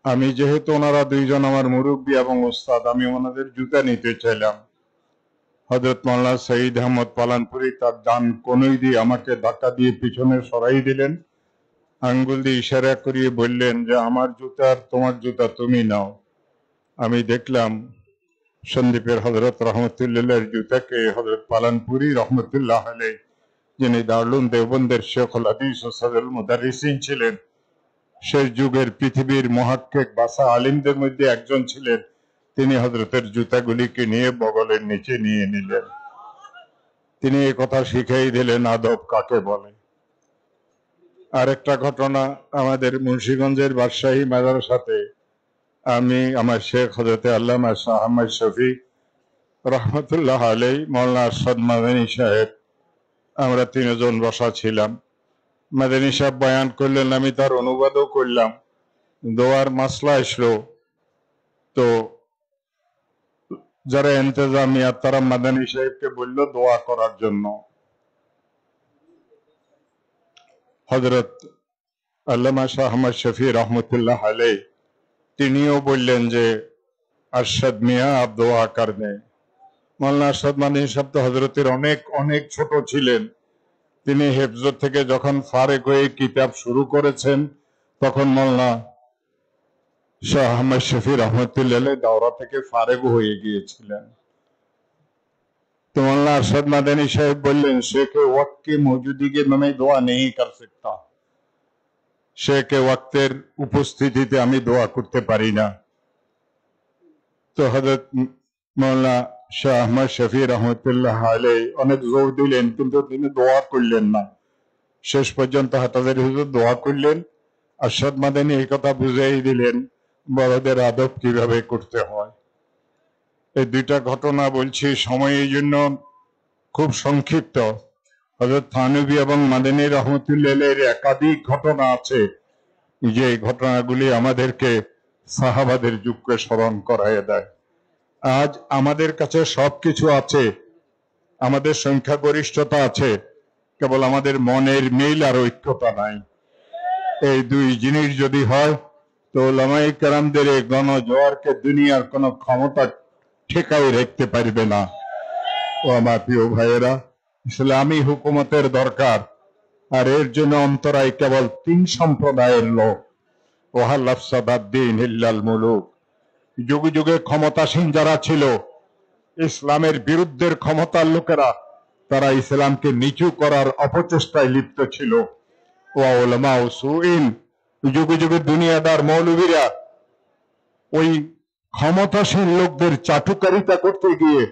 আমি যেহেতু ওনারা দুইজন আমার মুরব্বী এবং ওস্তাদ, আমি ওনাদের জুতা নিতে চাইলাম। হযরত মাওলানা সঈদ আহমদ পালানপুরি তার ডান কনুই দিয়ে আমাকে ধাক্কা দিয়ে পিছনে সরাই দিলেন, আঙ্গুল দিয়ে ইশারা করিয়ে বললেন যে আমার জুতা আর তোমার জুতা তুমি নাও। আমি দেখলাম সন্দীপের হযরত রহমতুল্লাহর জুতাকে হযরত পালানপুরি রহমতুল্লাহ আলাইহ, যিনি দারুল দেওবন্দের শেখুল হাদিস ও সদরুল মুদাররিসিন ছিলেন, শেষ যুগের পৃথিবীর মুহাক্কিক বাসা আলিমদের মধ্যে একজন ছিলেন, তিনি হযরতের জুতাগুলিকে নিয়ে বগলের নিচে নিয়ে নিলেন। তিনি এই কথা শিখিয়ে দিলেন আদব কাকে বলে। আরেকটা ঘটনা, আমাদের মুন্সিগঞ্জের বাদশাহী মাদ্রাসাতে আমি আমার শেখ হযরতে আল্লামা শাহ আহমদ শফি রহমতুল্লাহ আলাইহ, মাওলানা আরশাদ মাদানী সাহেব, আমরা তিনজন বসা ছিলাম। মাদানী সাহেব বয়ান করলেন, আমি তার অনুবাদও করলাম। দোয়ার মাসলা আসলো, তো যারা ইন্তজামিয়া তারা মাদানী সাহেবকে বলল দোয়া করার জন্য। হযরত আল্লামা শাহ আহমদ শফি রহমতুল্লাহ আলাইহ তিনিও বললেন যে আরশাদ মিয়া আপ দোয়া কর দেন। মাওলানা আরশাদ মাদানী সাহেব তো হযরতের অনেক অনেক ছোট ছিলেন। তিনি হেফজ থেকে যখন ফারেক হয়ে কিতাব শুরু করেছেন, তখন মাওলানা শাহ আহমদ শফি রহমতুল্লাহ আলাইহ দাওরা থেকে ফারেক হয়ে গিয়েছিলেন। তো মাওলানা আরশাদ মাদানী সাহেব বললেন, शेख वक्त की मौजूदगी में मैं दुआ नहीं कर सकता, शेख वक्तेর উপস্থিতিতে আমি দোয়া করতে পারি না। তো হযরত মাওলানা শাহ আহমদ শফি রহমতুল্লাহ আলাইহ অনেক জোর দিলেন, কিন্তু তিনি দোয়া করলেন না। শেষ পর্যন্ত হাতাদের হুজুর দোয়া করলেন। আরশাদ মাদানী এই কথা বুঝিয়ে দিলেন বড়দের আদব কিভাবে করতে হয়। এই দুইটা ঘটনা বলছি, সময়ের জন্য খুব সংক্ষিপ্ত। হযরত থানভী এবং মাদানী রহমতুল্লাহ আলাইহির একাধিক ঘটনা আছে, যে ঘটনাগুলি আমাদেরকে সাহাবাদের যুগকে স্মরণ করায় দেয়। আজ আমাদের কাছে সবকিছু আছে, আমাদের সংখ্যাগরিষ্ঠতা আছে, কেবল আমাদের মনের মিল আর ঐক্যতা নাই। এই দুই জিনিস যদি হয়, তো উলামায়ে কেরামদের এই গণজোয়ারকে দুনিয়ার কোন ক্ষমতা ঠেকাই রাখতে পারবে না। ও আমার প্রিয় ভাইয়েরা, ইসলামী হুকুমতের দরকার, আর এর জন্য অন্তরায় কেবল তিন সম্প্রদায়ের লোক। ওয়াহাল আফসাদাদ্দিন ইল্লাল মুলুক। যুগে যুগে ক্ষমতাসীন যারা ছিল, ইসলামের বিরুদ্ধের ক্ষমতার লোকেরা, তারা ইসলামকে নিচু করার অপচেষ্টায় লিপ্ত ছিল। ওয়া উলামা উসুইন, যুগে যুগে দুনিয়াদার মৌলবীরা ওই ক্ষমতাসীন লোকদের চাটুকারিতা করতে গিয়ে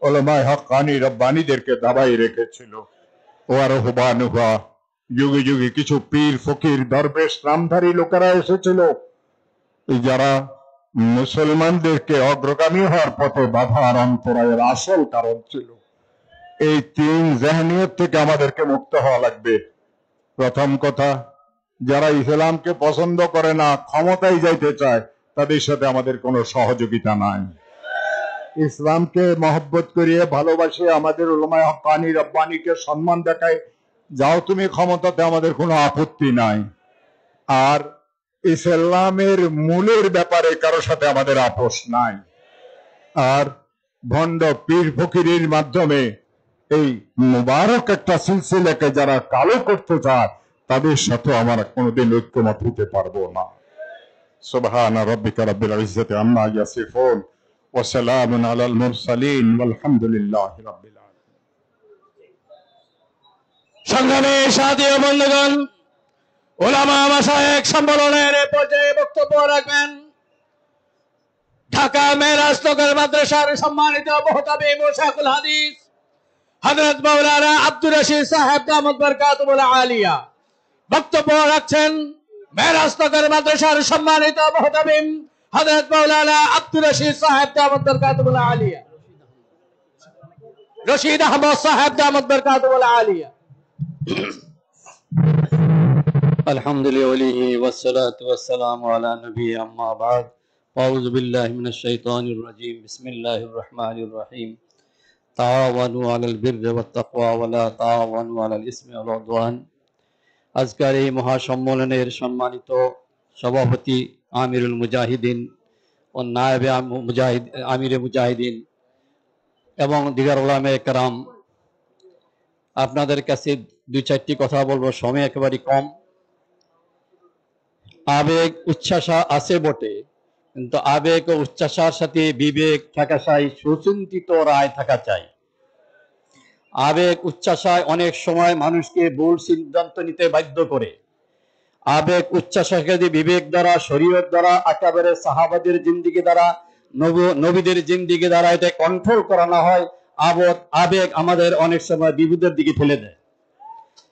উলামায়ে হক্কানি রব্বানীদেরকে দাবাই রেখেছিল। ওয়া রুহবানুহা, যুগে যুগে কিছু পীর ফকির দরবেশ নামধারী লোকেরা এসেছিল, যারা মুসলমানদেরকে অগ্রগামী হওয়ার পথে বাধা আর অন্তরায়ের আসল কারণ ছিল। এই তিন জেহনিয়ত থেকে আমাদেরকে মুক্ত হওয়া লাগবে। প্রথম কথা, যারা ইসলামকে পছন্দ করে না, ক্ষমতায় যাইতে চায়, তাদের সাথে আমাদের কোনো সহযোগিতা নাই। ইসলামকে মহব্বত করিয়ে ভালোবাসে, আমাদের উলামায়ে হক্কানি রব্বানীকে সম্মান দেখায়, যাও তুমি ক্ষমতাতে, আমাদের কোনো আপত্তি নাই। আর ইসলামের মূলের ব্যাপারে কারোর সাথে আমাদের আপোষ নাই। আর ভণ্ড পীর ফকিরের মাধ্যমে এই মুবারক একটা সিলসিলাকে যারা কালো করতে চায়, তাদের সাথে আমরা কোনোদিন ঐক্যমত হতে পারবো না। সুবহানা রাব্বিকা রাব্বিল ইজ্জাতি আম্মা ইয়াসিফুন ওয়া সালামুন আলাল মুরসালিন ওয়ালহামদুলিল্লাহি রাব্বিল আলামিন। সংগ্রামী সাথী ও বন্ধুগণ, ওলামা মাশায়েখ সম্মেলনের পর্যায়ে বক্তব্য রাখবেন ঢাকা মেরাজ নগর মাদ্রাসার সম্মানিত মুহতামিম ও শেখুল হাদিস হযরত মাওলানা আব্দুর রশিদ সাহেব দামাত বরকাতুহুল আলিয়া। বক্তব্য রাখছেন মেরাজ নগর মাদ্রাসার সম্মানিত মুহতামিম হযরত মাওলানা আব্দুর রশিদ সাহেব দামাত বরকাতুহুল আলিয়া, রশিদ আহমদ সাহেব দামাত বরকাতুহুল আলিয়া। আলহামদুলিল্লাহ ওয়াসসালাতু ওয়াসসালামু আলা নবী আম্মা বাদ। আউযু বিল্লাহি মিনাশ শাইতানির রাজীম। বিসমিল্লাহির রহমানির রহিম। তাআওয়ানু আলাল বিররি ওয়াত তাকওয়া ওয়া লা তাআওয়ানু আলাল ইসমি ওয়াল উদওয়ান। আজকের এই মহাসম্মেলনের সম্মানিত সভাপতি আমিরুল মুজাহিদিন ও নায়েবে আমিরে মুজাহিদিন এবং দিগার উলামায়ে কেরাম, আপনাদের কাছে দুই চারটি কথা বলবো, সময় একেবারে কম। আবেগ উচ্ছ্বাসা আছে বটে, কিন্তু আবেগ ও উচ্ছ্বাসার সাথে বিবেক থাকা চাই, সুচিন্তিত রায় থাকা চাই। আবেগ উচ্ছ্বাসায় অনেক সময় মানুষকে ভুল সিদ্ধান্ত নিতে বাধ্য করে। আবেগ উচ্ছ্বাসকে বিবেক দ্বারা, শরীয়ত দ্বারা, একেবারে সাহাবাদের জিন্দিগি দ্বারা, নবীদের জিন্দিগি দ্বারা এটা কন্ট্রোল করা না হয়, আবেগ আমাদের অনেক সময় বিপদের দিকে ফেলে দেয়।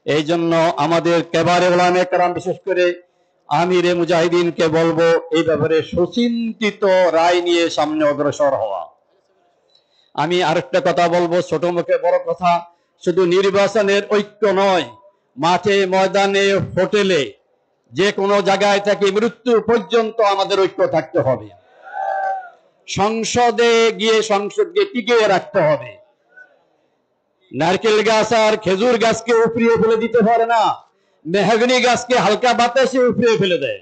এই জন্য আমাদের কেবারে উলামায়ে কেরাম, বিশেষ করে আমিরে মুজাহিদিনকে বলবো এই ব্যাপারে সুচিন্তিত রায় নিয়ে সামনে অগ্রসর হওয়া। আমি আরেকটা কথা বলবো, ছোট মুখে বড় কথা। শুধু নির্বাচনের ঐক্য নয়, মাঠে ময়দানে হোটেলে যে কোনো জায়গায় থেকে মৃত্যু পর্যন্ত আমাদের ঐক্য থাকতে হবে। সংসদে গিয়ে সংসদকে টিকিয়ে রাখতে হবে। নারকেল গাছ আর খেজুর গাছকে উপড়িয়ে ফেলে দিতে পারে না, মেহগনি গাছকে হালকা বাতাসে উপড়িয়ে ফেলে দেয়।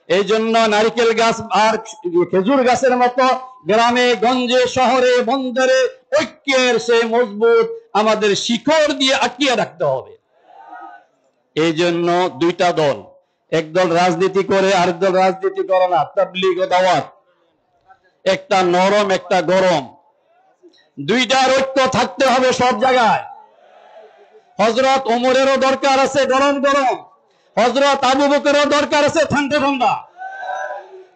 এই জন্য নারকেল গাছ আর খেজুর গাছের মতো গ্রামে গঞ্জে শহরে বন্দরে ঐক্যের সে মজবুত আমাদের শিকড় দিয়ে আটকিয়ে রাখতে হবে। এই জন্য দুইটা দল, একদল রাজনীতি করে আরেক দল রাজনীতি করে না, তাবলীগ ও দাওয়াত, একটা নরম একটা গরম, দুইটার ঐক্য থাকতে হবে সব জায়গায়। হযরত ওমরেরও দরকার আছে গরম গরম, হযরত আবু বকরেরও দরকার আছে ঠান্ডা ঠান্ডা।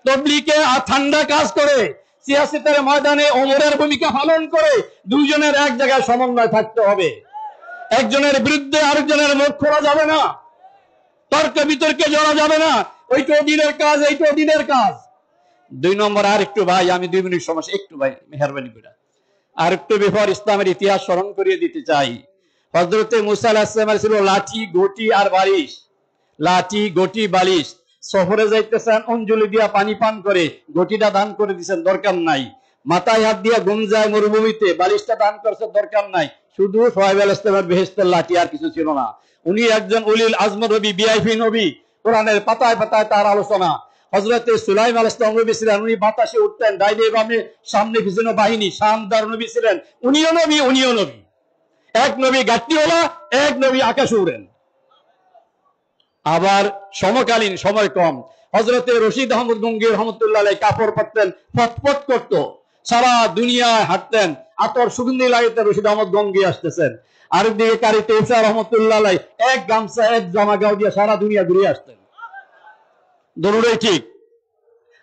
তাবলীগে ঠান্ডা কাজ করে, সিয়াসতের ময়দানে ওমরের ভূমিকা পালন করে, দুইজনের এক জায়গায় সমন্বয় থাকতে হবে। একজনের বিরুদ্ধে আরেকজনের মুখ খোলা যাবে না, তর্ক বিতর্কে জড়া যাবে না। ওইটাও দিনের কাজ, এইটাও দিনের কাজ। দুই নম্বর, আর একটু ভাই, আমি 2 মিনিট সমস্যা, একটু ভাই মেহরবানি করে আর একটু বিফোর ইসলামের ইতিহাস স্মরণ করিয়ে দিতে চাই। হযরতে মুসা আলাইহিস সালাম ছিল লাঠি গটি আর বালিশ, লাঠি গটি বালিশ। সফরে যাইতেছেন, অঞ্জলি দিয়া পানি পান করে গটিটা দান করে দিচ্ছেন, দরকার নাই। মাথায় হাত দিয়া গুমজায় মরুভূমিতে, বালিশটা দান করছে, দরকার নাই। শুধু সোহাইব আলাইহিস সালামের বেহেশতের লাঠি, আর কিছু ছিল না। উনি একজন উলিল আজম নবী, ভিআইপি নবী, কোরআনের পাতায় পাতায় তার আলোচনা। হযরতে সুলাইমান আলাইহিস সালাম নবী ছিলেন, উনি বাতাসে উঠতেন, ডাইনে বামে সামনে পিছনে বাহিনী, শানদার নবী ছিলেন। উনিও নবী, উনিও নবী। এক নবী গাট্টিওয়ালা, এক নবী আকাশে উড়েন। আবার সমকালীন, সময় কম, হযরতে রশিদ আহমদ গঙ্গী রহমতুল্লাহ আলাইহি কাপড় পরতেন, ফটফট করত, সারা দুনিয়ায় হাঁটতেন, আতর সুগন্ধি লাগাইতে রশিদ আহমদ গঙ্গী আসতেছেন। আরেকদিকে কারি তেউসা রহমতুল্লাহ আলাইহি এক গামছা এক জামা গাও দিয়ে সারা দুনিয়া ঘুরে আসতেন। দরুদই ঠিক।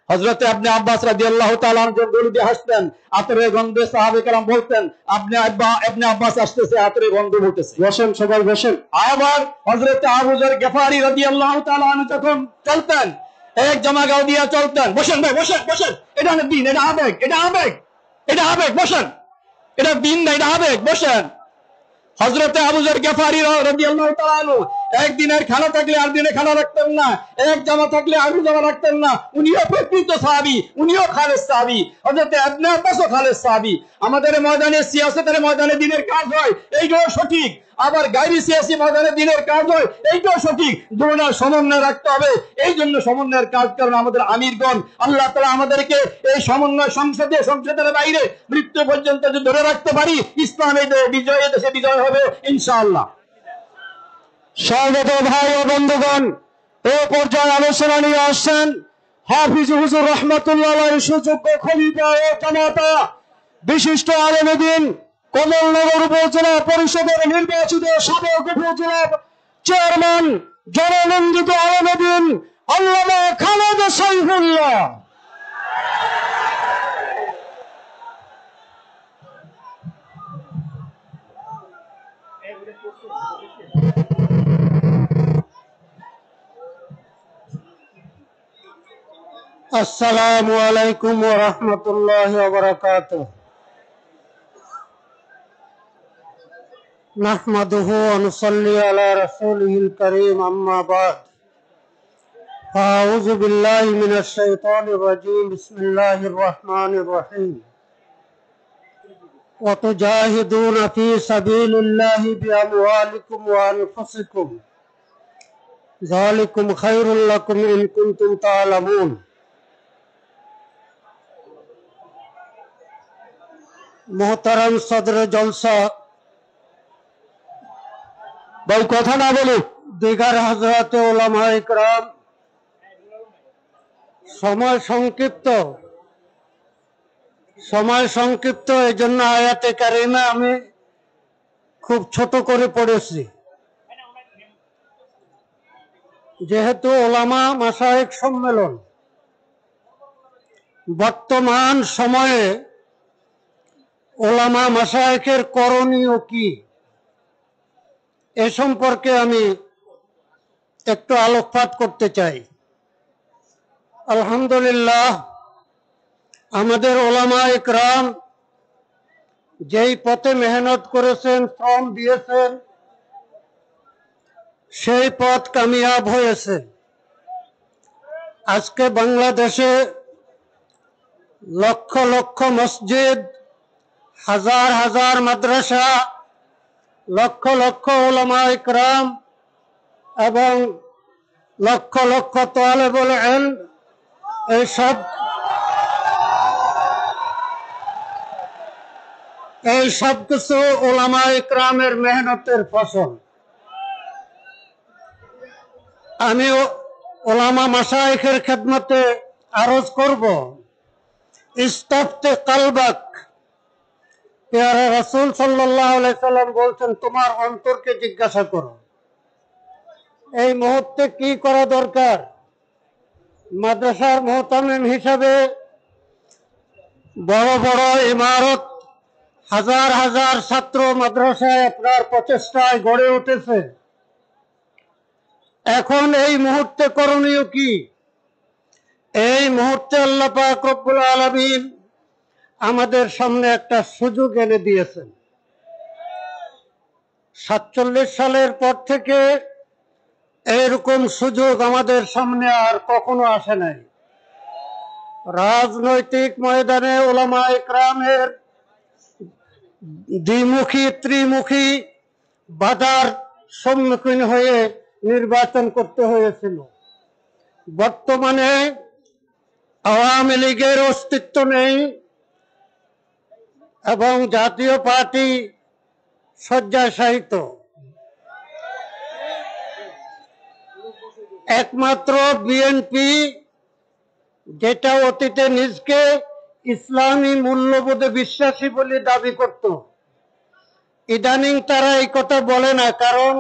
হযরতে ইবনে আব্বাস রাদিয়াল্লাহু তাআলা আনহু দরুদে হাসতেন, আতরের গন্ধে সাহাবায়ে কেরাম বলতেন, ইবনে আব্বাস আসতেছে, আতরের গন্ধ উঠতেছে, বসেন সবাই বসেন। আবার হযরতে আবু যর গফারি রাদিয়াল্লাহু তাআলা আনহু যখন চলতেন, এক জামা গাও দিয়ে চলতেন। বসেন ভাই, বসেন বসেন, এটা না দিন, এটা আবেগ, এটা আবেগ, এটা আবেগ, বসেন। এটা দিন না, এটা আবেগ, বসেন। হযরতে আবু যর গফারি রাদিয়াল্লাহু তাআলা আনহু একদিনের খানা থাকলে আর দিনে খানা রাখতেন না, এক জামা থাকলে আর জামা রাখতেন না। উনিও প্রকৃত সাহাবী, উনিও খালেস সাহাবী। হযরতে ইবনে আব্বাসও খালেস সাহাবী। আমাদের ময়দানে, সিয়াসতের ময়দানে দিনের কাজ হয়, এইটাও সঠিক। আবার গায়রি সিয়াসি ময়দানে দিনের কাজ হয়, এইটাও সঠিক। দুটোর সমন্বয় রাখতে হবে। এই জন্য সমন্বয়ের কাজ করেন আমাদের আমিরগণ। আল্লাহ তাআলা আমাদেরকে এই সমন্বয় সংসদের বাইরে মৃত্যু পর্যন্ত যদি ধরে রাখতে পারি, ইসলামের বিজয়, দেশে বিজয় হবে ইনশাআল্লাহ। স্বাগত ভাই ও বন্ধুগণ, এ পর্যায়ে আলোচনা নিয়ে আসছেন হাফিজ হুজুর রহমাতুল্লাহ আলাইহি, সুযোগ্য খলিফা ও জামাতা, বিশিষ্ট আলেমে দ্বীন, কমলনগর উপজেলা পরিষদের নির্বাচিত সাবেক উপজেলা চেয়ারম্যান, জননন্দিত আলেমে দ্বীন আল্লামা খালেদ সাইফুল্লাহ। আসসালামু আলাইকুম ওয়া রাহমাতুল্লাহি ওয়া বারাকাতুহু। নাহমাদুহু ওয়া নুসাল্লি আলা রাসূলিহিল কারীম, আম্মা বা'দ। আউযু বিল্লাহি মিনাশ শাইতানির রাজীম, বিসমিল্লাহির রাহমানির রাহিম। ওয়া তুজাহিদুনা ফী সাবিলিল্লাহি বিআমওয়ালিকুম ওয়া আনফুসিকুম, যালিকুম খায়রুল লাকুম ইন কুনতুম তা'লামুন। মোহতারাম সদর জলসা ভাই কথা না বলি দিগার হযরত উলামা ইকরাম, সময় সংক্ষিপ্ত এই জন্য আয়াতে কারিমা আমি খুব ছোট করে পড়েছি। যেহেতু ওলামা মাশায়েখ সম্মেলন, বর্তমান সময়ে ওলামা মাশায়েখের করণীয় কি এ সম্পর্কে আমি একটু আলোকপাত করতে চাই। আলহামদুলিল্লাহ, আমাদের ওলামা ইকরাম যেই পথে মেহনত করেছেন, শ্রম দিয়েছেন, সেই পথ কামিয়াব হয়েছে। আজকে বাংলাদেশে লক্ষ লক্ষ মসজিদ, হাজার হাজার মাদ্রাসা, লক্ষ লক্ষ উলামা ইকরাম এবং লক্ষ লক্ষ তালেবুল ইলম, এই সব কিছু উলামা ইকরামের মেহনতের ফসল। আমি উলামা মাশায়েখের খেদমতে আরজ করব, ইস্তাফতে কালবাক। পেয়ারা রাসূল সাল্লাল্লাহু আলাইহি সাল্লাম বলছেন, তোমার অন্তরকে জিজ্ঞাসা করো এই মুহূর্তে কি করা দরকার। মাদ্রাসার মুহতামিম হিসাবে বড় বড় ইমারত, হাজার হাজার ছাত্র মাদ্রাসায় আপনার প্রচেষ্টায় গড়ে উঠেছে। এখন এই মুহূর্তে করণীয় কি? এই মুহূর্তে আল্লাহ পাক রব্বুল আলামিন আমাদের সামনে একটা সুযোগ এনে দিয়েছেন। 47 সালের পর থেকে এরকম সুযোগ আমাদের সামনে আর কখনো আসে নাই। রাজনৈতিক ময়দানে উলামা ইকরামের দ্বিমুখী ত্রিমুখী বাধার সম্মুখীন হয়ে নির্বাচন করতে হয়েছিল। বর্তমানে আওয়ামী লীগের অস্তিত্ব নেই এবং জাতীয় পার্টি শয্যাশায়িত। একমাত্র বিএনপি, যেটা অতীতে নিজকে ইসলামী মূল্যবোধে বিশ্বাসী বলে দাবি করত, ইদানিং তারা এই কথা বলে না, কারণ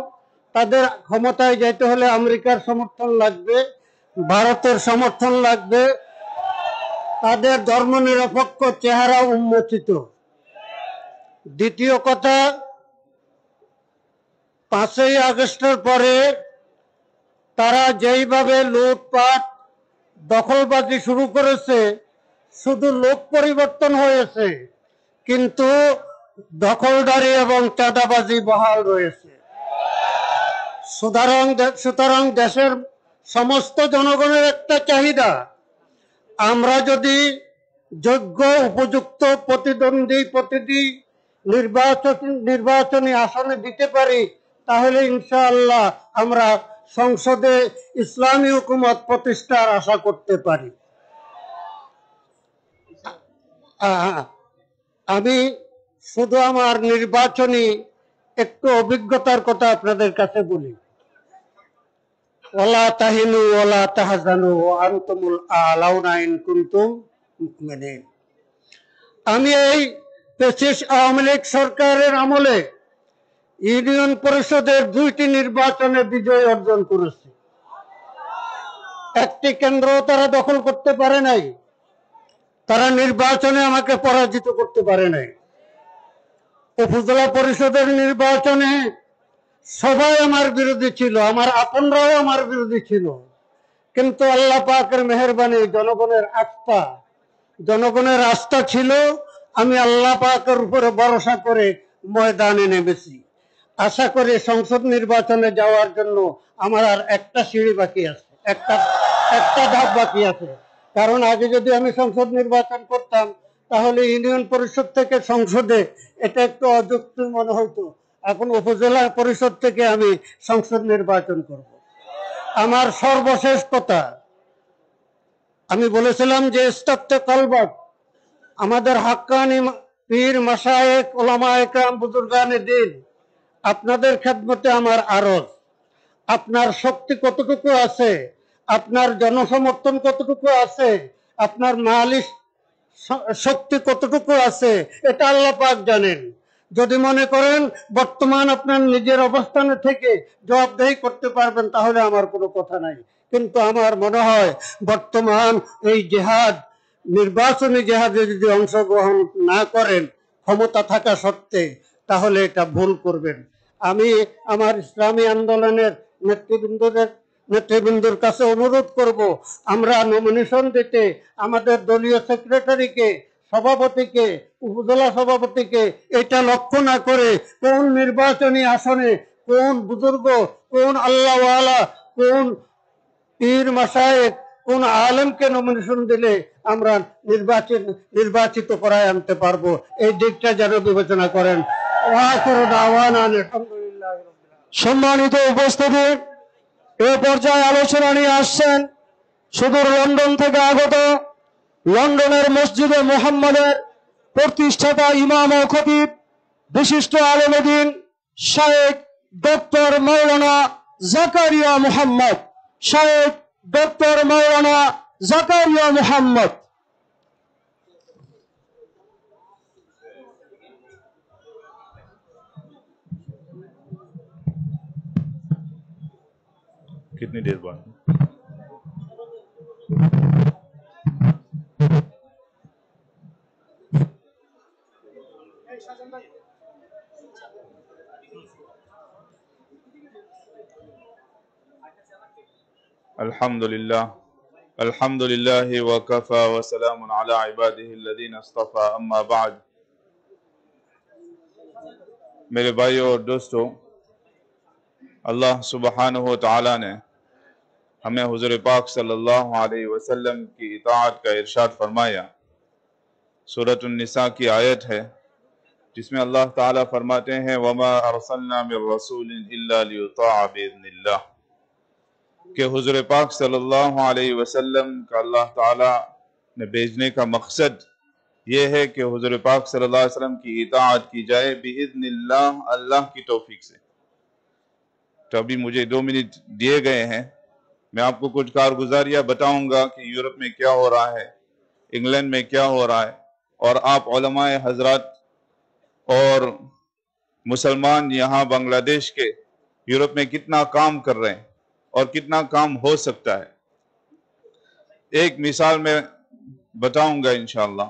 তাদের ক্ষমতায় যেতে হলে আমেরিকার সমর্থন লাগবে, ভারতের সমর্থন লাগবে, তাদের ধর্মনিরপেক্ষ চেহারা উন্মোচিত। দ্বিতীয় কথা, 5ই আগস্টের পরে তারা যেইভাবে লুটপাট দখলবাজি শুরু করেছে, শুধু লোক পরিবর্তন হয়েছে কিন্তু দখলদারি এবং চাঁদাবাজি বহাল রয়েছে। সুতরাং দেশের সমস্ত জনগণের একটা চাহিদা, আমরা যদি যোগ্য উপযুক্ত প্রতিদ্বন্দ্বী নির্বাচনী আসনে দিতে পারি, তাহলে ইনশাআল্লাহ আমরা সংসদে ইসলামী হুকুমত প্রতিষ্ঠার আশা করতে পারি। আমি শুধু আমার নির্বাচনী একটু অভিজ্ঞতার কথা আপনাদের কাছে বলি। ওয়ালা তাহিনু ওয়ালা তাহজানু ওয়া আনতুমুল আ'লাউনা ইন কুনতুম মুমিনিন। আমি এই ফ্যাসিস্ট আওয়ামী লীগ সরকারের আমলে ইউনিয়ন পরিষদের 2টি নির্বাচনে বিজয় অর্জন করেছি। একটি কেন্দ্র তারা দখল করতে পারে নাই, তারা নির্বাচনে আমাকে পরাজিত করতে পারে নাই। উপজেলা পরিষদের নির্বাচনে সবাই আমার বিরোধী ছিল, আমার আপনরাও আমার বিরোধী ছিল, কিন্তু আল্লাহ পাকের মেহেরবানি, জনগণের আস্থা ছিল। আমি আল্লাহ পাকের উপরে ভরসা করে ময়দানে নেমেছি। আশা করি সংসদ নির্বাচনে যাওয়ার জন্য আমার আর একটা সিঁড়ি বাকি আছে, একটা ধাপ বাকি আছে। কারণ আগে যদি আমি সংসদ নির্বাচন করতাম, তাহলে ইউনিয়ন পরিষদ থেকে সংসদে এটা একটু অযৌক্তিক মনে হতো। এখন উপজেলা পরিষদ থেকে আমি সংসদ নির্বাচন করব। আমার সর্বশেষ কথা, আমি বলেছিলাম যে ইস্তাফতে কালবাক, আমাদের হাক্কানি পীর মাশায়েখ ওলামা একরাম বুজুর্গানে দিন, আপনাদের খেদমতে আমার আরজ, আপনার শক্তি কতটুকু আছে, আপনার জনসমর্থন কতটুকু আছে, আপনার মালিক শক্তি কতটুকু আছে, এটা আল্লাহ পাক জানেন। যদি মনে করেন বর্তমান আপনার নিজের অবস্থানে থেকে জবাবদেহি করতে পারবেন, তাহলে আমার কোনো কথা নাই। কিন্তু আমার মনে হয় বর্তমান এই জেহাদ, নির্বাচনী জেহাদে যদি অংশগ্রহণ না করেন ক্ষমতা থাকা সত্ত্বে, তাহলে এটা ভুল করবেন। আমি আমার ইসলামী আন্দোলনের নেতৃবৃন্দর কাছে অনুরোধ করব, আমরা নমিনেশন দিতে আমাদের দলীয় সেক্রেটারিকে, সভাপতিকে, উপজেলা সভাপতিকে এটা লক্ষ্য না করে কোন নির্বাচনী আসনে কোন বুজুর্গ, কোন আল্লাহওয়ালা, কোন পীর মাশায়েখ, কোন আলেমকে নমিনেশন দিলে আমরা নির্বাচিত করায় আনতে পারবো, এই দিকটা যেন বিবেচনা করেন। সম্মানিত উপস্থিতি, এ পর্যায়ে আলোচনা নিয়ে আসছেন সুদূর লন্ডন থেকে আগত, লন্ডনের মসজিদে মুহাম্মাদের প্রতিষ্ঠাতা ইমাম ও খতিব, বিশিষ্ট আলেম দ্বীন শায়েখ ডক্টর মাওলানা জাকারিয়া মুহাম্মদ। শায়েখ ডক্টর মাওলানা জাকারিয়া মুহাম্মদ। कितनी देर बाद? अल्हम्दुलिल्लाह वकफा वसलामुन अला इबादिहिल्लज़ीना इस्तफ़ा, अम्मा बाद। मेरे भाइयों और दोस्तों, अल्लाह सुब्हानहु व तआला ने हमें हुज़ूर पाक सल्लल्लाहु अलैहि वसल्लम की इताअत का इरशाद फरमाया। सूरत निसा की आयत है जिसमें अल्लाह ताला फरमाते हैं, वमा अरसलना मिर रसूलिन इल्ला लियुताअ बिइज़निल्लाह, कि हुज़ूर पाक सल्लल्लाहु अलैहि वसल्लम का अल्लाह ताला ने भेजने का मकसद ये है कि हुज़ूर पाक सल्लल्लाहु अलैहि वसल्लम की इताअत की जाए बिइज़निल्लाह, अल्लाह की तौफीक से। तो अभी मुझे 2 मिनट दिए गए हैं, मैं आपको कुछ कारगुजारियाँ बताऊंगा कि यूरोप में क्या हो रहा है, इंग्लैंड में क्या हो रहा है, और आप उलमाए हजरात और मुसलमान यहाँ बांग्लादेश के यूरोप में कितना काम कर रहे हैं और कितना काम हो सकता है। एक मिसाल मैं बताऊंगा इंशाअल्लाह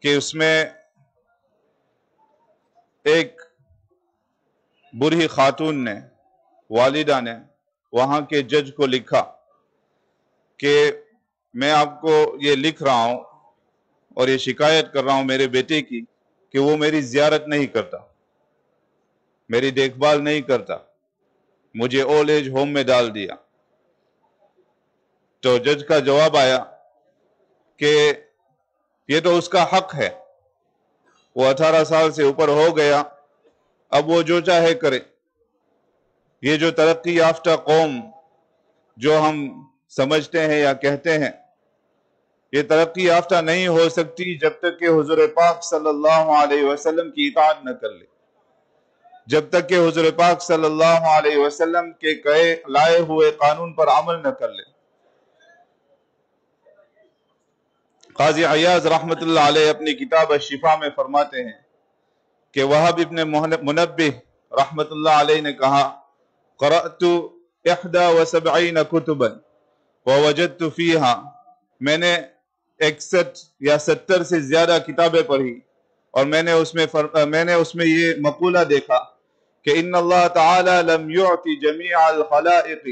कि उसमें एक बुरी खातून ने, वालिदा ने वहाँ के जज को लिखा कि मैं आपको ये लिख रहा हूँ और ये शिकायत कर रहा हूँ मेरे बेटे की कि वो मेरी जियारत नहीं करता, मेरी देखभाल नहीं करता, मुझे ओल्ड एज होम में डाल दिया। तो जज का जवाब आया कि ये तो उसका हक है, वो 18 साल से ऊपर हो गया, अब वो जो चाहे करे। ये जो तरक्की याफ्ता कौम जो हम समझते हैं या कहते हैं, ये तरक्की याफ्ता नहीं हो सकती जब तक कि हुजूर पाक सल्लल्लाहु अलैहि वसल्लम की इताअत न कर ले, जब तक कि हुजूर पाक सल्लल्लाहु अलैहि वसल्लम के कहे लाए हुए कानून पर अमल न कर ले। काजी अयाज रहमतुल्लाह अलैह अपनी किताब अश-शिफा में फरमाते हैं कि वहाब इब्न मुनब्बिह रहमतुल्लाह अलैह ने कहा, क़रअतु 71 कुतुबन व वजदतु फीहा, मैंने 61 या 70 से ज्यादा किताबें पढ़ी और मैंने उसमें ये मकूला देखा कि इन्नल्लाह ताला लम युअति जमीअल खलाइक़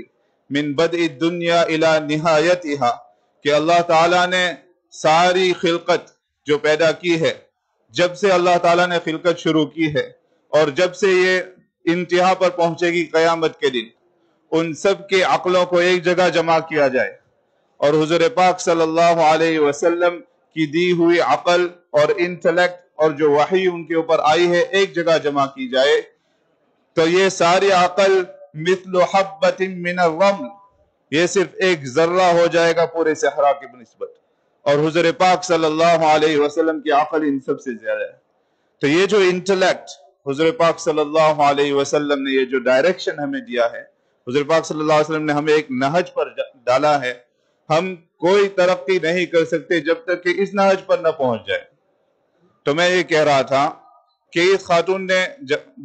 मिन बदइ दुनिया इला निहायतिहा, कि अल्लाह ताला ने सारी खिलकत जो पैदा की है, जब से अल्लाह ताला ने खिलकत शुरू की है और जब से ये इंतहा पर पहुंचेगी क़यामत के दिन, उन सब के अक्लों को एक जगह जमा किया जाए और हुजूर पाक सल्लल्लाहु अलैहि वसल्लम की दी हुई अकल और इंटेलेक्ट और जो वही उनके ऊपर आई है एक जगह जमा की जाए, तो ये सारी अकल मिस्लु हब्बतिन मिनर रम्ल, ये सिर्फ एक जर्रा हो जाएगा पूरे सहरा की निस्बत। और हुजूर पाक सल्लल्लाहु अलैहि वसल्लम की अक्ल इन सब से ज्यादा है। तो ये जो इंटेलेक्ट हुजूर पाक सल्लल्लाहु अलैहि वसल्लम ने ये जो डायरेक्शन हमें दिया है, हुजूर पाक सल्लल्लाहु अलैहि वसल्लम ने हमें एक नहज पर डाला है। हम कोई तरक्की नहीं कर सकते जब तक कि इस नहज पर न पहुंच जाए। तो मैं ये कह रहा था कि इस खातून ने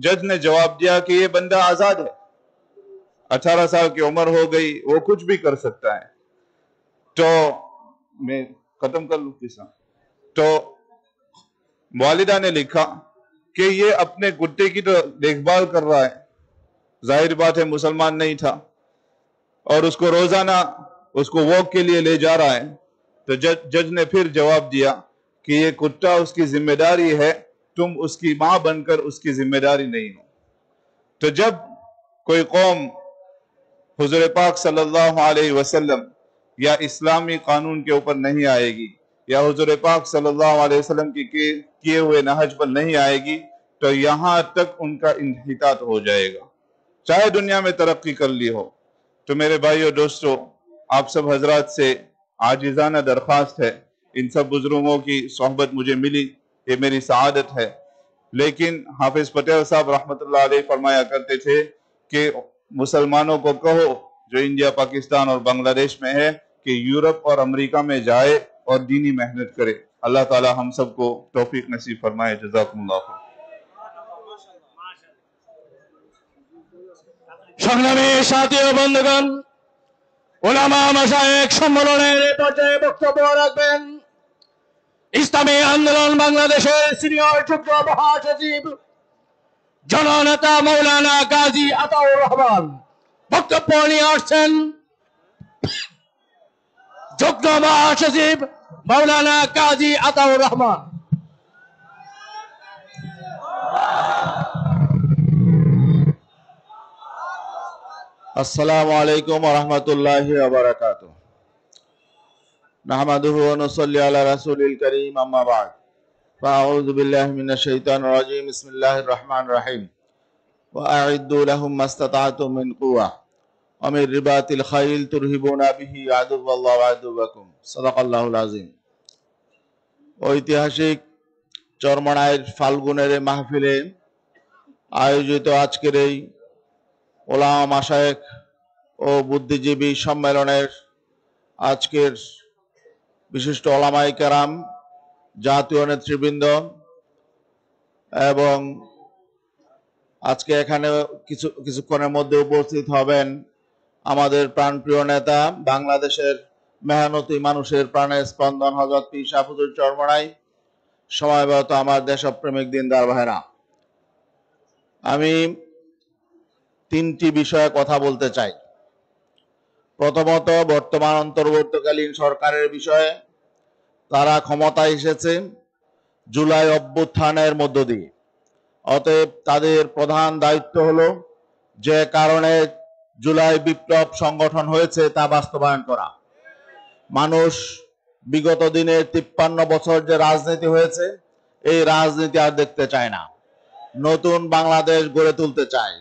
जज ने जवाब दिया कि ये बंदा आजाद है, 18 साल की उम्र हो गई, वो कुछ भी कर सकता है। तो मैं खत्म कर लूं किस्सा। तो वालिदा ने लिखा कि ये अपने कुत्ते की तो देखभाल कर रहा है, जाहिर बात है मुसलमान नहीं था, और उसको रोजाना उसको वॉक के लिए ले जा रहा है। तो जज ने फिर जवाब दिया कि ये कुत्ता उसकी जिम्मेदारी है, तुम उसकी मां बनकर उसकी जिम्मेदारी नहीं हो। तो जब कोई कौम हुजूर पाक सल्लल्लाहु अलैहि वसल्लम या इस्लामी कानून के ऊपर नहीं आएगी या हुजूर पाक सल्लल्लाहु अलैहि वसल्लम के किए हुए नहज पर नहीं आएगी, तो यहां तक उनका इंहितात हो जाएगा, चाहे दुनिया में तरक्की कर ली हो। तो मेरे भाइयों दोस्तों, आप सब हजरात से आजिजाना दरख्वास्त है, इन सब बुजुर्गों की सोहबत मुझे मिली, ये मेरी सआदत है। लेकिन हाफिज पटेल साहब रहमतुल्लाह अलैह फरमाया करते थे कि मुसलमानों को कहो जो इंडिया, पाकिस्तान और बांग्लादेश में है कि यूरोप और अमेरिका में जाए और दीनी मेहनत करे। अल्लाह ताला हम सबको तौफीक नसीब फरमाए। जज़ाकुमुल्लाह खैर। সংগ্রামী সাথী ও বন্ধুগণ, ওলামা মাশায়েখ সম্মেলনের এই পর্যায়ে বক্তব্য রাখবেন ইসলামী আন্দোলন বাংলাদেশের সিনিয়র যুগ্ম মহাসচিব জননেতা মৌলানা গাজী আতাউর রহমান। বক্তব্য নিয়ে আসছেন যুগ্ম মহাসচিব মৌলানা গাজী আতাউর রহমান। अस्सलामु अलैकुम व रहमतुल्लाहि व बरकातुहू। नहमदुहु व नुसल्ली अला रसूलिल करीम, अम्मा बाद। फ़अऊज़ु बिल्लाहि मिनश शैतानिर रजीम, बिस्मिल्लाहिर रहमानिर रहीम। व अइद्दु लहुम मस्तताअतुम मिन कुव्वा व मिन रिबातिल खैल तुरहिबुना बिही अदुव्वल्लाहि व अदुव्वकुम। सदाकाल्लाहुल आज़ीम। ঐতিহাসিক চরমনাইয়ের ফাল্গুনের মাহফিলে আয়োজিত আজকের এই ওলামা মাশায়েখ ও বুদ্ধিজীবী সম্মেলনের আজকের বিশিষ্ট ওলামায়ে কেরাম, জাতীয় নেতৃবৃন্দ এবং আজকে এখানে কিছুক্ষণের মধ্যে উপস্থিত হবেন আমাদের প্রাণপ্রিয় নেতা, বাংলাদেশের মেহনতি মানুষের প্রাণের স্পন্দন হযরত পীর শাহ হুজুর চরমনাই, সময়বত আমার দেশপ্রেমিক দিনদার ভাইরা, আমি তিনটি বিষয়ে কথা বলতে চাই। প্রথমত, বর্তমান অন্তর্বর্তীকালীন সরকারের বিষয়ে। তারা ক্ষমতায় এসেছে জুলাই অভ্যুত্থানের মধ্য দিয়ে, অতএব তাদের প্রধান দায়িত্ব হলো যে কারণে জুলাই বিপ্লব সংগঠন হয়েছে তা বাস্তবায়ন করা। মানুষ বিগত দিনের 53 বছর যে রাজনীতি হয়েছে, এই রাজনীতি আর দেখতে চায় না। নতুন বাংলাদেশ গড়ে তুলতে চায়।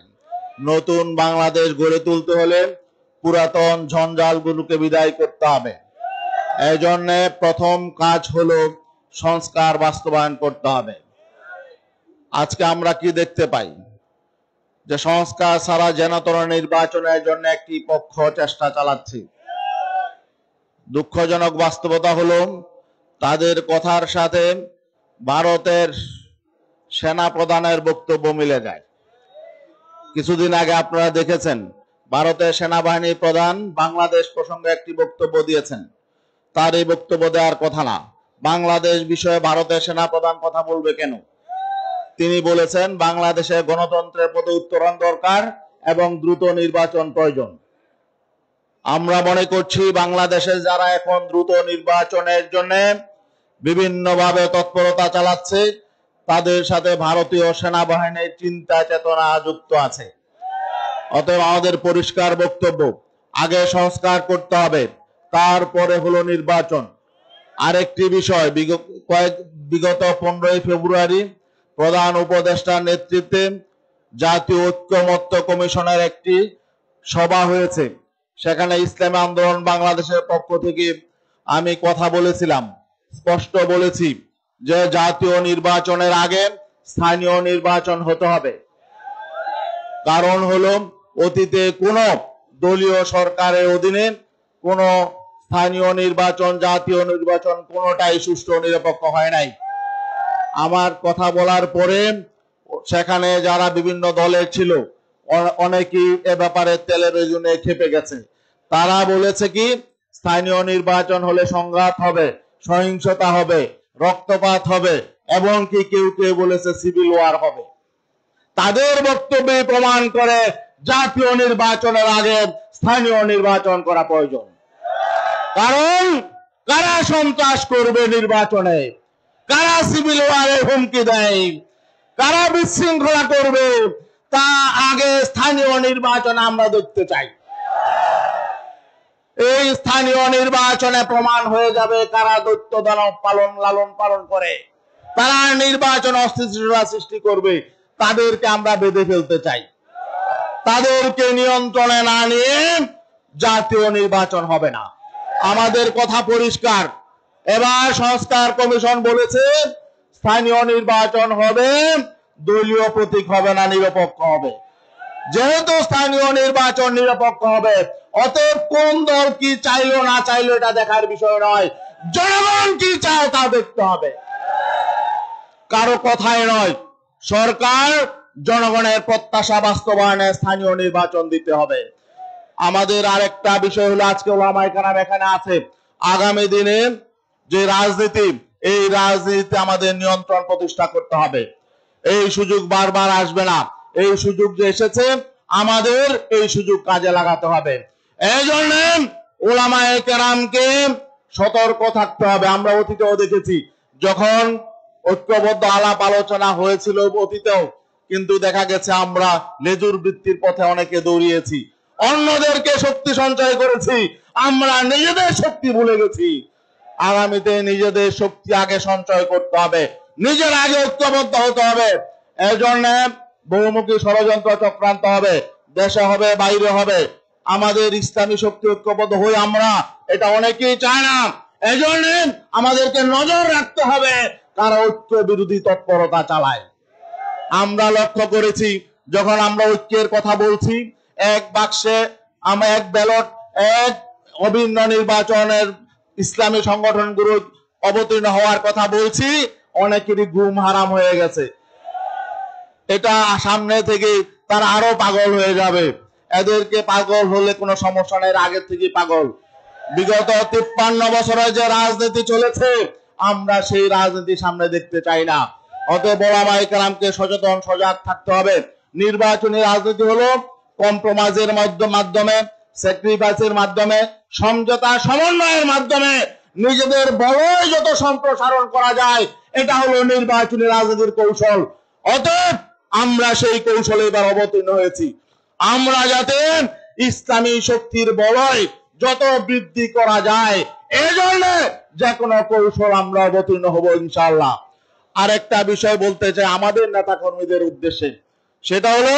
নতুন বাংলাদেশ গড়ে তুলতে হলে পুরাতন ঝঞ্ঝালগুলোকে বিদায় করতে হবে। এই জন্য প্রথম কাজ হলো সংস্কার বাস্তবায়ন করতে হবে। আজকে আমরা কি দেখতে পাই? যে সংস্কার ছাড়া যেনতর নির্বাচনের জন্য একটি পক্ষ চেষ্টা চালাচ্ছে। দুঃখজনক বাস্তবতা হলো তাদের কথার সাথে ভারতের সেনা প্রধানের বক্তব্য মিলে যায়। কিছুদিন আগে আপনারা দেখেছেন ভারতের সেনাবাহিনী প্রধান বাংলাদেশ প্রসঙ্গে একটি বক্তব্য দিয়েছেন। তার এই বক্তব্য দেওয়ার কথা না। বাংলাদেশ বিষয়ে ভারতের সেনা প্রধান কথা বলবে কেন? তিনি বলেছেন বাংলাদেশে গণতন্ত্রের প্রতি উত্তরণ দরকার এবং দ্রুত নির্বাচন প্রয়োজন। আমরা মনে করছি বাংলাদেশে যারা এখন দ্রুত নির্বাচনের জন্য বিভিন্নভাবে তৎপরতা চালাচ্ছে, তাদের সাথে ভারতীয় সেনাবাহিনীর চিন্তা চেতনা যুক্ত আছে। অতএব আমাদের পরিষ্কার বক্তব্য, আগে সংস্কার করতে হবে, তারপরে হলো নির্বাচন। আরেকটি বিষয়, বিগত 15 ফেব্রুয়ারি প্রধান উপদেষ্টার নেতৃত্বে জাতীয় ঐক্যমত্য কমিশনের একটি সভা হয়েছে। সেখানে ইসলামী আন্দোলন বাংলাদেশের পক্ষ থেকে আমি কথা বলেছিলাম, স্পষ্ট বলেছি যে জাতীয় নির্বাচনের আগে স্থানীয় নির্বাচন হতে হবে। কারণ হলো অতীতে কোন দলীয় সরকারের অধীনে কোন স্থানীয় নির্বাচন, জাতীয় নির্বাচন কোনটাই সুষ্ঠু নিরপেক্ষ হয় নাই। আমার কথা বলার পরে সেখানে যারা বিভিন্ন দলের ছিল অনেকেই এ ব্যাপারে টেলিভিশনে খেপে গেছে। তারা বলেছে কি স্থানীয় নির্বাচন হলে সংঘাত হবে, সহিংসতা হবে, রক্তপাত হবে, এবং কি কেউ কেউ বলেছে সিভিল ওয়ার হবে। তাদের বক্তব্য প্রমাণ করে জাতীয় নির্বাচনের আগে স্থানীয় নির্বাচন করা প্রয়োজন। কারণ কারা সন্ত্রাস করবে নির্বাচনে, কারা সিভিল ওয়ারের হুমকি দেয়, কারা বিশৃঙ্খলা করবে, তা আগে স্থানীয় নির্বাচন আমরা দেখতে চাই। এই স্থানীয় নির্বাচনে প্রমাণ হয়ে যাবে কারা দৈত্য দানব লালন পালন করে, তারা নির্বাচন অস্থিতিশীলতা সৃষ্টি করবে, তাদেরকে আমরা বেঁধে ফেলতে চাই। তাদেরকে নিয়ন্ত্রণে না নিয়ে জাতীয় নির্বাচন হবে না। আমাদের কথা পরিষ্কার। এবার সংস্কার কমিশন বলেছে স্থানীয় নির্বাচন হবে, দলীয় প্রতীক হবে না, নিরপেক্ষ হবে। যেহেতু স্থানীয় নির্বাচন নিরপেক্ষ হবে, অতএব কোন দল কি চাইলো না চাইলো এটা দেখার বিষয় নয়, জনগণ কি চায় তা দেখতে হবে। কারো কথায় নয়, সরকার জনগণের প্রত্যাশা বাস্তবায়নে স্থানীয় নির্বাচন দিতে হবে। আমাদের আরেকটা বিষয় হলো, আজকে ওলামায়ে কেরাম এখানে আছে, আগামী দিনে যে রাজনীতি, এই রাজনীতিতে আমাদের নিয়ন্ত্রণ প্রতিষ্ঠা করতে হবে। এই সুযোগ বারবার আসবে না। এই সুযোগ যে এসেছে, আমাদের এই সুযোগ কাজে লাগাতে হবে। এই জন্য ওলামায়ে কেরামকে সতর্ক থাকতে হবে। আমরা অতীতেও দেখেছি যখন ঐক্যবদ্ধ আলাপ আলোচনা হয়েছিল অতীতেও, কিন্তু দেখা গেছে আমরা লেজুর বৃত্তির পথে অনেকে দৌড়িয়েছি, অন্যদেরকে শক্তি সঞ্চয় করেছি, আমরা নিজেদের শক্তি ভুলে গেছি। আগামীতে নিজেদের শক্তি আগে সঞ্চয় করতে হবে, নিজের আগে ঐক্যবদ্ধ হতে হবে। এর জন্য বহুমুখী ষড়যন্ত্র চক্রান্ত হবে, দেশে হবে, বাইরে হবে। আমাদের ইসলামী শক্তি ঐক্যবদ্ধ হই আমরা, এটা অনেকেই চায় না। এজন্য আমাদেরকে নজর রাখতে হবে কারা ঐক্য বিরোধী তৎপরতা চালায়। আমরা লক্ষ্য করেছি যখন আমরা ঐক্যের কথা বলছি, এক বাক্সে আমরা এক ব্যালট, এক অভিন্ন নির্বাচনের ইসলামী সংগঠনগুলো অবতীর্ণ হওয়ার কথা বলছি, অনেকেরই ঘুম হারাম হয়ে গেছে। এটা সামনে থেকে তারা আরো পাগল হয়ে যাবে। এদেরকে পাগল হলে কোনো সমস্যা নেই, আগে থেকে পাগল। বিগত 53 বছরে যে রাজনীতি চলেছে, আমরা সেই রাজনীতি সামনে দেখতে চাই না। অতএব ওলামায়ে কেরামকে সচেতন সজাগ থাকতে হবে। নির্বাচনী রাজনীতি হলো কম্প্রোমাইজের মাধ্যমে, স্যাক্রিফাইসের মাধ্যমে, সমঝোতা সমন্বয়ের মাধ্যমে নিজেদের বলয় যত সম্প্রসারণ করা যায়, এটা হলো নির্বাচনী রাজনীতির কৌশল। অতএব আমরা সেই কৌশলে এবার অবতীর্ণ হয়েছি। আমরা যাতে ইসলামী শক্তির বলয় যত বৃদ্ধি করা যায়, এজন্য যে কোনো কৌশল আমরা অবতীর্ণ হব ইনশাআল্লাহ। আরেকটা বিষয় বলতে চাই আমাদের নেতা কর্মীদের উদ্দেশ্যে, সেটা হলো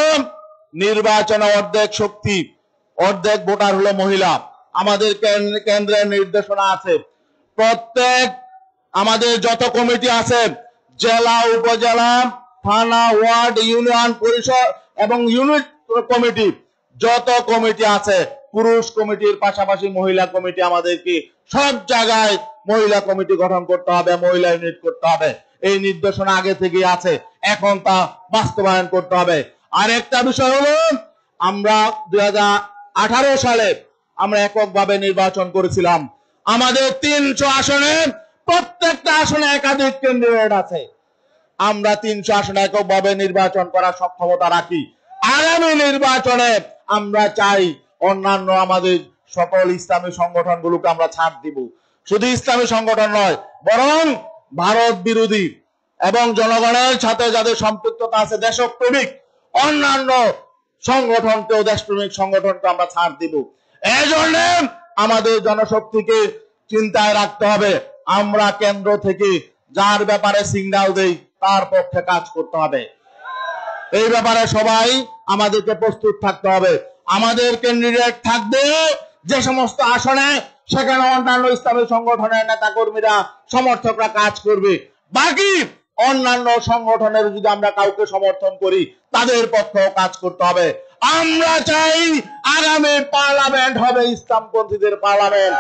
নির্বাচনে অর্ধেক শক্তি, অর্ধেক ভোটার হলো মহিলা। আমাদের কেন্দ্রের নির্দেশনা আছে, প্রত্যেক আমাদের যত কমিটি আছে, জেলা, উপজেলা, থানা, ওয়ার্ড, ইউনিয়ন পরিষদ এবং ইউনিট কমিটি, যত কমিটি আছে, পুরুষ কমিটির পাশাপাশি মহিলা কমিটি, আমাদেরকে সব জায়গায় মহিলা কমিটি গঠন করতে হবে, মহিলা ইউনিট করতে হবে। এই নির্দেশনা আগে থেকে আছে, এখন তা বাস্তবায়ন করতে হবে। আরেকটা বিষয় হলো, আমরা 2018 সালে আমরা এককভাবে নির্বাচন করেছিলাম। আমাদের 300 আসনে, প্রত্যেকটা আসনে একাধিক ক্যান্ডিডেট আছে। আমরা 300 আসনে এককভাবে নির্বাচন করার সক্ষমতা রাখি। আগামী নির্বাচনে আমরা চাই অন্যান্য আমাদের সকল ইসলামী সংগঠনগুলোকে আমরা ছাড় দিব। শুধু ইসলামী সংগঠন নয়, বরং ভারত বিরোধী এবং জনগণের সাথে যাদের সম্পৃক্ততা আছে, দেশপ্রেমিক অন্যান্য সংগঠনকেও, দেশপ্রেমিক সংগঠনকে আমরা ছাড় দিব। এই জন্য আমাদের জনশক্তিকে চিন্তায় রাখতে হবে। আমরা কেন্দ্র থেকে যার ব্যাপারে সিগন্যাল দেই, তার পক্ষে কাজ করতে হবে। এই ব্যাপারে সবাই আমাদেরকে প্রস্তুত থাকতে হবে। আমাদের ক্যান্ডিডেট থাকবে যে সমস্ত আসনে, সেখানে অন্যান্য ইসলামী সংগঠনের নেতা কর্মীরা সমর্থকরা কাজ করবে। বাকি অন্যান্য সংগঠনের যদি আমরা কাউকে সমর্থন করি তাদের পক্ষেও কাজ করতে হবে। আমরা চাই আগামী পার্লামেন্ট হবে ইসলামপন্থীদের পার্লামেন্ট,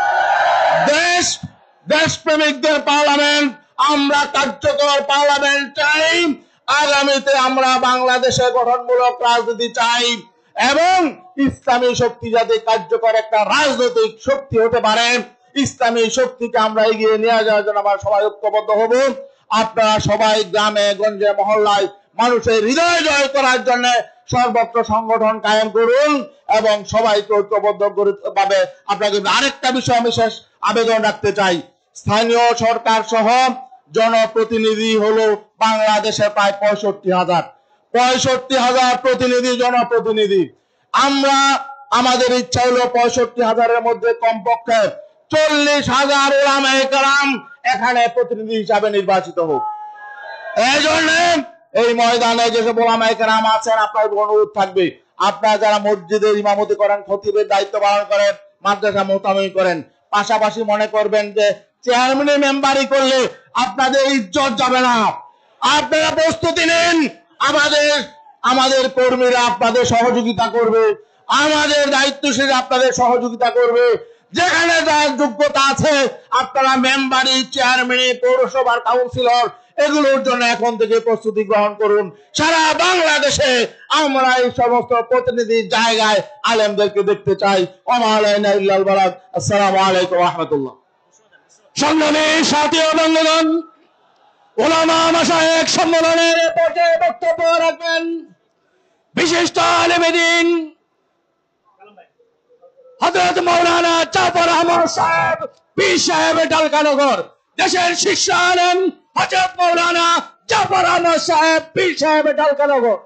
দেশপ্রেমিকদের পার্লামেন্ট। আমরা কার্যকর পার্লামেন্ট চাই। আগামীতে আমরা বাংলাদেশে গঠনমূলক রাজনীতি চাই এবং ইসলামী শক্তি যাতে কার্যকর একটা রাজনৈতিক শক্তি হতে পারে, ইসলামী শক্তিকে আমরা এগিয়ে নিয়ে যাওয়ার জন্য আমরা সবাই ঐক্যবদ্ধ হব। আপনারা সবাই গ্রামে গঞ্জে মহল্লায় মানুষের হৃদয় জয় করার জন্য সর্বত্র সংগঠন কায়েম করুন এবং সবাইকে ঐক্যবদ্ধ ভাবে আপনাকে আরেকটা বিষয় আমি শেষ আবেদন রাখতে চাই। স্থানীয় সরকার সহ জনপ্রতিনিধি হলো বাংলাদেশে প্রায় 65,000 প্রতিনিধি, জনপ্রতিনিধি। আমরা আমাদের ইচ্ছা হলো 65,000-এর মধ্যে কমপক্ষে 40,000 উলামায়ে কেরাম এখানে প্রতিনিধি হিসাবে নির্বাচিত হোক। এই জন্য এই ময়দানে যেসব উলামায়ে কেরাম আছেন আপনাদের অনুরোধ থাকবে, আপনারা যারা মসজিদের ইমামতি করেন, খতিবের দায়িত্ব পালন করেন, মাদ্রাসা মোতামিম করেন, পাশাপাশি মনে করবেন যে চেয়ারম্যান মেম্বারি করলে আপনাদের ইজ্জত যাবে না। আপনারা প্রস্তুতি নিন, আমাদের কর্মীরা আপনাদের সহযোগিতা করবে, আমাদের দায়িত্বশীল আপনাদের সহযোগিতা করবে। যেখানে যার যোগ্যতা আছে আপনারা মেম্বারি, চেয়ারম্যান, পৌরসভার কাউন্সিলর এগুলোর জন্য এখন থেকে প্রস্তুতি গ্রহণ করুন। সারা বাংলাদেশে আমরা এই সমস্ত প্রতিনিধির জায়গায় আলেমদেরকে দেখতে চাই। আসসালামু আলাইকুম ওয়া রাহমাতুল্লাহ। সংগ্রামী সাথী ও বন্ধুগণ, ওলামা মাশায়েখ সম্মেলনের পর্যায়ে বক্তব্য রাখবেন বিশিষ্ট আলেমে দ্বীন হযরত মাওলানা জাফর আহমদ সাহেব, পীর সাহেব ঢালকানগর। দেশের শীর্ষ আলেম হযরত মাওলানা জাফর আহমদ সাহেব, পীর সাহেব ঢালকানগর।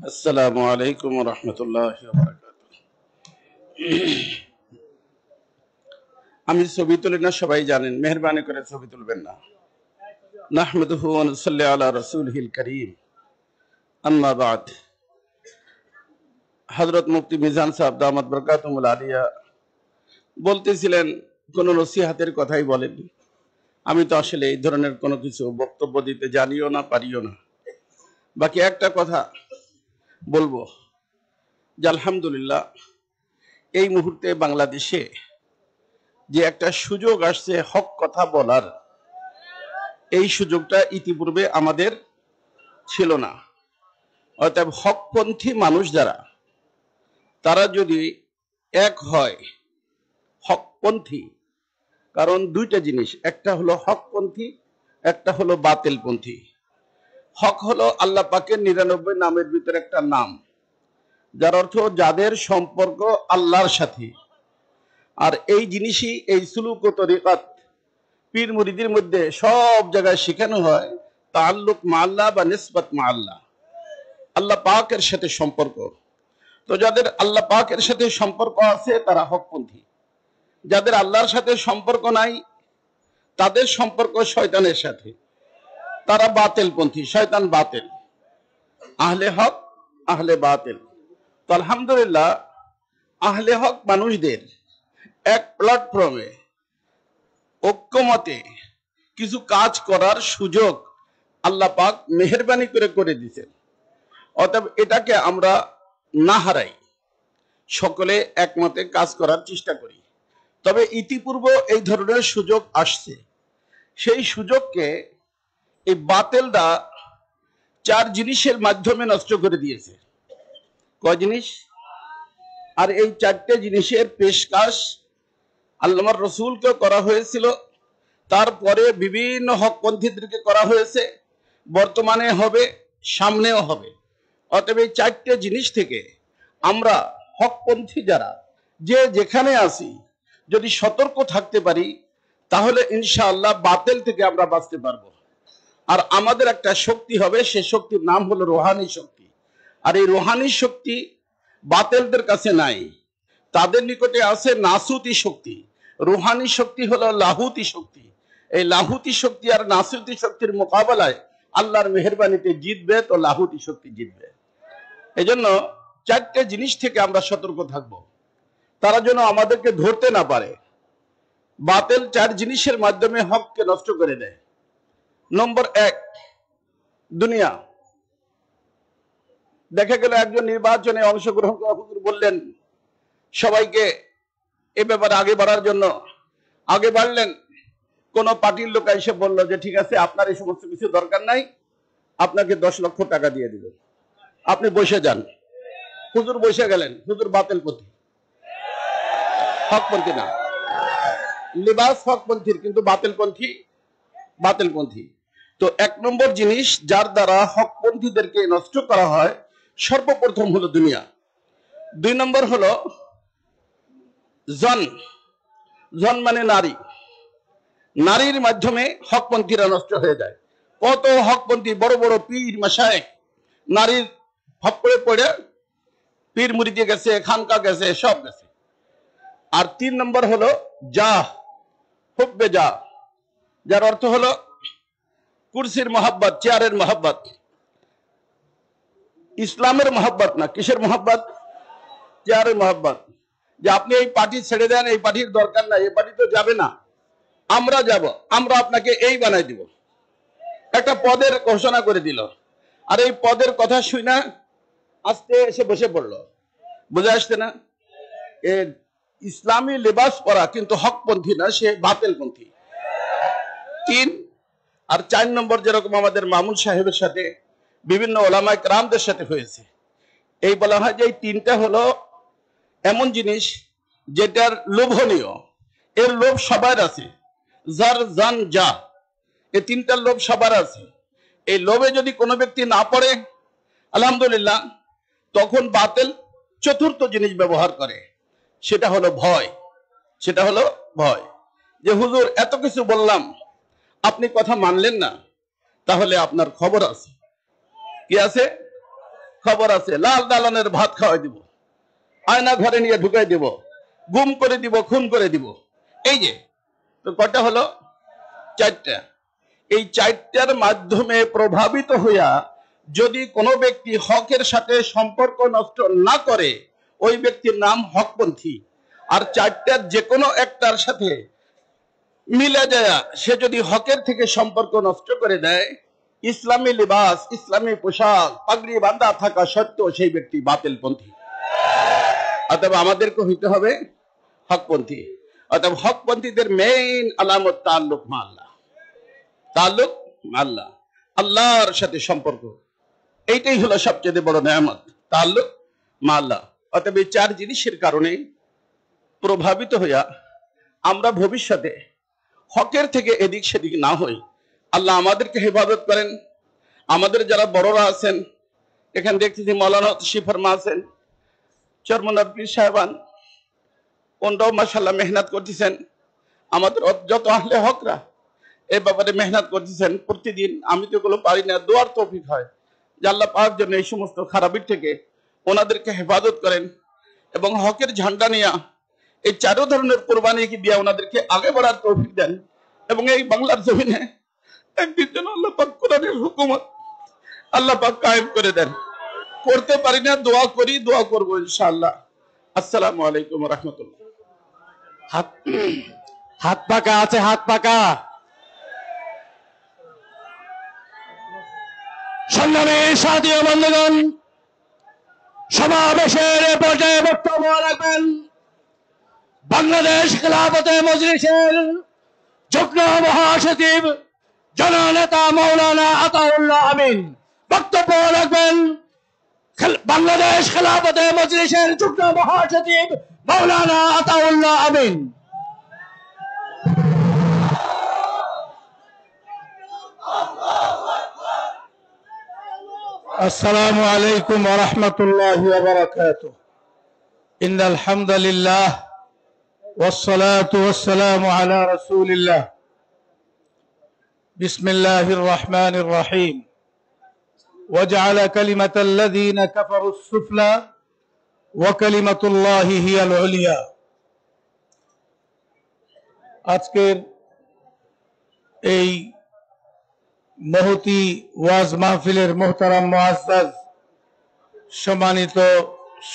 আসসালামু আলাইকুম ওয়া রাহমাতুল্লাহি ওয়া বারাকাতুহু। আমি ছবি তুলি না, সবাই জানেন, মেহেরবানি করে ছবি তুলবেন না। নাহমাদুহু ওয়া নুসাল্লি আলা রাসূলিহিল কারীম, আম্মা বাদ। হযরত মুফতি মিজান সাহেব দামাত বরকাতুহুল আলিয়া বলতেছিলেন কোন নসিহতের কথাই বলেন। আমি তো আসলে এই ধরনের কোনো কিছু বক্তব্য দিতে জানিও না, পারিও না। বাকি একটা কথা বলবো যে আলহামদুলিল্লাহ এই মুহূর্তে বাংলাদেশে যে একটা সুযোগ আসছে হক কথা বলার, এই সুযোগটা ইতিপূর্বে আমাদের ছিল না। অতএব হকপন্থী মানুষ যারা, তারা যদি এক হয়, হকপন্থী, কারণ দুইটা জিনিস, একটা হলো হকপন্থী, একটা হলো বাতিলপন্থী। হক হলো আল্লাহ পাকের 99 নামের ভিতরে একটা নাম, যার অর্থ যাদের সম্পর্ক আল্লাহর সাথে। আর এই জিনিসই এই সুলুক ও তরিকাত পীর মুরিদের মধ্যে সব জায়গায় শেখানো হয় তাআল্লুক মা আল্লাহ বা নিসবত মা আল্লাহ, আল্লাহ পাকের সাথে সম্পর্ক। তো যাদের আল্লাহ পাকের সাথে সম্পর্ক আছে তারা হকপন্থী, যাদের আল্লাহর সাথে সম্পর্ক নাই তাদের সম্পর্ক শয়তানের সাথে, তারা বাতিলপন্থী, শয়তান বাতিল। আহলে হক আহলে বাতিল। তো আলহামদুলিল্লাহ আহলে হক মানুষদের এক প্ল্যাটফর্মে ঐক্যমতে কিছু কাজ করার সুযোগ আল্লাহ পাক মেহেরবানি করে দিয়েছেন। অতএব এটাকে আমরা না হারাই, সকলে একমতে কাজ করার চেষ্টা করি। তবে ইতিপূর্বে এই ধরনের সুযোগ আসছে, সেই সুযোগকে এই বাতিলরা 4 জিনিসের মাধ্যমে নষ্ট করে দিয়েছে। কয় জিনিস? আর এই 4টে জিনিসের পেশকাশ আল্লাহর রাসূলকে করা হয়েছিল, তারপরে বিভিন্ন হকপন্থীদেরকে করা হয়েছে, বর্তমানে হবে, সামনেও হবে। অতএব এই 4টে জিনিস থেকে আমরা হকপন্থী যারা যে যেখানে আছি যদি সতর্ক থাকতে পারি, তাহলে ইনশাআল্লাহ বাতিল থেকে আমরা বাঁচতে পারবো। আর আমাদের একটা শক্তি হবে, সে শক্তির নাম হলো রোহানি শক্তি। আর এই রোহানি শক্তি বাতিলদের কাছে নাই, তাদের নিকটে আছে নাসুতি শক্তি। রোহানি শক্তি হলো লাহুতি শক্তি। এই লাহুতি শক্তি আর নাসুতি শক্তির মোকাবেলায় আল্লাহর মেহেরবানিতে জিতবে তো লাহুতি শক্তি জিতবে। এজন্য চারটে জিনিস থেকে আমরা সতর্ক থাকব, তারা যেন আমাদেরকে ধরতে না পারে। বাতিল চার জিনিসের মাধ্যমে হককে নষ্ট করে দেয়। নম্বর 1, দুনিয়া। দেখা গেল একজন নির্বাচনে অংশগ্রহণ করা হুজুর বললেন সবাইকে এ ব্যাপারে আগে বাড়ার জন্য, আগে বাড়লেন। কোন পার্টির লোক এসে বলল যে ঠিক আছে, আপনার এই সমস্ত কিছু দরকার নাই, আপনাকে 10 লক্ষ টাকা দিয়ে দিল, আপনি বসে যান। হুজুর বসে গেলেন। হুজুর বাতিলপন্থী, হকপন্থী না। লিবাস হকপন্থীর, কিন্তু বাতিলপন্থী। তো 1 নম্বর জিনিস যার দ্বারা হকপন্থীদেরকে নষ্ট করা হয়, সর্বপ্রথম হলো দুনিয়া। 2 নম্বর হলো জন মানে নারী। নারীর মাধ্যমে হকপন্থীরা নষ্ট হয়ে যায়। কত হকপন্থী বড় বড় পীর মাশায়েখ নারীর ফপড়ে পড়ে পীর মুরিদে গেছে, খানকা গেছে, সব গেছে। আর 3 নম্বর হলো হুব্বে জাহ, যার অর্থ হলো কুরসির মহব্বত, চেয়ারের মহব্বত। ইসলামের মহব্বত না, কিসের মহব্বত? চেয়ারের মহব্বত। যে আপনি এই পার্টি ছেড়ে দেন, এই পার্টির দরকার নাই, এই পার্টি তো যাবে না, আমরা যাব, আমরা আপনাকে এই বানাই দিব। একটা পদের ঘোষণা করে দিল, আর এই পদের কথা শুনে আস্তে এসে বসে পড়লো। বুঝে আসছে না? ইসলামী লেবাস পরা কিন্তু হকপন্থী না, সে বাতিলপন্থী। 3 আর 4 নম্বর যেরকম আমাদের মামুন সাহেবের সাথে বিভিন্ন ওলামায়ে কেরামদের সাথে হয়েছে, এই বলা হয় যে এই 3টা হলো এমন জিনিস যেটার লোভনীয়, এর লোভ সবার আছে। জান এই 3টার লোভ সবার আছে। এই লোভে যদি কোনো ব্যক্তি না পড়ে, আলহামদুলিল্লাহ, তখন বাতিল 4র্থ জিনিস ব্যবহার করে, সেটা হলো ভয়। যে হুজুর এত কিছু বললাম, আপনি কথা মানলেন না, তাহলে আপনার খবর আছে। কি আছে? খবর আছে। লাল দালানের ভাত খাওয়াই দিব, আয়না ঘরে নিয়ে ঢুকাই দিব, গুম করে দিব, খুন করে দিব। এই যে তো কয়টা হলো? 4টা। এই 4টার মাধ্যমে প্রভাবিত হইয়া যদি কোনো ব্যক্তি হকের সাথে সম্পর্ক নষ্ট না করে, ওই ব্যক্তির নাম হকপন্থী। আর 4টার যে কোনো একটার সাথে মিলে যায়, সে যদি হকের থেকে সম্পর্ক নষ্ট করে দেয়, ইসলামী লিবাস, ইসলামী পোশাক, পাগড়ি বাঁধা থাকা সত্ত্বেও সেই ব্যক্তি বাতিলপন্থী। অতএব আমাদেরকে হইতে হবে হকপন্থী। অতএব হকপন্থীদের মেইন আলামত তাল্লুক মা আল্লাহ, আল্লাহর সাথে সম্পর্ক। এইটাই হলো সবচেয়ে বড় নেয়ামত, তাল্লুক মা আল্লাহ। অতএব এই 4 জিনিসের কারণে প্রভাবিত হইয়া আমরা ভবিষ্যতে হকের থেকে এদিক সেদিক না হই। আল্লাহ আমাদেরকে হেফাজত করেন। আমাদের যারা বড়রা আছেন, এখানে দেখতেছি মৌলানা শিফারমা আছেন, চরমনার পীর সাহেবান, ওনরাও মাশাআল্লাহ মেহনত করতেছেন। আমাদের যত আহলে হকরা এই ব্যাপারে মেহনত করতেছেন প্রতিদিন। আমি তো এগুলো পারি না, দোয়ার তৌফিক হয় যে আল্লাহ পাক যেন এই সমস্ত খারাপির থেকে ওনাদেরকে হেফাজত করেন এবং হকের ঝান্ডা নিয়ে এই 4 ধরনের কোরবানি দিয়ে ওনাদেরকে আগে বাড়ার তৌফিক দেন। এবং এই বাংলার জমিনে একদিন যেন আল্লাহ পাক কোরআনের হুকুমত আল্লাহ পাক কায়েম করে দেন। করতে পারি না, দোয়া করি, দোয়া করবো ইনশাআল্লাহ। আসসালামু আলাইকুম ওয়া রাহমাতুল্লাহ। হাত পাকা আছে, হাত পাকা। সংগ্রামী সাথী ও বন্ধুগণ, সমাবেশের পর্যায়ে বক্তব্য রাখবেন বাংলাদেশ খেলাফতে মজলিসের যুগ্ম মহাসচিব জননেতা মৌলানা আতাউল্লাহ আমিন। বক্তব্য রাখবেন বাংলাদেশ খেলাফতে মজলিসের যুগ্ম মহাসচিব মৌলানা আতাউল্লাহ আমিন। السلام عليكم ورحمة الله وبركاته. إن الحمد لله والصلاة والسلام على رسول الله بسم الله الرحمن الرحيم وجعل كلمة الذين كفروا السفلى وكلمة الله هي العليا আজকের এই মহতি ওয়াজ মাহফিলের মোহতারাম মুআজ্জাজ সম্মানিত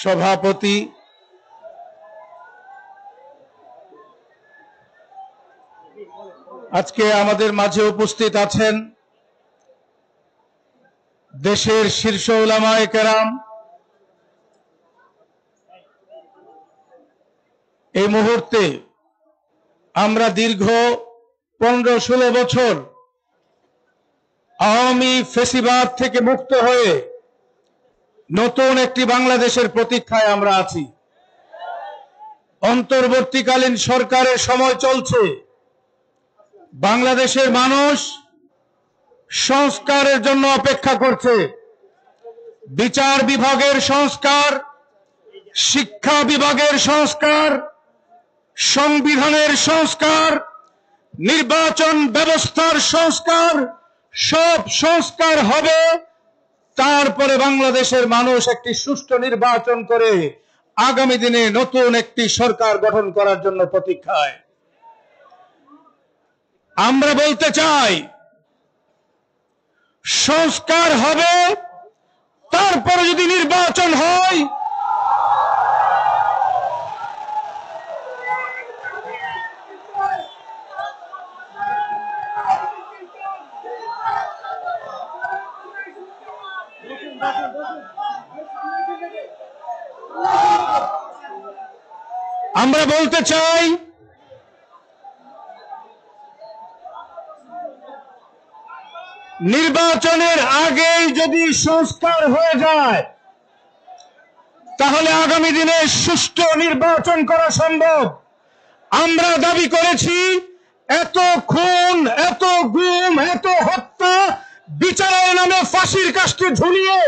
সভাপতি আজকে আমাদের মাঝে উপস্থিত আছেন দেশের শীর্ষ উলামায়ে কেরাম। এই মুহূর্তে আমরা দীর্ঘ 15-16 বছর আওয়ামী ফেসিবাদ থেকে মুক্ত হয়ে নতুন একটি বাংলাদেশের প্রতীক্ষায় আমরা আছি। অন্তর্বর্তীকালীন সরকারের সময় চলছে। বাংলাদেশের মানুষ সংস্কারের জন্য অপেক্ষা করছে। বিচার বিভাগের সংস্কার, শিক্ষা বিভাগের সংস্কার, সংবিধানের সংস্কার, নির্বাচন ব্যবস্থার সংস্কার, সব সংস্কার হবে। তারপরে বাংলাদেশের মানুষ একটি সুষ্ঠু নির্বাচন করে আগামী দিনে নতুন একটি সরকার গঠন করার জন্য প্রতীক্ষায়। আমরা বলতে চাই সংস্কার হবে, তারপরে যদি নির্বাচন হয় আমরা বলতে চাই নির্বাচনের আগেই যদি সংস্কার হয়ে যায় তাহলে আগামী দিনে সুষ্ঠু নির্বাচন করা সম্ভব। আমরা দাবি করেছি এত খুন, এত গুম, এত হত্যা, বিচারের নামে ফাঁসির কাষ্ঠে ঝুলিয়ে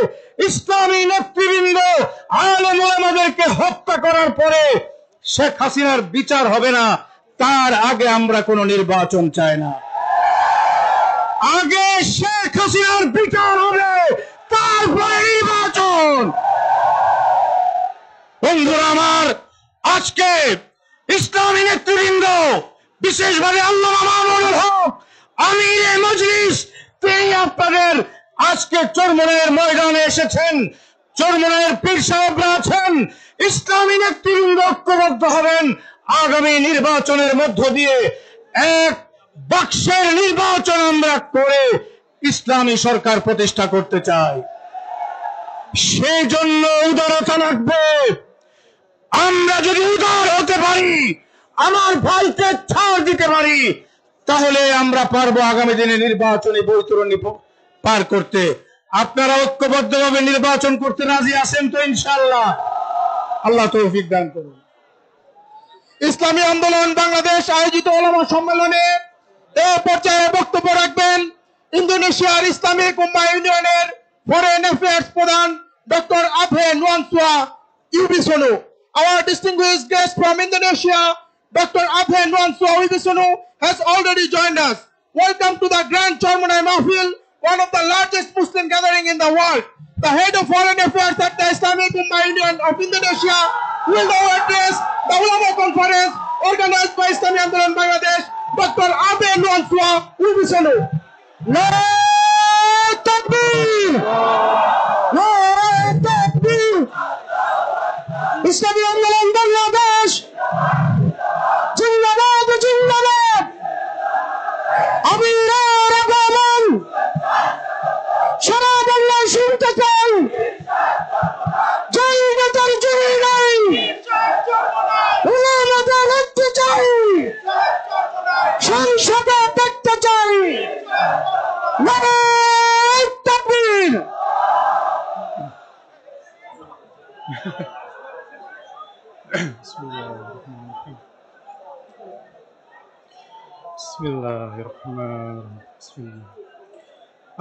ইসলামী নেতৃবৃন্দ আলেম ওলামাদেরকে হত্যা করার পরে শেখ হাসিনার বিচার হবে না, তার আগে আমরা কোনো নির্বাচন চাই না। আগে শেখ হাসিনার বিচার হবে, তারপরে নির্বাচন। বন্ধুরা আমার, আজকে ইসলামী নেতৃবৃন্দ, বিশেষভাবে আল্লামা মামুনুল হক আমিরে মজলিস, তিনি আপনাদের আজকে চরমনাইয়ের ময়দানে এসেছেন। চরমনাইয়ের পীর সাহেবরা আছেন। ইসলামী নেতৃবৃন্দ ঐক্যবদ্ধ হবেন। আগামী নির্বাচনের মধ্য দিয়ে এক বাক্সের নির্বাচন আমরা করে ইসলামী সরকার প্রতিষ্ঠা করতে চাই। সেই জন্য উদারতা লাগবে। আমরা যদি উদার হতে পারি, আমার ভাইকে ছাড় দিতে পারি, তাহলে আমরা পারবো আগামী দিনে নির্বাচনী বৈতরণী পার করতে। আপনারা ঐক্যবদ্ধভাবে নির্বাচন করতে রাজি আছেন তো? ইনশাআল্লাহ। আল্লাহ তৌফিক দান করুন। ইসলামী আন্দোলন বাংলাদেশ আয়োজিত ওলামা সম্মেলনে এই পর্যায়ে বক্তব্য রাখবেন ইন্দোনেশিয়ার ইসলামিক উম্মাহ ইউনিয়নের ফরেন অ্যাফেয়ার্স প্রধান doctor আভে নুয়ানসুয়া ইউবিসোনো। Our distinguished guest from Indonesia, Dr. Abhe Nuansua Wibisono, has already joined us. Welcome to the Grand Chormanai Mahfil, one of the largest Muslim gathering in the world. The head of foreign affairs at the Islamic Ummah Union of Indonesia will now address the Ulama Conference organized by Islamic Andolan Bangladesh, Dr. Abhe Nuansua Wibisono. Nare Takbir! Nare Takbir! ইসলামী আন্দোলন বাংলাদেশ জিন্দাবাদ, জিন্দাবাদ। আমিরের আগমন সারা বাংলায় শুনতে চাই। জয় নেতার জয় নাই, উলামাদের দেখতে চাই, সংসদে দেখতে চাই। নারে তাকবীর!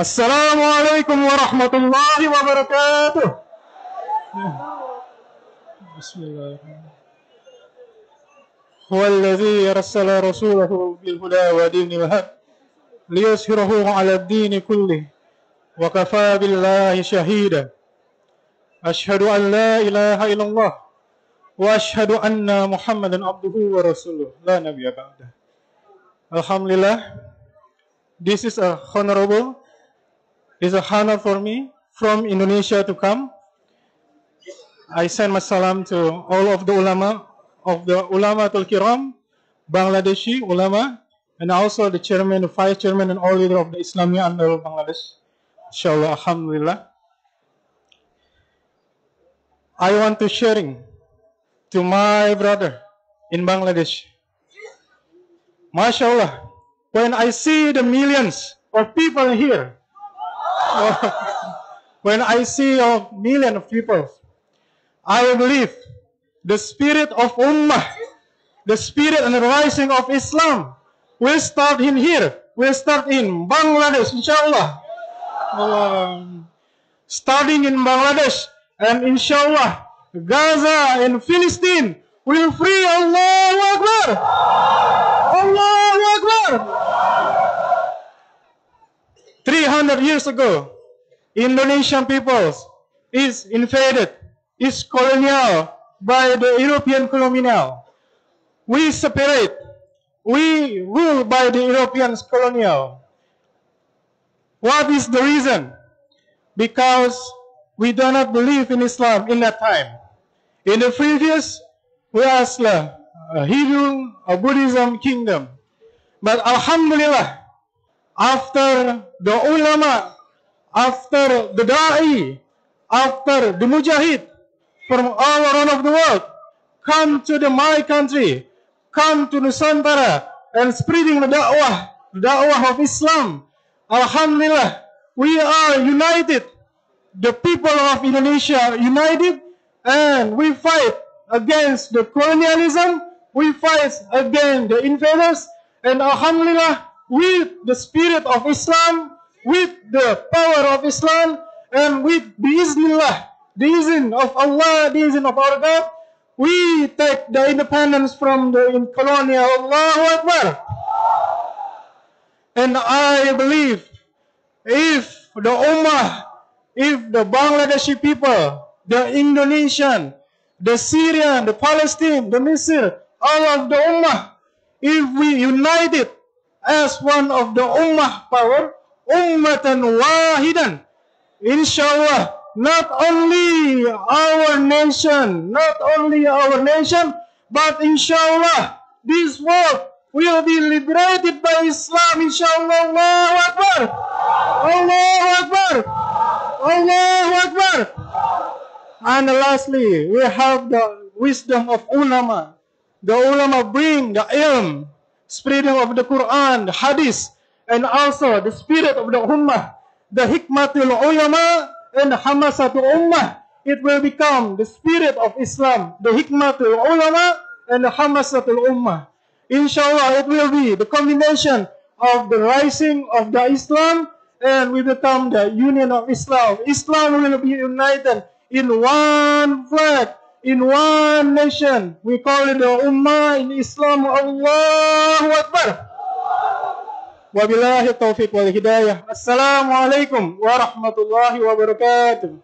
السلام عليكم ورحمة الله وبركاته. هو الذي أرسل رسوله بالهدى ودين الحق ليظهره على الدين كله وكفى بالله شهيدا أشهد أن لا إله إلا الله وأشهد أن محمدا عبده ورسوله لا نبي بعده. Alhamdulillah, this is a honorable, is a honor for me from Indonesia to come. I send my salam to all of the Ulamatul Kiram, Bangladeshi ulama, and also the chairman, the vice chairman, and all leader of the Islamia under Bangladesh. Inshallah, alhamdulillah. I want to sharing to my brother in Bangladesh. MashaAllah, when I see the millions of people here, when I see a million of people, I believe the spirit of Ummah, the spirit and the rising of Islam will start in here, will start in Bangladesh, inshallah. Starting in Bangladesh, and inshallah, Gaza and Philistine will free. Allahu Akbar! Allahu Akbar! 300 years ago, Indonesian peoples is invaded, is colonial by the European colonial. We separate, we rule by the European colonial. What is the reason? Because we do not believe in Islam in that time. In the previous, we was a Hindu, a Buddhism kingdom. But Alhamdulillah, after the ulama, after the da'i, after the mujahid from all around of the world, come to my country, come to Nusantara, and spreading the da'wah of Islam. Alhamdulillah, we are united. The people of Indonesia united, and we fight against the colonialism, we fight against the invaders, and Alhamdulillah, with the spirit of Islam, with the power of Islam, and with the Iznillah, the Izn of Allah, the Izn of our God, we take the independence from the colonial. Allahu Akbar. And I believe if the Ummah, if the Bangladeshi people, the Indonesian, the Syrian, the Palestine, the Misr, all of the Ummah, if we united as one of the Ummah power, Ummatan Wahidan, inshallah, not only our nation, but inshallah, this world will be liberated by Islam, inshallah. Allahu Akbar! Allahu Akbar! Allahu Akbar! And lastly, we have the wisdom of ulama. The ulama bring the ilm, spreading of the Quran, the hadith, and also the spirit of the ummah, the hikmatul ulama and the hamasatul ummah. It will become the spirit of Islam, the hikmatul ulama and the hamasatul ummah. Inshallah, it will be the combination of the rising of the Islam, and we become the union of Islam. Islam will be united in one flag, in one nation. We call it the Ummah in Islam. Allahu Akbar. Wabillahi taufiq wal hidayah. Assalamualaikum warahmatullahi wabarakatuh.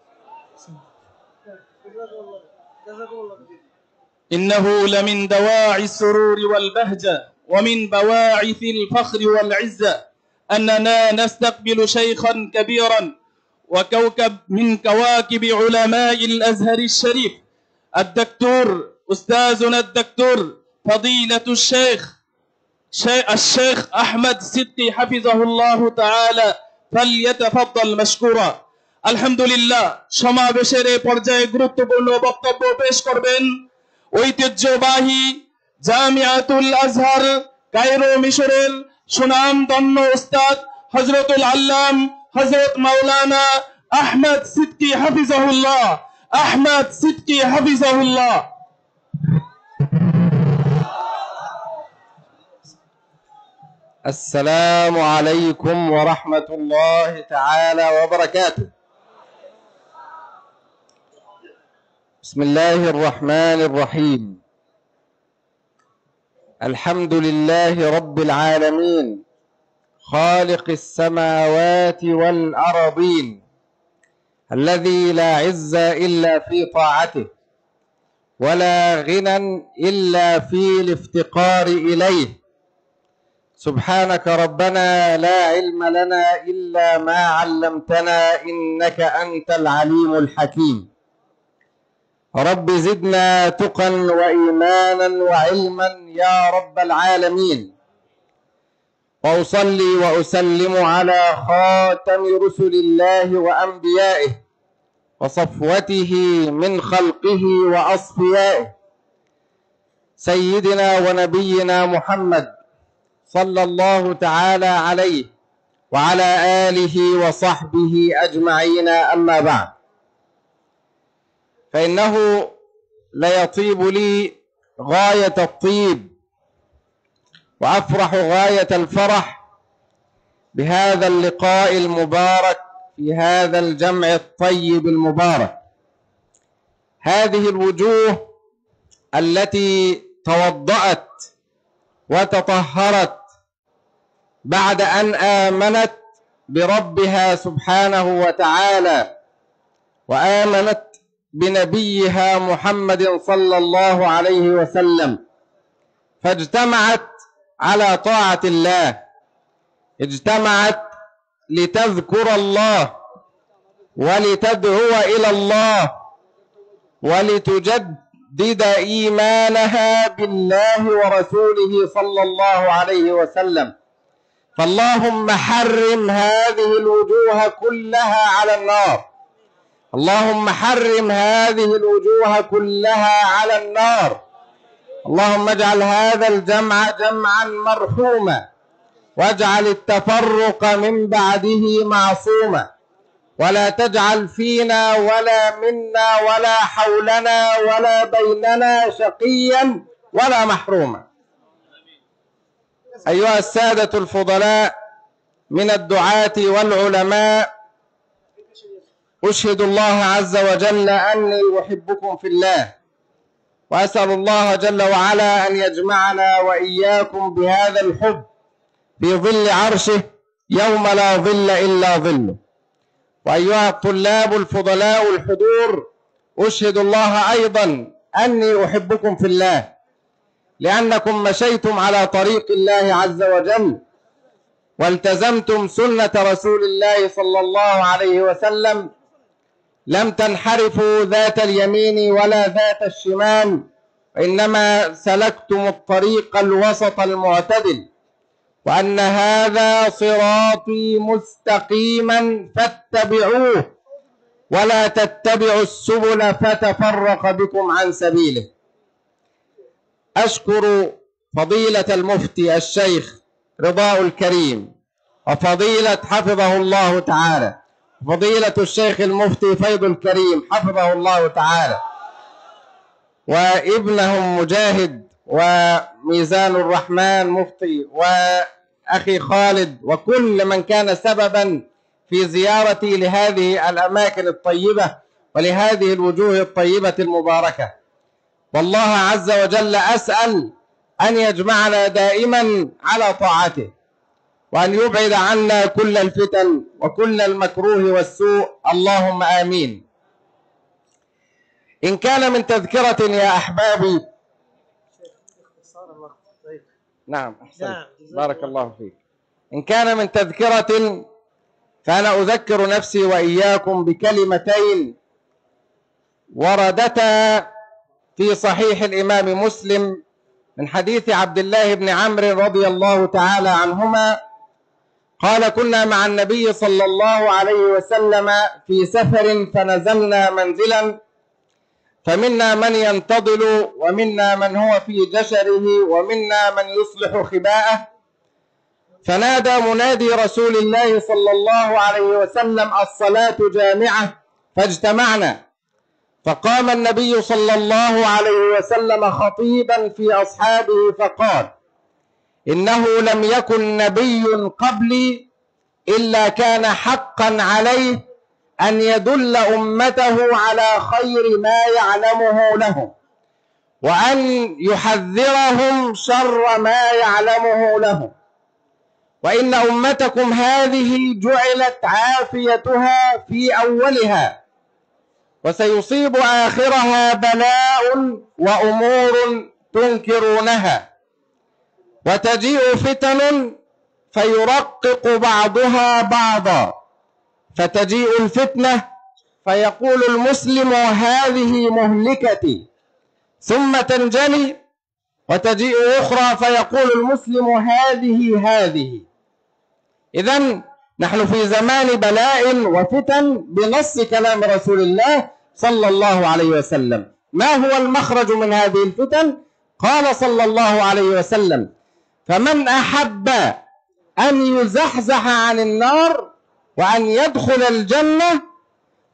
إنه لمن دواعي السرور والبهجة ومن بواعث الفخر والعزة أننا نستقبل شيخا كبيرا وكوكب من كواكب علماء الأزهر الشريف، الدكتور أستاذنا الدكتور فضيلة الشيخ أحمد صدقي حفظه الله تعالى فليتفضل مشكورا। আলহামদুলিল্লাহ, সমাবেশের এই পর্যায়ে গুরুত্বপূর্ণ বক্তব্য পেশ করবেন ঐতিহ্যবাহী জামিয়াতুল আজহার Cairo মিশরের সুনামধন্য উস্তাদ হযরতুল আল্লাম হযরত মাওলানা আহমদ সিদ্দিকী হাফিজাহুল্লাহ। আহমদ সিদ্দিকী হাফিজাহুল্লাহ। السلام عليكم ورحمة الله تعالى وبركاته. بسم الله الرحمن الرحيم. الحمد لله رب العالمين خالق السماوات والأرضين الذي لا عز إلا في طاعته ولا غنى إلا في الافتقار إليه. سبحانك ربنا لا علم لنا إلا ما علمتنا إنك أنت العليم الحكيم. رب زدنا تقى وإيمانا وعلما يا رب العالمين. وأصلي وأسلم على خاتم رسل الله وأنبيائه وصفوته من خلقه وأصفيائه سيدنا ونبينا محمد صلى الله تعالى عليه وعلى آله وصحبه أجمعين. أما بعد، فإنه ليطيب لي غاية الطيب وأفرح غاية الفرح بهذا اللقاء المبارك في هذا الجمع الطيب المبارك. هذه الوجوه التي توضأت وتطهرت بعد أن آمنت بربها سبحانه وتعالى وآمنت بنبيها محمد صلى الله عليه وسلم، فاجتمعت على طاعة الله، اجتمعت لتذكر الله ولتدعو إلى الله ولتجدد إيمانها بالله ورسوله صلى الله عليه وسلم. فاللهم حرم هذه الوجوه كلها على النار، اللهم حرم هذه الوجوه كلها على النار. اللهم اجعل هذا الجمع جمعا مرحوما، واجعل التفرق من بعده معصوما، ولا تجعل فينا ولا منا ولا حولنا ولا بيننا شقيا ولا محروما. أيها السادة الفضلاء من الدعاة والعلماء، أشهد الله عز وجل أني أحبكم في الله، وأسأل الله جل وعلا أن يجمعنا وإياكم بهذا الحب في ظل عرشه يوم لا ظل إلا ظله. وأيها الطلاب الفضلاء الحضور، أشهد الله أيضا أني أحبكم في الله، لأنكم مشيتم على طريق الله عز وجل والتزمتم سنة رسول الله صلى الله عليه وسلم، لم تنحرفوا ذات اليمين ولا ذات الشمال، وإنما سلكتم الطريق الوسط المعتدل، وأن هذا صراطي مستقيما فاتبعوه ولا تتبعوا السبل فتفرق بكم عن سبيله. أشكر فضيلة المفتي الشيخ رضاء الكريم، وفضيلة حفظه الله تعالى فضيلة الشيخ المفتي فيض الكريم حفظه الله تعالى، وابنهم مجاهد، وميزان الرحمن مفتي، وأخي خالد، وكل من كان سببا في زيارتي لهذه الأماكن الطيبة ولهذه الوجوه الطيبة المباركة. والله عز وجل أسأل أن يجمعنا دائما على طاعته، وأن يبعد عنا كل الفتن وكل المكروه والسوء، اللهم آمين. إن كان من تذكرة يا أحبابي، نعم أحسن، بارك الله فيك. إن كان من تذكرة فأنا أذكر نفسي وإياكم بكلمتين وردتا في صحيح الإمام مسلم من حديث عبد الله بن عمرو رضي الله تعالى عنهما قال: كنا مع النبي صلى الله عليه وسلم في سفر فنزلنا منزلا، فمنا من ينتظل ومنا من هو في جشره ومنا من يصلح خباءه، فنادى منادي رسول الله صلى الله عليه وسلم: الصلاة جامعة، فاجتمعنا. فقام النبي صلى الله عليه وسلم خطيبا في أصحابه فقال: إنه لم يكن نبي قبلي إلا كان حقا عليه أن يدل أمته على خير ما يعلمه لهم، وأن يحذرهم شر ما يعلمه لهم. وإن أمتكم هذه جعلت عافيتها في أولها وسيصيب آخرها بلاء وأمور تنكرونها، وتجيء فتن فيرقق بعضها بعضا، فتجيء الفتنة فيقول المسلم هذه مهلكتي، ثم تنجلي وتجيء أخرى فيقول المسلم هذه. إذن نحن في زمان بلاء وفتن بنص كلام رسول الله صلى الله عليه وسلم. ما هو المخرج من هذه الفتن؟ قال صلى الله عليه وسلم: فمن أحب أن يزحزح عن النار وأن يدخل الجنة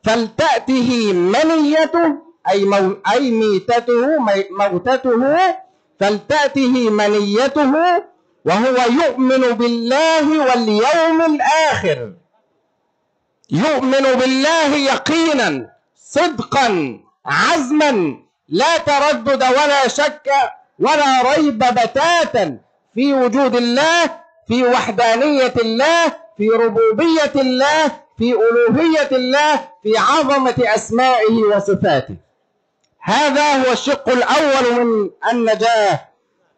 فلتأته منيته أي موتته فلتأته منيته وهو يؤمن بالله واليوم الآخر، يؤمن بالله يقينا صدقا عزما، لا تردد ولا شك ولا ريب بتاتا في وجود الله، في وحدانية الله، في ربوبية الله، في ألوهية الله، في عظمة أسمائه وصفاته. هذا هو الشق الأول من النجاة،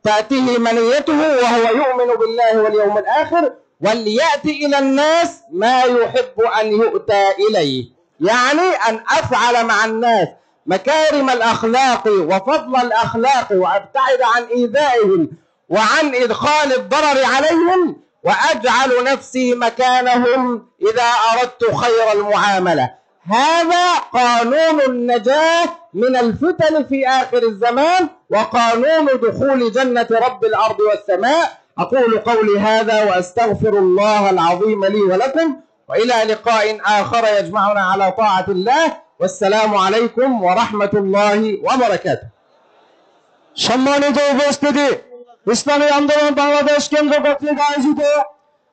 تأتيه منيته وهو يؤمن بالله واليوم الآخر، وليأتي إلى الناس ما يحب أن يؤتى إليه، يعني أن أفعل مع الناس مكارم الأخلاق وفضل الأخلاق، وأبتعد عن إيذائهم وعن إدخال الضرر عليهم، وأجعل نفسي مكانهم إذا أردت خير المعاملة. هذا قانون النجاة من الفتن في آخر الزمان، وقانون دخول جنة رب الأرض والسماء. أقول قولي هذا وأستغفر الله العظيم لي ولكم، وإلى لقاء آخر يجمعنا على طاعة الله، والسلام عليكم ورحمة الله وبركاته। সম্মানিত উপস্থিতি, ইসলামী আন্দোলন বাংলাদেশ কেন্দ্র কর্তৃক আয়োজিত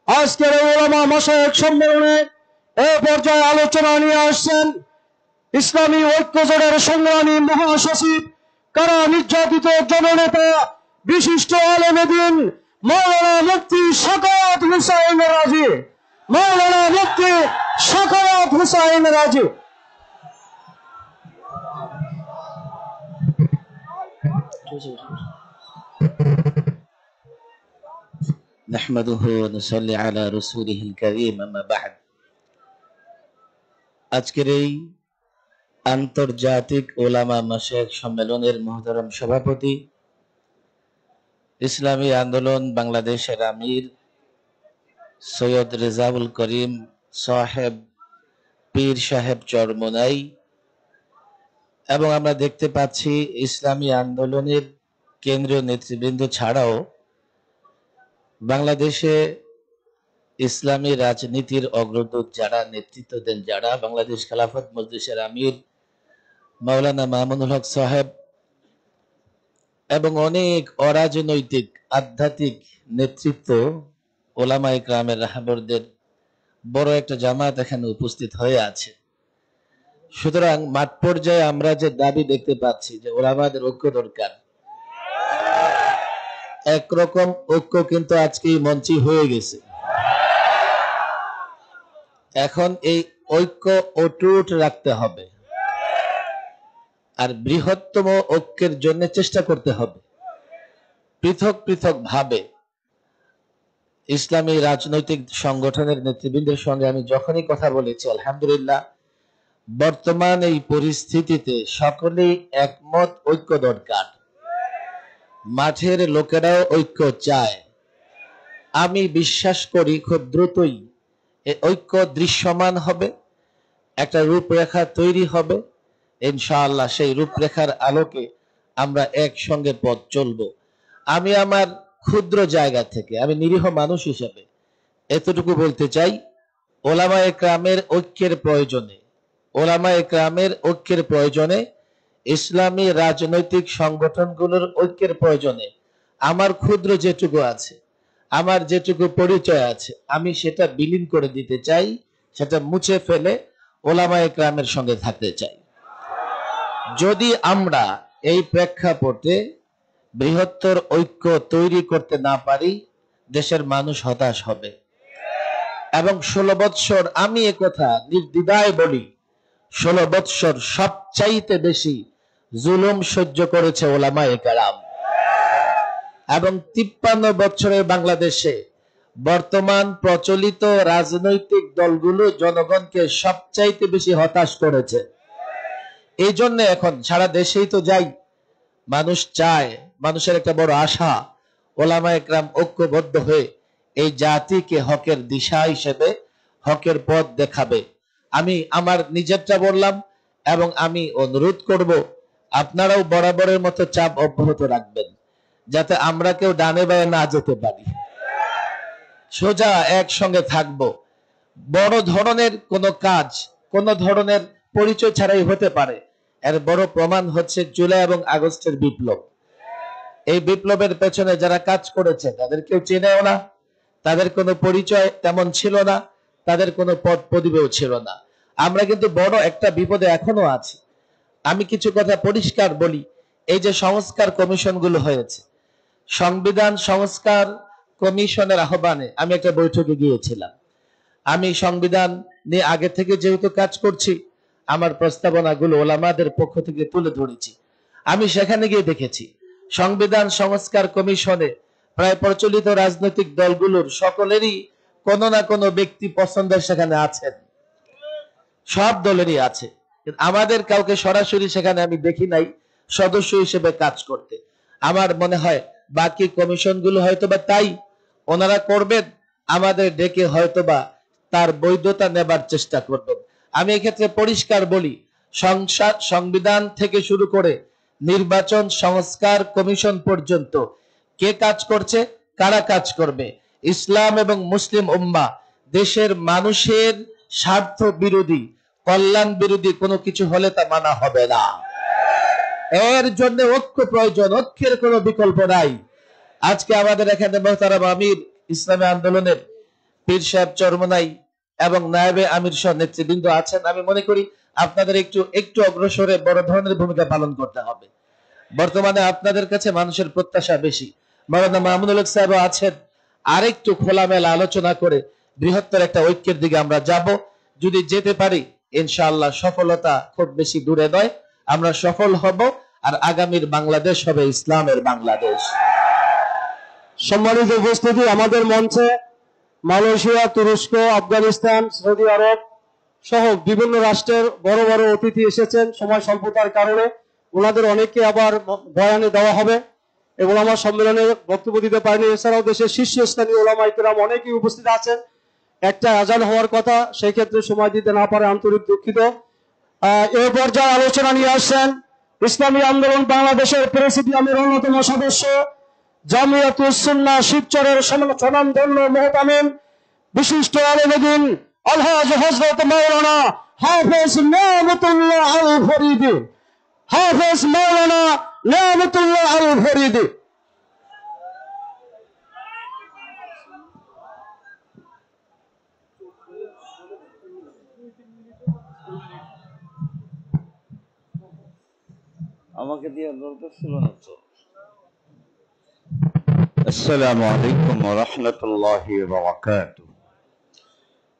আজকের ওলামা মাশায়েখ সম্মেলনে এই পর্যায়ে আলোচনা নিয়ে আসছেন ইসলামী ঐক্য জোটের সংগ্রামী মহাসচিব, কারা নির্যাতিত জননেতা, বিশিষ্ট আলেমে দ্বীন মাওলানা মুফতি শাকাওয়াত হুসাইন রাজি। মাওলানা মুফতি শাকাওয়াত হুসাইন রাজি। নাহমাদুহু ওয়া নুসাল্লি আলা রাসূলিহিল কারীম, আম্মা বা'দ। আজকের এই আন্তর্জাতিক ওলামা মাশায়েখ সম্মেলনের মুহতারাম সভাপতি, ইসলামী আন্দোলন বাংলাদেশের আমির সৈয়দ রেজাউল করিম সাহেব, পীর সাহেব চরমোনাই, এবং আমরা দেখতে পাচ্ছি ইসলামী আন্দোলনের কেন্দ্রীয় নেতৃবৃন্দ ছাড়াও বাংলাদেশে ইসলামী রাজনীতির অগ্রদূত যারা, নেতৃত্ব দেন যারা, বাংলাদেশ খেলাফত মজলিসের আমির মাওলানা মামুনুল হক সাহেব, এবং অনেক অরাজনৈতিক আধ্যাত্মিক নেতৃত্ব, ওলামায়ে কেরামের রাহবরদের বড় একটা জামাত এখানে উপস্থিত হয়ে আছে। সুতরাং মাঠ পর্যায়ে আমরা যে দাবি দেখতে পাচ্ছি যে ওলামাদের ঐক্য দরকার, একরকম ঐক্য কিন্তু আজকে মঞ্চে হয়ে গেছে। এখন এই ঐক্য অটুট রাখতে হবে, আর বৃহত্তম ঐক্যের জন্য চেষ্টা করতে হবে। পৃথক পৃথক ভাবে ইসলামী রাজনৈতিক সংগঠনের নেতৃবৃন্দের সঙ্গে আমি যখনই কথা বলেছি, আলহামদুলিল্লাহ, বর্তমান এই পরিস্থিতিতে সকলেই একমত, ঐক্য দরকার। মাঠের লোকেরাও ঐক্য চায়। আমি বিশ্বাস করি খুব দ্রুতই এই ঐক্য দৃশ্যমান হবে, একটা রূপরেখা তৈরি হবে। ইনশাআল্লাহ সেই রূপরেখার আলোকে আমরা একসঙ্গে পথ চলব। আমি আমার ক্ষুদ্র জায়গা থেকে, আমি নিরীহ মানুষ হিসেবে এতটুকু বলতে চাই, ওলামায়ে কেরামের ঐক্যের প্রয়োজনে, ওলামায়ে কেরামের ঐক্যের প্রয়োজনে, ইসলামী রাজনৈতিক সংগঠনগুলোর ঐক্যের প্রয়োজনে আমার ক্ষুদ্র যেটুকু আছে, আমার যেটুকু পরিচয় আছে, আমি সেটা বিলীন করে দিতে চাই, সেটা মুছে ফেলে ওলামায়ে কেরামের সঙ্গে থাকতে চাই। যদি আমরা এই প্রেক্ষাপটে বৃহত্তর ঐক্য তৈরি করতে না পারি, দেশের মানুষ হতাশ হবে। এবং 16 বৎসর আমি একথা নির্দ্বিধায় বলি, 16 বৎসর সবচাইতে বেশি জুলুম সহ্য করেছে ওলামায়ে কেরাম। এবং 53 বছরের বাংলাদেশে বর্তমান প্রচলিত রাজনৈতিক দলগুলো জনগণকে সবচাইতে বেশি হতাশ করেছে। এই জন্য এখন সারা দেশেই তো যাই, মানুষ চায়, মানুষের একটা বড় আশা, ওলামায়ে কেরাম ঐক্যবদ্ধ হয়ে এই জাতিকে হকের দিশা হিসেবে হকের পথ দেখাবে। আমি আমার নিজেরটা বললাম এবং আমি অনুরোধ করব আপনারাও বরাবরের মতো চাপ অব্যাহত রাখবেন, যাতে আমরা কেউ ডানে বায়ে না যেতে পারি। সোজা একসঙ্গে থাকব। বড় ধরনের কোনো কাজ কোন ধরনের পরিচয় ছাড়াই হতে পারে। এর বড় প্রমাণ হচ্ছে জুলাই এবং আগস্টের বিপ্লব। এই বিপ্লবের পেছনে যারা কাজ করেছে তাদের কেউ চেনেও না, তাদের কোনো পরিচয় তেমন ছিল না, তাদের কোনো পদ পদবিও ছিল না। আমরা কিন্তু বড় একটা বিপদে এখনো আছি। আমি কিছু কথা পরিষ্কার বলি, এই যে সংস্কার কমিশনগুলো হয়েছে, সংবিধান সংস্কার কমিশনের আহ্বানে আমি একটা বৈঠকে গিয়েছিলাম। আমি সংবিধান নিয়ে আগে থেকে যেহেতু কাজ করছি, আমার প্রস্তাবনাগুলো ওলামাদের পক্ষ থেকে তুলে ধরেছি। আমি সেখানে গিয়ে দেখেছি সংবিধান সংস্কার কমিশনে প্রায় প্রচলিত রাজনৈতিক দলগুলোর সকলেরই কোনো না কোনো ব্যক্তি পছন্দের সেখানে আছেন, সব দলেরই আছে। আমাদের কাউকে সরাসরি সেখানে আমি দেখি নাই সদস্য হিসেবে কাজ করতে। আমার মনে হয় বাকি কমিশনগুলো হয়তোবা তাই, ওনারা করবেন, আমাদের ডেকে হয়তোবা তার বৈধতা নেবার চেষ্টা করবেন। আমি এক্ষেত্রে পরিষ্কার বলি, সংবিধান থেকে শুরু করে নির্বাচন সংস্কার কমিশন পর্যন্ত কে কাজ করছে, কারা কাজ করবে, ইসলাম এবং মুসলিম উম্মাহ দেশের মানুষের স্বার্থ বিরোধী, কল্যাণ বিরোধী কোনো কিছু হলে তা মানা হবে না। এর জন্য ঐক্য প্রয়োজন, ঐক্যের কোনো বিকল্প নাই। আজকে আমাদের এখানে মোহতারাম আমির ইসলামী আন্দোলনের পীর সাহেব চরমনাই এবং নায়েবে আমির সহ নেতৃবৃন্দ আছেন। আমি মনে করি আপনাদের একটু অগ্রসরে বড় ধরনের ভূমিকা পালন করতে হবে। বর্তমানে আপনাদের কাছে মানুষের প্রত্যাশা বেশি। মাওলানা মামুনুল হক সাহেব আছেন, আরেকটু খোলামেলা আলোচনা করে বৃহত্তর একটা ঐক্যের দিকে আমরা যাব। যদি যেতে পারি ইনশাআল্লাহ সফলতা খুব বেশি দূরে নয়, আমরা সফল হব, আর আগামীর বাংলাদেশ হবে ইসলামের বাংলাদেশ। সম্মানিত উপস্থিতি, আমাদের মঞ্চে মালয়েশিয়া, তুরস্ক, আফগানিস্তান, সৌদি আরব সহ বিভিন্ন রাষ্ট্রের বড় বড় অতিথি এসেছেন। সময় স্বল্পতার কারণে ওনাদের অনেককে আবার বয়ানে দেওয়া হবে এবং আমার সম্মেলনে বক্তব্য দিতে পারেনি। এছাড়াও দেশের শীর্ষস্থানীয় ওলামায়ে কেরাম অনেকেই উপস্থিত আছেন। একটা আজান হওয়ার কথা, সেই ক্ষেত্রে সময় দিতে না পারে আন্তরিক দুঃখিত। এই পর্যায়ে আলোচনা নিয়ে আসছেন ইসলামী আন্দোলন বাংলাদেশের প্রেসিডিয়ামের অন্যতম সদস্য, জামিয়াতুস সুন্নাহ শিবচরের স্বনামধন্য মুহতামিম, বিশিষ্ট আলেম আলহাজ হযরত মাওলানা হাফেজ নিয়ামতুল্লাহ আল ফরিদি, হাফেজ মাওলানা নিয়ামতুল্লাহ আল ফরিদি। আমাকে দিয়ে দরকার ছিল না তো। আসসালামু আলাইকুম ওয়া রাহমাতুল্লাহি ওয়া বারাকাতুহু।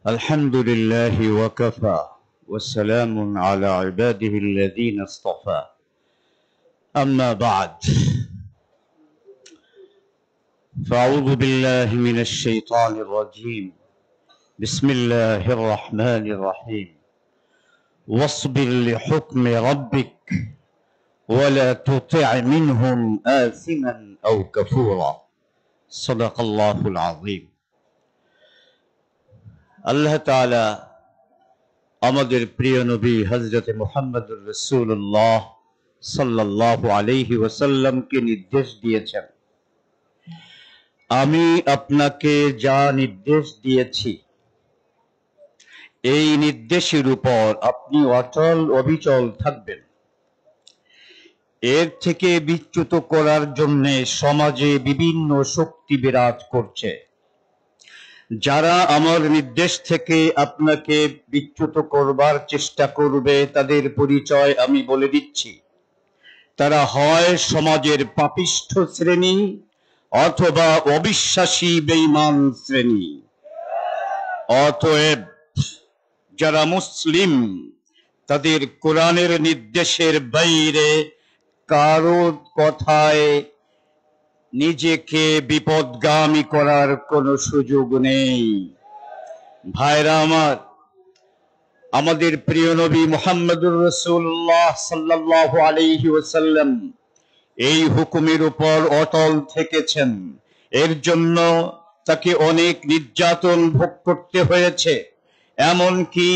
আলহামদুলিল্লাহি ওয়া কাফা ওয়া সালামুন আলা ইবাদিহি আল্লাযীনা ইসতাফা। আম্মা বা'দ। ফাআউযু বিল্লাহি মিনাশ শাইতানির রাজীম। বিসমিল্লাহির রাহমানির রাহিম। ওয়াসবির লিহুকমি রাব্বিক ولا تطع منهم آثما أو كفورا صدق الله العظيم। আল্লাহ তাআলা আমাদের প্রিয় নবী হযরত মুহাম্মদুর রাসূলুল্লাহ সাল্লাল্লাহু আলাইহি ওয়াসাল্লামকে নির্দেশ দিয়েছেন, আমি আপনাকে যা নির্দেশ দিয়েছি এই নির্দেশের উপর আপনি অটল অবিচল থাকবেন। এর থেকে বিচ্যুত করার জন্য সমাজে বিভিন্ন শক্তি বিরাজ করছে। যারা আমার নির্দেশ থেকে আপনাকে বিচ্যুত করবার চেষ্টা করবে তাদের পরিচয় আমি বলে দিচ্ছি। তারা হয় সমাজের পাপিষ্ঠ শ্রেণী অথবা অবিশ্বাসী বেঈমান শ্রেণী। অতএব যারা মুসলিম তাদের কোরআনের নির্দেশের বাইরে কারো কথায় নিজেকে বিপদগামী করার কোনো সুযোগ নেই। ভাইরা আমার, আমাদের প্রিয় নবী মুহাম্মদুর রাসূলুল্লাহ সাল্লাল্লাহু আলাইহি ওয়াসাল্লাম এই হুকুমের উপর অটল থেকেছেন। এর জন্য তাকে অনেক নির্যাতন ভোগ করতে হয়েছে, এমনকি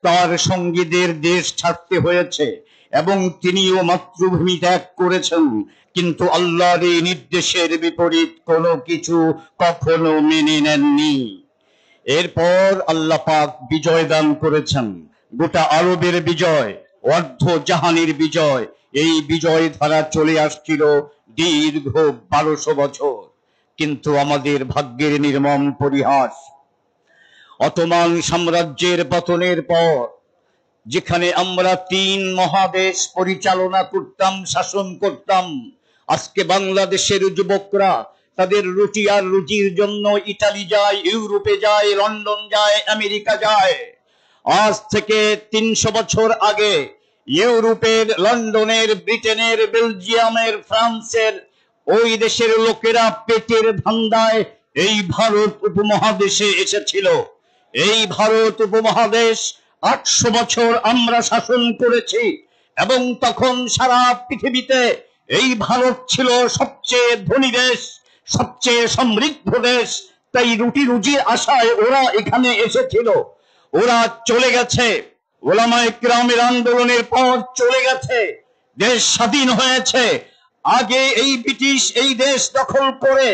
তার সঙ্গীদের দেশ ছাড়তে হয়েছে এবং তিনিও মাতৃভূমি ত্যাগ করেছেন, কিন্তু আল্লাহর এই নির্দেশের বিপরীত কোনো কিছু কখনো মেনে নেননি। এরপর আল্লাহ পাক বিজয় দান করেছেন, গোটা আরবের বিজয়, অর্ধ জাহানের বিজয়। এই বিজয় ধারা চলে আসছিল দীর্ঘ 1200 বছর। কিন্তু আমাদের ভাগ্যের নির্মম পরিহাস, অটোমান সাম্রাজ্যের পতনের পর যেখানে আমরা 3 মহাদেশ পরিচালনা করতাম, শাসন করতাম, আজকে বাংলাদেশের যুবকরা তাদের রুটি আর রুজির জন্য ইতালি যায়, ইউরোপে যায়, লন্ডন যায়, আমেরিকা যায়। আজ থেকে 300 বছর আগে ইউরোপের, লন্ডনের, ব্রিটেনের, বেলজিয়ামের, ফ্রান্সের ওই দেশের লোকেরা পেটের ধান্দায় এই ভারত উপমহাদেশে এসেছিল। এই ভারত উপমহাদেশ 800 বছর আমরা শাসন করেছি এবং তখন সারা পৃথিবীতে এই ভারত ছিল সবচেয়ে ধনী দেশ, সবচেয়ে সমৃদ্ধ দেশ। তাই রুটি রুজির আশায় ওরা এখানে এসেছিল। ওরা চলে গেছে, ওলামায়ে কিরামের আন্দোলনের পর চলে গেছে, দেশ স্বাধীন হয়েছে। আগে এই ব্রিটিশ এই দেশ দখল করে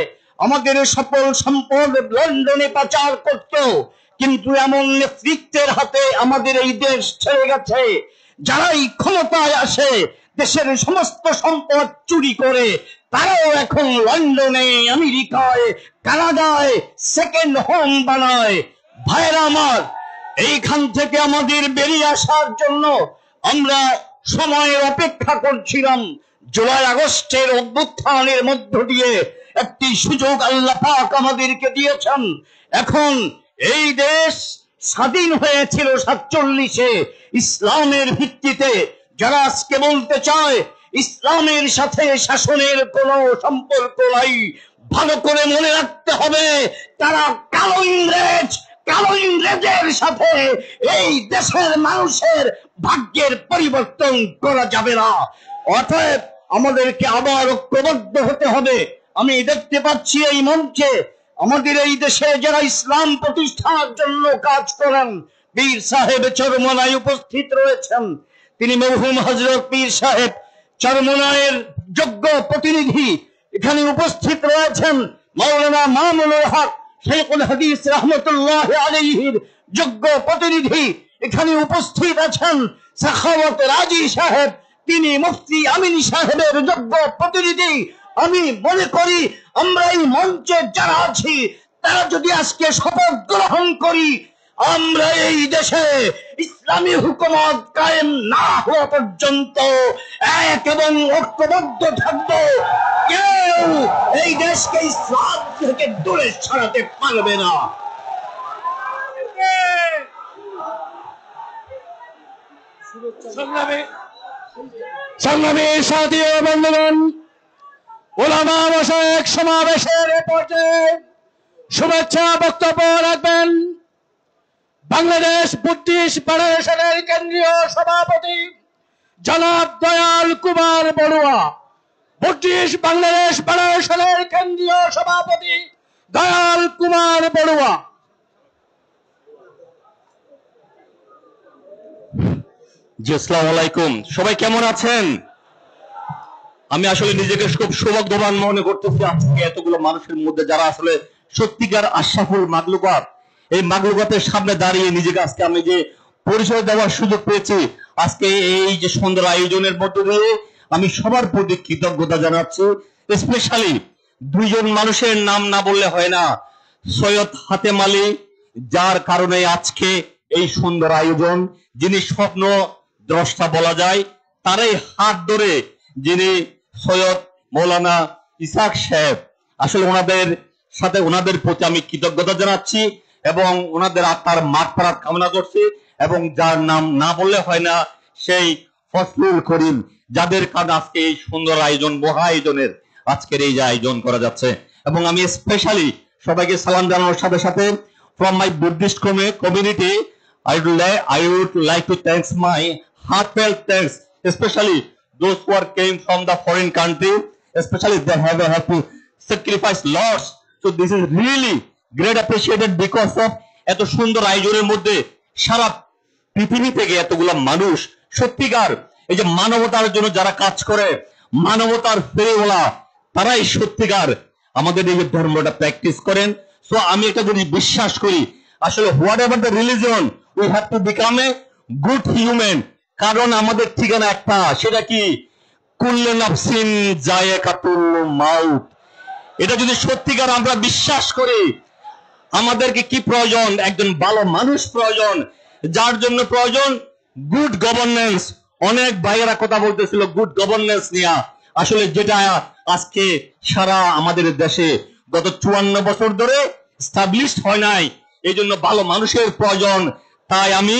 আমাদের সকল সম্পদ লন্ডনে পাচার করত, কিন্তু এমন নেতৃত্বের হাতে আমাদের এই দেশ ছেড়ে গেছে, যারাই ক্ষমতায় আসে দেশের সমস্ত সম্পদ চুরি করে তারাও এখন লন্ডনে, আমেরিকায়, কানাডায় সেকেন্ড হোম বানায়। ভাইরা আমার, এইখান থেকে আমাদের বেরিয়ে আসার জন্য আমরা সময়ের অপেক্ষা করছিলাম। জুলাই আগস্টের অভ্যুত্থানের মধ্য দিয়ে একটি সুযোগ আল্লাহ পাক আমাদেরকে দিয়েছেন। এখন এই দেশ স্বাধীন হয়েছিল 47-এ ইসলামের ভিত্তিতে। যারা আজকে বলতে চায় ইসলামের সাথে শাসনের কোনো সম্পর্ক নাই, ভালো করে মনে রাখতে হবে তারা কালো ইংরেজ। কালো ইংরেজের সাথে এই দেশের মানুষের ভাগ্যের পরিবর্তন করা যাবে না। অতএব আমাদেরকে আবার ঐক্যবদ্ধ হতে হবে। আমি দেখতে পাচ্ছি এই মঞ্চে আমাদের এই দেশে যারা ইসলাম প্রতিষ্ঠার জন্য কাজ করেন, পীর সাহেব চরমনায় উপস্থিত রয়েছেন। তিনি মরহুম হযরত পীর সাহেব চরমনায়ের যোগ্য প্রতিনিধি। এখানে উপস্থিত রয়েছেন মাওলানা মামুনুল হক শেখুল হাদিস রাহমাতুল্লাহ আলাইহির যোগ্য প্রতিনিধি। এখানে উপস্থিত আছেন সাখাওয়াত রাজি সাহেব, তিনি মুফতি আমিন সাহেবের যোগ্য প্রতিনিধি। আমি মনে করি আমরা এই মঞ্চে যারা আছি তারা যদি আজকে শপথ গ্রহণ করি, আমরা এই দেশে ইসলামী হুকুমত কায়েম না হওয়া পর্যন্ত এক এবং ঐক্যবদ্ধ থাকব। কেউ এই দেশকে ইসলাম থেকে দূরে সরাতে পারবে না। সংগ্রামী সাথী ও বন্ধুগণ, ওলামা মাশায়েখ সমাবেশের পর্যায়ে শুভেচ্ছা বক্তব্য রাখবেন বাংলাদেশ বুদ্ধিস্ট ফেডারেশনের কেন্দ্রীয় সভাপতি জনাব দয়াল কুমার বড়ুয়া। বুদ্ধিস্ট বাংলাদেশ ফেডারেশনের কেন্দ্রীয় সভাপতি দয়াল কুমার বড়ুয়া। জি, আসসালামু আলাইকুম। সবাই কেমন আছেন? আমি আসলে নিজেকে খুব সৌভাগ্যবান মনে করতেছি আজকে এতগুলো মানুষের মধ্যে যারা আসলে সত্যিকার আশরাফুল মাগলুকাত, এই মাগলুকাতের সামনে দাঁড়িয়ে নিজেকে আজকে আমি যে পরিচয় দেওয়ার সুযোগ পেয়েছি, আজকে এই যে সুন্দর আয়োজনের মধ্য দিয়ে আমি সবার প্রতি কৃতজ্ঞতা জানাচ্ছি। স্পেশালি 2 জন মানুষের নাম না বললে হয় না। সৈয়দ হাতেম আলী, যার কারণে আজকে এই সুন্দর আয়োজন, যিনি স্বপ্ন দ্রষ্টা বলা যায়, তারই হাত ধরে যিনি সৈয়দ মৌলানা ইসাক সাহেব, আসলে ওনাদের প্রতি আমি কৃতজ্ঞতা জানাচ্ছি এবং ওনাদের আত্মার মাগফিরাত কামনা করছি, এবং যার নাম না বললে হয় না সেই ফজলুল করিম, যাদের কারণে আজকে এই সুন্দর আয়োজন, মহা আয়োজনের আজকের এই যে আয়োজন করা যাচ্ছে। এবং আমি স্পেশালি সবাইকে সালাম জানানোর সাথে সাথে from my Buddhist community, I would like to thank my heartfelt thanks, especially those who are came from the foreign country, especially they have to sacrifice lots. So this is really great appreciated because of এত সুন্দর আয়োজনের মধ্যে সারা পৃথিবী থেকে এতগুলা মানুষ সত্যিকার এই যে মানবতার জন্য যারা কাজ করে, মানবতার ফেরিওয়ালা, তারাই সত্যিকার আমাদের এই ধর্মটা প্র্যাকটিস করেন। সো আমি একটা জিনিস বিশ্বাস করি, আসলে what ever the religion, we have to become a good human. কারণ আমাদের ঠিকানা একটা, সেটা কি কুল্লু নাফসিন যায়কাতুল মাউত। এটা যদি সত্যিকার আমরা বিশ্বাস করি, আমাদেরকে কি প্রয়োজন? একজন ভালো মানুষ প্রয়োজন, যার জন্য প্রয়োজন গুড গভর্নেন্স। অনেক ভাইয়েরা কথা বলতেছিল গুড গভর্নেন্স নিয়ে, আসলে যেটা আজকে সারা আমাদের দেশে গত 54 বছর ধরে এস্টাবলিশড হয় নাই, এই জন্য ভালো মানুষের প্রয়োজন। তাই আমি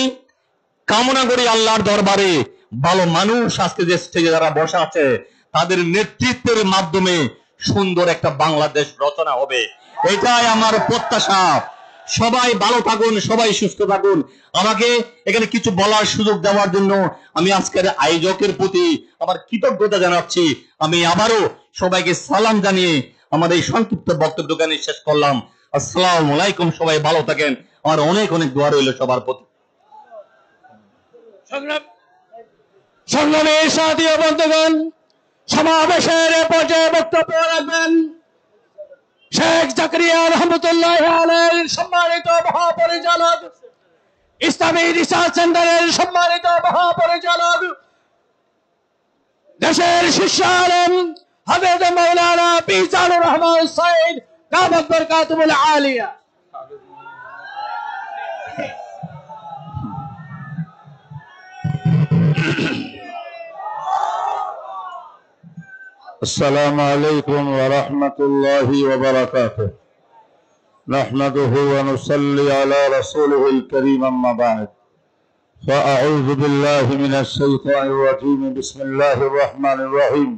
কামনা করি আল্লাহর দরবারে ভালো মানুষ আজকে যে স্টেজে যারা বসে আছে, তাদের নেতৃত্বের মাধ্যমে সুন্দর একটা বাংলাদেশ রচনা হবে, এটাই আমার প্রত্যাশা। সবাই ভালো থাকুন, সবাই সুস্থ থাকুন। আমাকে এখানে কিছু বলার সুযোগ দেওয়ার জন্য আমি আজকের আয়োজকের প্রতি আমার কৃতজ্ঞতা জানাচ্ছি। আমি আবারও সবাইকে সালাম জানিয়ে আমার এই সংক্ষিপ্ত বক্তব্যখানি শেষ করলাম। আসসালামু আলাইকুম, সবাই ভালো থাকেন। আমার অনেক অনেক দোয়া রইল সবার প্রতি। সংগ্রামী সাথী ও বন্ধুগণ, সমাবেশের পর্যায়ে বক্তব্য রাখবেন শেখ জাকারিয়া রহমতুল্লাহ আলাইহির সম্মানিত মহাপরিচালক, ইসলামী রিসার্চ সেন্টারের সম্মানিত মহাপরিচালক, দেশের শীর্ষ আলেম হযরত মাওলানা মিজানুর রহমান সাইদ দামাত বরকাতুহুল আলিয়া। السلام عليكم ورحمة الله وبركاته. نحمده ونصلي على رسوله الكريم أما بعد، فأعوذ بالله من الشيطان الرجيم. بسم الله الرحمن الرحيم.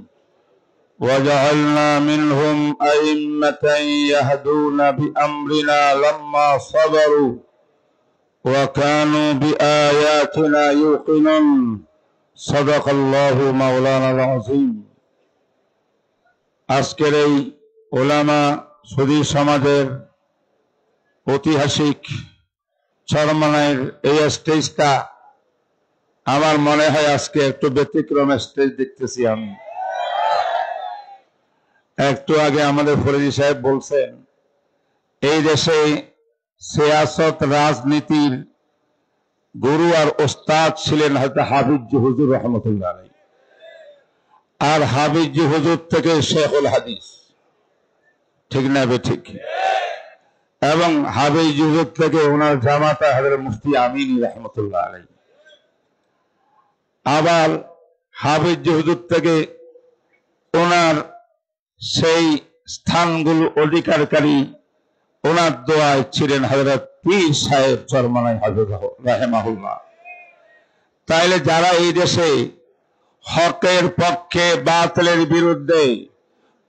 وجعلنا منهم أئمة يهدون بأمرنا لما صبروا وكانوا بآياتنا يوقنون. صدق الله مولانا العظيم. আজকের এই ওলামা সুধী সমাজের ঐতিহাসিক চরমনাইয়ের এই স্টেজটা আমার মনে হয় আজকে একটু ব্যতিক্রম স্টেজ দেখতেছি আমি। একটু আগে আমাদের ফরিদি সাহেব বলছেন এই দেশে সিয়াসত রাজনীতির গুরু আর ওস্তাদ ছিলেন হয়তো হাফিজ হুজুর রহমতুল্লাহ আলাইহি, আর হাফিজ হুজুর থেকে শেখুল হাদিস, ঠিক না বে ঠিক? এবং হাফিজ হুজুর থেকে ওনার জামাতা হযরত মুফতি আমিন রহমতুল্লাহ আলাইহি, আবার হাফিজ হুজুর থেকে ওনার সেই স্থানগুলো অধিকারকারী ওনার দোয়ায় ছিলেন হযরত পীর সাহেব চরমনাই হাফিজাহ রাহিমাহুল্লাহ। তাইলে যারা এই দেশে হকের পক্ষে বাতিলের বিরুদ্ধে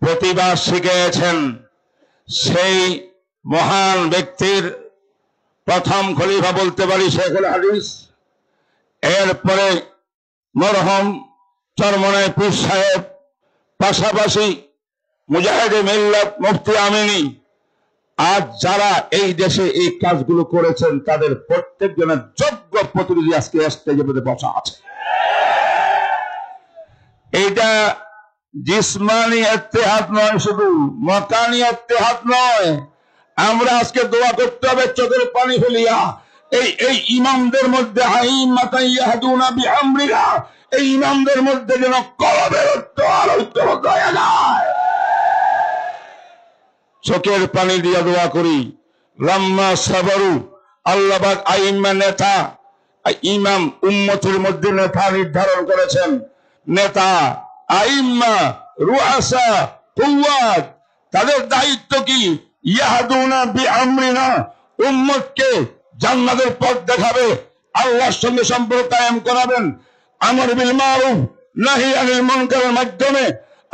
প্রতিবাদ শিখিয়েছেন, সেই মহান ব্যক্তির প্রথম খলিফা বলতে পারি শেখুল হাদিস, এরপরে মরহুম চরমনাই পীর সাহেব, পাশাপাশি মুজাহিদে মিল্লাত মুফতি আমিনী। আজ যারা এই দেশে এই কাজগুলো করেছেন তাদের প্রত্যেকজনের যোগ্য প্রতিনিধি আজকে স্টেজে বসা আছে। এইটা জিসমানি ইত্তেহাদ নয়, শুধু মকানি ইত্তেহাদ নয়। আমরা আজকে দোয়া করতে হবে চোখের পানি ফেলিয়া, এই ইমামদের মধ্যে আইম্মাতান ইয়াহদুনা বিআমরিনা, এই ইমামদের মধ্যে যেন কলবের আর ঐক্যবদ্ধ হয়ে যায়। চোখের পানি দিয়ে দোয়া করি লাম্মা সাবরু, আল্লাহ পাক আইম্মা নেতা, ইমাম উম্মতের মধ্যে নেতা নির্ধারণ করেছেন। নেতা আইম্মা, রুআসা, কুওয়াত, তাদের দায়িত্ব কি? ইয়াহদুনা বিআমরিনা, উম্মতকে জান্নাতের পথ দেখাবে, আল্লাহর সঙ্গে সম্পর্ক কায়েম করাবেন, আমর বিল মারুফ নাহি আনিল মুনকারের মাধ্যমে।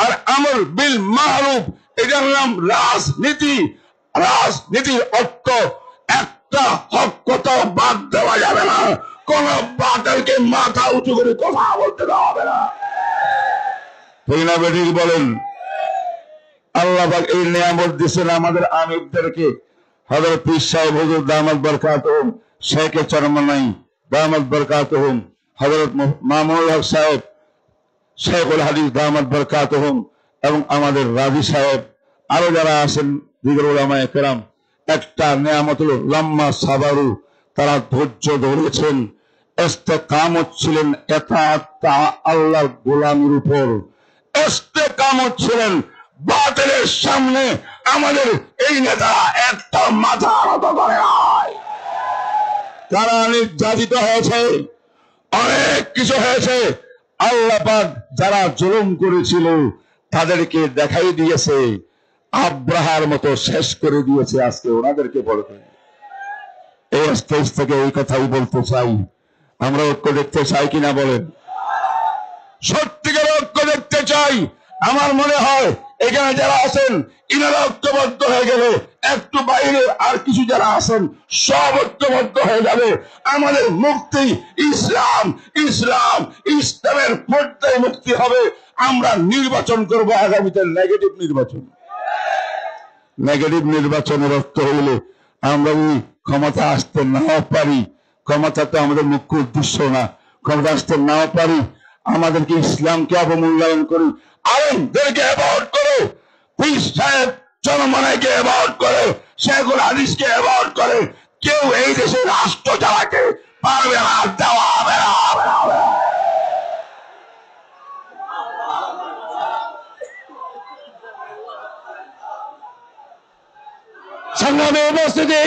আর আমর বিল মারুফ এটার নাম রাজনীতি। রাজনীতির অর্থ একটা হক কথা বাদ দেওয়া যাবে না, কোন বাতিলকে মাথা উঁচু করে কথা বলতে দেওয়া হবে না। ঠিক না বেঠিক বলেন? আল্লাহ পাক এই নিয়ামত দিচ্ছেন আমাদের আমিরদেরকে। হযরত পীর সাহেব হুজুর দামাত বরকাতুহুম, শেখ চরমনাই দামাত বরকাতুহুম, হযরত মামুনুল হক সাহেব, শেখুল হাদিস দামাত বরকাতুহুম, এবং আমাদের রাজি সাহেব, আরো যারা আছেন দিগর উলামায়ে কেরাম। একটা নিয়ামত হলো লাম্মা সাবারু, তারা ধৈর্য ধরেছেন, ইস্তেকামত ছিলেন এতাআত আল্লাহর গোলামির উপর, ইস্তেকামত ছিলেন বাতিলের সামনে। আমাদের এই নেতারা একটা মাথা নত করে নাই। তারা নির্যাতিত হয়েছে, অনেক কিছু হয়েছে। আল্লাহ পাক যারা জুলুম করেছিল তাদেরকে দেখাই দিয়েছে, আব্রাহার মতো শেষ করে দিয়েছে। আজকে ওনাদেরকে বড় করে এই স্টেজ থেকে এই কথাই বলতে চাই, আমরা ঐক্য দেখতে চাই কিনা বলেন? সত্যিকার ঐক্য দেখতে চাই। আমার মনে হয় এখানে যারা আছেন ইনারা ঐক্যবদ্ধ হয়ে গেলে একটু বাইরে আর কিছু যারা আছেন সব ঐক্যবদ্ধ হয়ে যাবে। আমাদের মুক্তি ইসলাম, ইসলাম, ইসলামের পর্যায়ে মুক্তি হবে। আমরা নির্বাচন করব আগামীতে নেগেটিভ নির্বাচন। নেগেটিভ নির্বাচনের অর্থ হইলে আমরা ওই ক্ষমতা আসতে নাও পারি, ক্ষমতা তো আমাদের মুখ্য উদ্দেশ্য না, ক্ষমতা আসতে নাও পারি, আমাদেরকে ইসলামকে অবমূল্যায়ন করি, আলেমদেরকে অ্যাভয়েড করে, পীর সাহেব চরমনাইকে অ্যাভয়েড করে, শেখুল হাদিসকে অ্যাভয়েড করে, কেউ এই দেশে রাষ্ট্র চালাতে পারবে না, দেওয়া হবে না, হবে না, হবে না। সংগ্রামী উপস্থিতি,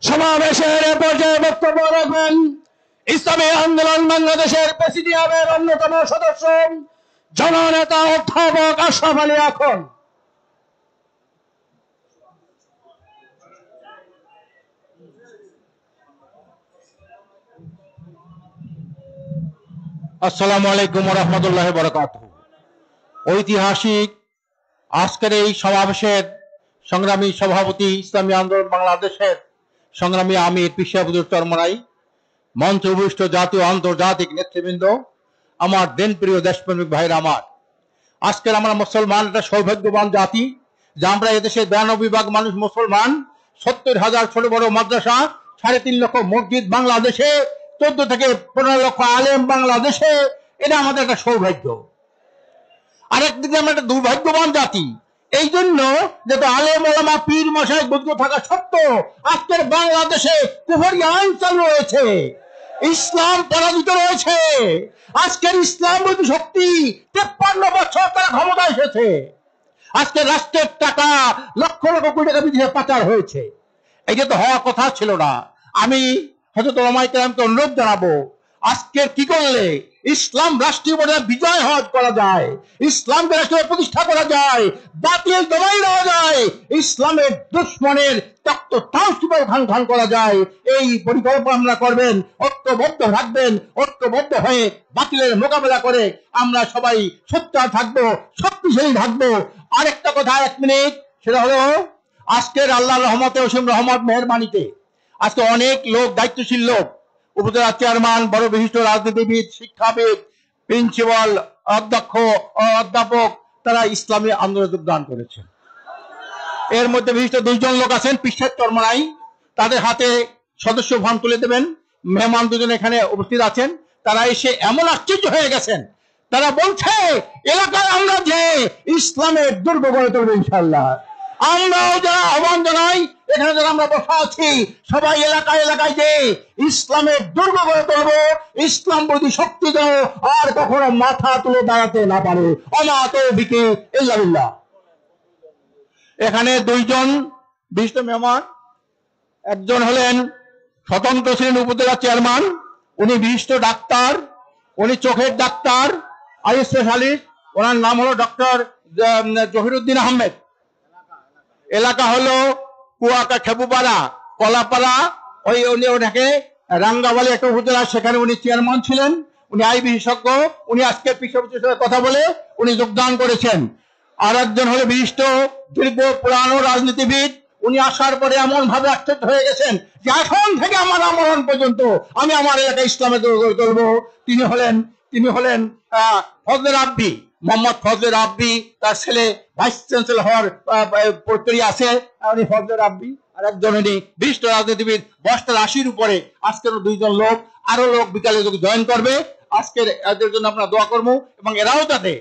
সমাবেশের পর্যায়ে বক্তব্য রাখবেন ইসলামী আন্দোলন বাংলাদেশের প্রেসিডিয়ামের অন্যতম সদস্য জননেতা অধ্যাপক আশরাফ আলী আখন। আসসালামু আলাইকুম ওয়া রাহমাতুল্লাহি ওয়া বারাকাতুহু। ঐতিহাসিক আজকের এই সমাবেশের সংগ্রামী সভাপতি ইসলামী আন্দোলন বাংলাদেশের সংগ্রামী আমির পীর সাহেব হুজুর চরমনাই, মঞ্চ উপবিষ্ট জাতীয় আন্তর্জাতিক নেতৃবৃন্দ, আমার দেশপ্রিয় দেশপ্রেমিক ভাইরা আমার, আজকের আমরা মুসলমান একটা সৌভাগ্যবান জাতি যে আমরা এদেশে 92 ভাগ মানুষ মুসলমান, 70,000 ছোট বড় মাদ্রাসা, 3.5 লক্ষ মসজিদ বাংলাদেশে, 14 থেকে 15 লক্ষ আলেম বাংলাদেশে। এটা আমাদের একটা সৌভাগ্য। আরেকদিকে আমরা একটা দুর্ভাগ্যবান জাতি, এই জন্য যেহেতু আলেম ওলামা পীর মশাই বুদ্ধ থাকা সত্ত্বেও আজকের বাংলাদেশে কুফরি আইন চালু রয়েছে, ইসলাম পরাজিত রয়েছে। আজকের ইসলাম বিরোধী শক্তি 53 বছর তারা ক্ষমতা এসেছে। আজকে রাষ্ট্রের টাকা লক্ষ লক্ষ কোটি টাকা বিদেশে পাচার হয়েছে। এটা তো হওয়ার কথা ছিল না। আমি হযরত ওলামায়ে কেরামকে অনুরোধ জানাবো, আজকের কি করলে ইসলাম রাষ্ট্রীয় পর্যায়ে বিজয় করা যায়, ইসলামকে রাষ্ট্রীয় প্রতিষ্ঠা করা যায়, বাতিল দমাই দেওয়া যায়, ইসলামের দুশ্মনের তক্ত খান করা যায়, এই পরিকল্পনা আমরা করবেন, ঐক্যবদ্ধ থাকবেন। ঐক্যবদ্ধ হয়ে বাতিলের মোকাবেলা করে আমরা সবাই সোচ্চার থাকবো, শক্তিশালী থাকবো। আরেকটা কথা 1 মিনিট, সেটা হলো আজকের আল্লাহর রহমতে, অসীম রহমত মেহেরবানিতে আজকে অনেক লোক, দায়িত্বশীল লোক, উপজেলা চেয়ারম্যান, বড় বিশিষ্ট রাজনীতিবিদ, শিক্ষাবিদ, প্রিন্সিপাল, অধ্যক্ষ, অধ্যাপক, তারা ইসলামী আন্দোলনে যোগদান করেছেন। এর মধ্যে বিশিষ্ট 2 জন লোক আছেন, পীর সাহেব চরমনাই, তাদের হাতে সদস্য ফর্ম তুলে দেবেন। মেহমান 2 জন এখানে উপস্থিত আছেন, তারা এসে এমন আশ্চর্য হয়ে গেছেন, তারা বলছে এলাকায় আমরা যে ইসলামের দুর্গ গড়ে তুলবো ইনশাআল্লাহ। আমরাও যারা আহ্বান জানাই, এখানে যারা আমরা বসা আছি, সবাই এলাকায় এলাকায় যে ইসলামের দুর্গ গড়ে তুলবো, ইসলাম বিরোধী শক্তি যেন আর কখনো মাথা তুলে দাঁড়াতে না পারে। ওমা তৌফিকি ইল্লা বিল্লাহ। এখানে 2 জন বিশিষ্ট মেহমান, একজন হলেন স্বতন্ত্র ছিলেন উপজেলা চেয়ারম্যান, উনি বিশিষ্ট ডাক্তার, উনি চোখের ডাক্তার, আই স্পেশালিস্ট, ওনার নাম হলো ডক্টর জহিরুদ্দিন আহমেদ। এলাকা হলো কুয়াকা খেপুপাড়া কলাপাড়া, উনি ওনাকে রাঙ্গাবালি একটা উপজেলা, সেখানে উনি চেয়ারম্যান ছিলেন। উনি আই বিশেষজ্ঞ। উনি আজকে পিসের সাথে কথা বলে উনি যোগদান করেছেন। আর একজন হলো বিশিষ্ট দীর্ঘ পুরানো রাজনীতিবিদ। উনি আসার পরে এমন ভাবে আশ্চর্য হয়ে গেছেন যে এখন থেকে আমার আমরণ পর্যন্ত আমি আমার এলাকায় ইসলামে গড়ে তুলবো। তিনি হলেন ফজলে রাব্বি, মোহাম্মদ ফজলে রাব্বি। তার ছেলে ভাইস চ্যান্সেলর হওয়ার প্রক্রিয়া আছে, উনি ফজলে রাব্বি। আর একজন উনি বিশিষ্ট রাজনীতিবিদ, বয়সটা 80-র উপরে। আজকের 2জন লোক, আরো লোক বিকালে জয়েন করবে। আজকের এদের জন্য আপনারা দোয়া করবো এবং এরাও যাতে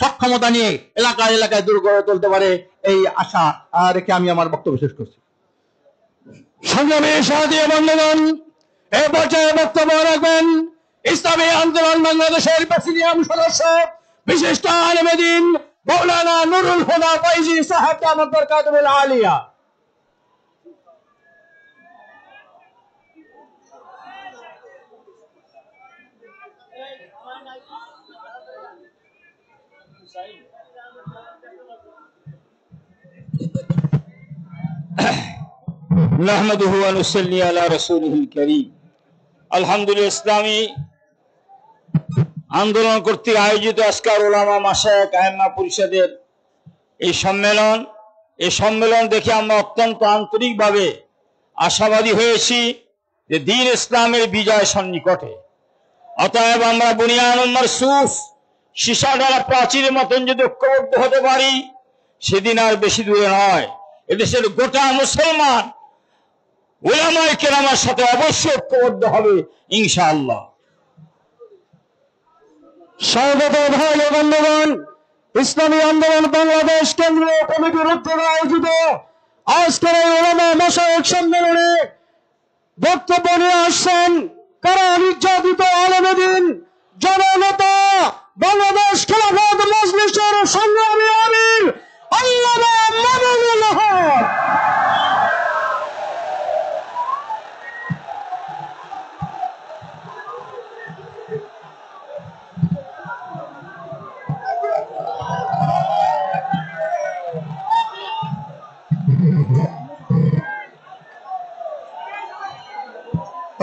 সক্ষমতা নিয়ে এলাকায় এলাকায় দূর গড়ে তুলতে পারে, এই আশা রেখে আমি আমার বক্তব্য শেষ করছি। সংগ্রামী সাথী বন্ধুগণ, এই পর্যায়ে বক্তব্য রাখবেন ইসলামী আন্দোলন বাংলাদেশের প্রেসিডিয়াম সদস্য বিশিষ্ট আলেম দ্বীন মাওলানা নুরুল হুদা ফাইজি সাহেব দামাত বরকাতুহুল আলিয়া। নাহমাদুহু ওয়া নুসাল্লি আলা রাসূলিহিল কারীম। আলহামদুলিল্লাহ, ইসলামী আন্দোলন কর্তৃক আয়োজিত আজকার উলামা মাশায়েখ আইম্মা পরিষদের এই সম্মেলন দেখে আমরা অত্যন্ত আন্তরিকভাবে আশাবাদী হয়েছি যে দ্বীন ইসলামের বিজয় সন্নিকটে। অতএব আমরা বুনিয়ানুল মারসুস, সীসাডালা প্রাচীরের মতন যদি ঐক্যবদ্ধ হতে পারি, সেদিন আর বেশি দূরে নয়। এদেশের গোটা মুসলমান উলামায়ে কেরামের সাথে অবশ্যই ঐক্যবদ্ধ হবে ইনশাআল্লাহ। স্বাগত ভাই ও বন্ধুগণ, ইসলামী আন্দোলন বাংলাদেশ কেন্দ্রীয় কমিটির উদ্যোগে আয়োজিত আজকের এই উলামা মাশায়েখ সম্মেলনে বক্তব্য নিয়ে আসছেন কারা নির্যাতিত আলেম দ্বীন জননেতা বাংলাদেশ খেলাফত মজলিসের সংগ্রামী আমির আল্লামা মামুনুল হক।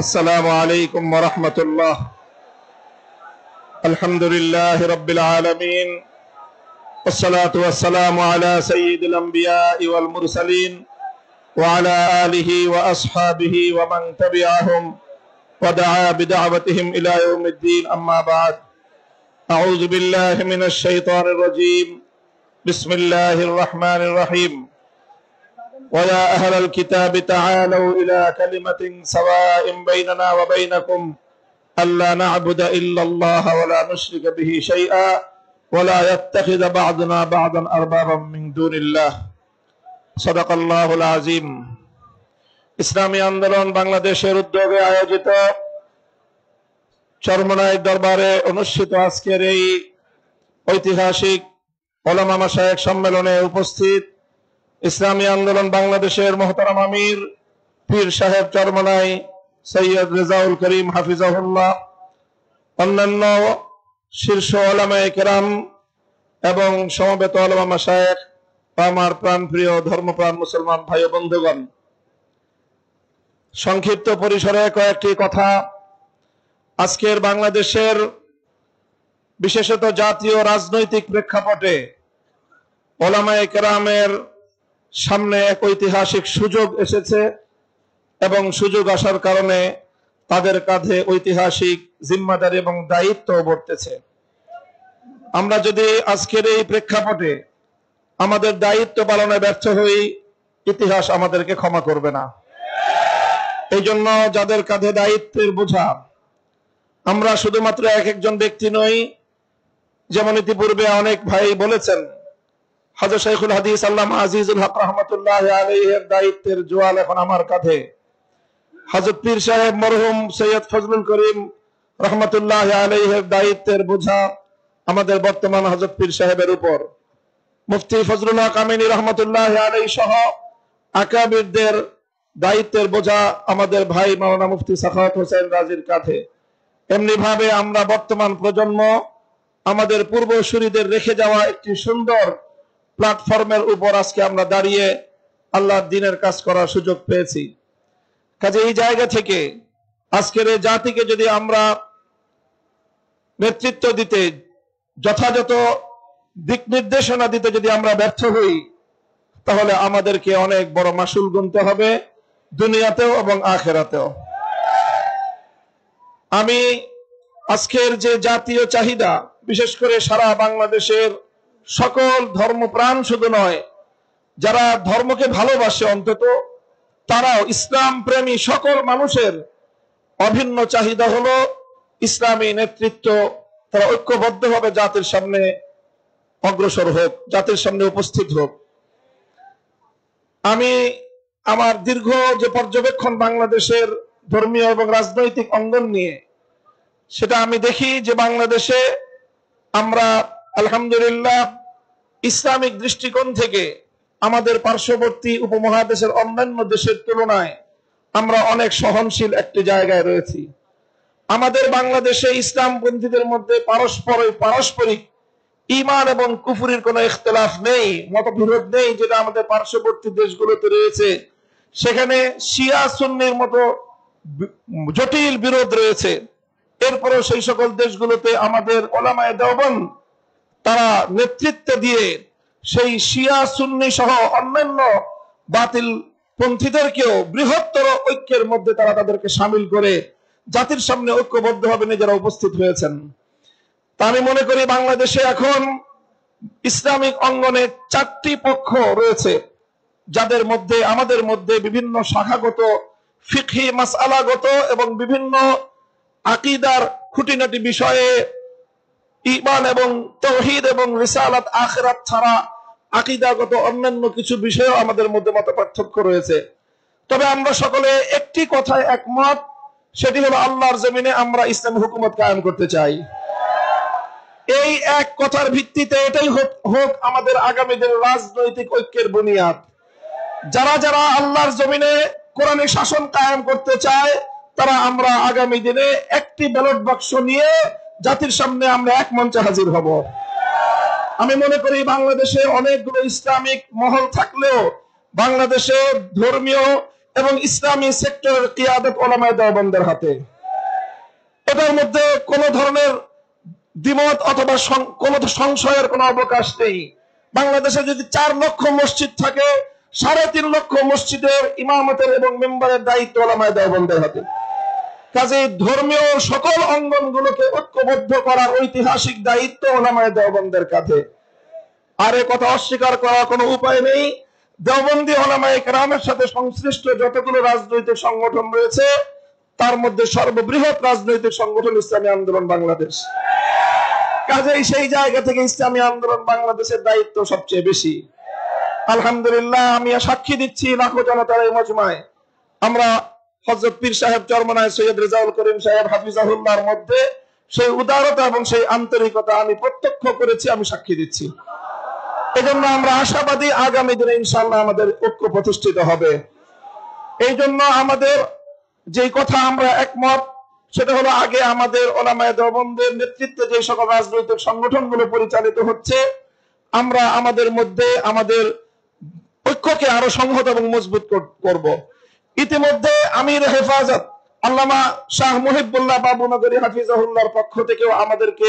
السلام عليكم ورحمة الله. الحمد لله رب العالمين، والصلاة والسلام على سيد الأنبياء والمرسلين وعلى آله وأصحابه ومن تبعهم ودعا بدعوتهم إلى يوم الدين. أما بعد، أعوذ بالله من الشيطان الرجيم. بسم الله الرحمن الرحيم. ويا أهل الكتاب تعالوا إلى كلمة سواء بيننا وبينكم ألا نعبد إلا الله ولا نشرك به شيئا ولا يتخذ بعضنا بعضا أربابا من دون الله. صدق الله العظيم. ইসলামী আন্দোলন বাংলাদেশের উদ্যোগে আয়োজিত চরমনাই দরবারে অনুষ্ঠিত আজকের এই ঐতিহাসিক উলামা মাশায়েখ সম্মেলনে উপস্থিত ইসলামী আন্দোলন বাংলাদেশের মোহতারাম আমির পীর সাহেব চরমনাই সৈয়দ রেজাউল করিম হাফিজাহুল্লাহ, অন্যান্য শীর্ষ উলামায়ে কেরাম এবং সমবেত উলামা মাশায়েখ, আমার প্রাণপ্রিয় ধর্মপ্রাণ মুসলমান ভাই ও বন্ধুগণ, সংক্ষিপ্ত পরিসরে কয়েকটি কথা। আজকের বাংলাদেশের বিশেষত জাতীয় রাজনৈতিক প্রেক্ষাপটে উলামায়ে কেরামের সামনে এক ঐতিহাসিক সুযোগ এসেছে এবং সুযোগ আসার কারণে তাদের কাঁধে ঐতিহাসিক জিম্মাদারি এবং দায়িত্ব বর্তেছে। আমরা যদি আজকের এই প্রেক্ষাপটে আমাদের দায়িত্ব পালনে ব্যর্থ হই, ইতিহাস আমাদেরকে ক্ষমা করবে না। এই জন্য যাদের কাঁধে দায়িত্বের বোঝা, আমরা শুধুমাত্র এক একজন ব্যক্তি নই। যেমন ইতিপূর্বে অনেক ভাই বলেছেন, হযরত শাইখুল হাদিস আল্লামা আজিজুল হক রাহমাতুল্লাহি আলাইহির দায়িত্বের জোয়াল এখন আমার কাঁধে। হযরত পীর সাহেব মরহুম সৈয়দ ফজলুল করিম রাহমাতুল্লাহি আলাইহির দায়িত্বের বোঝা আমাদের বর্তমান হযরত পীর সাহেবের উপর। মুফতি ফজলুল হক আমিনী রাহমাতুল্লাহি আলাইহি সহ আকাবিরদের দায়িত্বের বোঝা আমাদের ভাই মাওলানা মুফতি সাখাওয়াত হোসেন রাজির কাঁধে। এমনি ভাবে আমরা বর্তমান প্রজন্ম আমাদের পূর্বসূরীদের রেখে যাওয়া একটি সুন্দর প্ল্যাটফর্মের উপর আজকে আমরা দাঁড়িয়ে আল্লাহর দ্বীনের কাজ করার সুযোগ পেয়েছি। কাজে এই জায়গা থেকে আজকের এই জাতিকে যদি আমরা নেতৃত্ব দিতে, যথাযথ দিক নির্দেশনা দিতে যদি আমরা ব্যর্থ হই, তাহলে আমাদেরকে অনেক বড় মাসুল গুনতে হবে দুনিয়াতেও এবং আখিরাতেও। আমি আজকের যে জাতীয় চাহিদা, বিশেষ করে সারা বাংলাদেশের সকল ধর্মপ্রাণ শুধু নয়, যারা ধর্মকে ভালোবাসে অন্তত তারাও, ইসলাম প্রেমী সকল মানুষের অভিন্ন চাহিদা হলো ইসলামী নেতৃত্ব তারা ঐক্যবদ্ধভাবে জাতির সামনে অগ্রসর হোক, জাতির সামনে উপস্থিত হোক। আমি আমার দীর্ঘ যে পর্যবেক্ষণ বাংলাদেশের ধর্মীয় এবং রাজনৈতিক অঙ্গন নিয়ে, সেটা আমি দেখি যে বাংলাদেশে আমরা আলহামদুলিল্লাহ ইসলামিক দৃষ্টিকোণ থেকে আমাদের পার্শ্ববর্তী উপমহাদেশের অন্যান্য দেশের তুলনায় আমরা অনেক সহনশীল একটি জায়গায় রয়েছি। আমাদের বাংলাদেশে ইসলামপন্থীদের মধ্যে পারস্পরিক ঈমান এবং কুফরির কোনো ইখতিলাফ নেই, মতবিরোধ নেই, যেটা আমাদের পার্শ্ববর্তী দেশগুলোতে রয়েছে। সেখানে শিয়া সুন্নির মতো জটিল বিরোধ রয়েছে। এরপরেও সেই সকল দেশগুলোতে আমাদের ওলামায়ে দেওবন্দ তারা নেতৃত্ব দিয়ে সেই শিয়া সুন্নি সহ অন্যান্য বাতিল পন্থীদেরকেও বৃহত্তর ঐক্যের মধ্যে তারা তাদেরকে সামিল করে জাতির সামনে ঐক্যবদ্ধভাবে নিজেরা উপস্থিত হয়েছেন। তা আমি মনে করি বাংলাদেশে এখন ইসলামিক অঙ্গনে 4টি পক্ষ রয়েছে, যাদের মধ্যে আমাদের মধ্যে বিভিন্ন শাখাগত, ফিকহি মাসআলাগত এবং বিভিন্ন আকীদার খুঁটিনাটি বিষয়ে, ঈমান এবং তাওহীদ এবং রিসালাত আখিরাত ছাড়া আকীদাগত অন্যান্য কিছু বিষয়েও আমাদের মধ্যে মতপার্থক্য রয়েছে। তবে আমরা সকলে একটি কথায় একমত, সেটি হলো আল্লাহর জমিনে আমরা ইসলামী হুকুমত কায়েম করতে চাই। এই এক কথার ভিত্তিতে এটাই হোক আমাদের আগামী দিনের রাজনৈতিক ঐক্যের বুনিয়াদ। যারা যারা আল্লাহর জমিনে কোরআনী শাসন কায়েম করতে চায়, তারা আমরা আগামী দিনে একটি ব্যালট বাক্স নিয়ে জাতির সামনে আমরা এক মঞ্চে হাজির হব। আমি মনে করি বাংলাদেশে অনেকগুলো ইসলামিক মহল থাকলেও বাংলাদেশে ধর্মীয় এবং ইসলামী সেক্টরের কিয়াদত ওলামায়ে দেওবন্দের হাতে। এটার মধ্যে কোনো ধরনের দ্বিমত অথবা কোনো সংশয়ের কোনো অবকাশ নেই। বাংলাদেশে যদি 4 লক্ষ মসজিদ থাকে, 3.5 লক্ষ মসজিদের ইমামতের এবং মেম্বারের দায়িত্ব ওলামায়ে দেওবন্দের হাতে। কাজে ধর্মীয় সকল অঙ্গনগুলোকে ঐক্যবদ্ধ করার ঐতিহাসিক দায়িত্ব ওলামায়ে দেওবন্দের কাঁধে। আর এ কথা অস্বীকার করার কোনো উপায় নেই। দেওবন্দি ওলামায়ে কেরামের সাথে সংশ্লিষ্ট যতগুলো রাজনৈতিক সংগঠন রয়েছে, তার মধ্যে সর্ববৃহৎ রাজনৈতিক সংগঠন ইসলামী আন্দোলন বাংলাদেশ। কাজেই সেই জায়গা থেকে ইসলামী আন্দোলন বাংলাদেশের দায়িত্ব সবচেয়ে বেশি। আলহামদুলিল্লাহ, আমি সাক্ষী দিচ্ছি লাখো জনতার এই মজমায় আমরা হযরত পীর সাহেব চরমনায় সৈয়দ রেজাউল করিম সাহেব হাফিজাহুল্লাহর মধ্যে সেই উদারতা এবং সেই আন্তরিকতা আমি প্রত্যক্ষ করেছি, আমি সাক্ষী দিচ্ছি। এজন্য আমরা আশাবাদী আগামী দিনে ইনশাআল্লাহ আমাদের ঐক্য প্রতিষ্ঠিত হবে। এই জন্য আমাদের যেই কথা আমরা একমত, সেটা হলো আগে আমাদের ওলামায়ে দেওবন্দের নেতৃত্বে যে সকল রাজনৈতিক সংগঠনগুলো পরিচালিত হচ্ছে, আমরা আমাদের মধ্যে আমাদের ঐক্যকে আরো সংহত এবং মজবুত করব। ইতিমধ্যে আমির হেফাজত আল্লামা শাহ মুহিবুল্লাহ বাবুনগরী হাফিজাহুল্লাহর পক্ষ থেকেও আমাদেরকে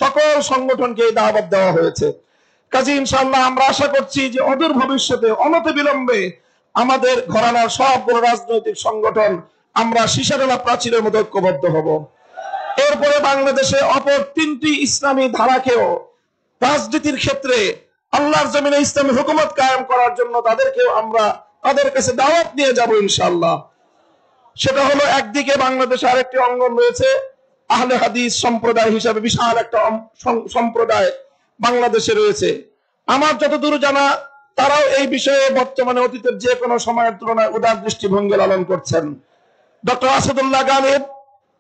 সকল সংগঠনকে দাওয়াত দেওয়া হয়েছে। কাজে ইনশাআল্লাহ আমরা আশা করছি যে অদূর ভবিষ্যতে অনতি বিলম্বে আমাদের ঘরানার সবগুলো রাজনৈতিক সংগঠন আমরা সীসাডালা প্রাচীরের মতো ঐক্যবদ্ধ হব। এরপরে বাংলাদেশে অপর 3টি ইসলামী ধারাকেও রাজনীতির ক্ষেত্রে আল্লাহর জমিনে ইসলামী হুকুমত কায়েম করার জন্য তাদেরকেও আমরা তাদের কাছে দাওয়াত নিয়ে যাব ইনশাআল্লাহ। সেটা হলো, একদিকে বাংলাদেশে আরেকটি অঙ্গন রয়েছে আহলে হাদিস সম্প্রদায় হিসাবে বিশাল একটা সম্প্রদায় বাংলাদেশে রয়েছে। আমার যতদূর জানা, তারাও এই বিষয়ে বর্তমানে অতীতের যে কোনো সময়ের তুলনায় উদার দৃষ্টিভঙ্গি লালন করছেন। ডক্টর আসাদুল্লাহ গালিব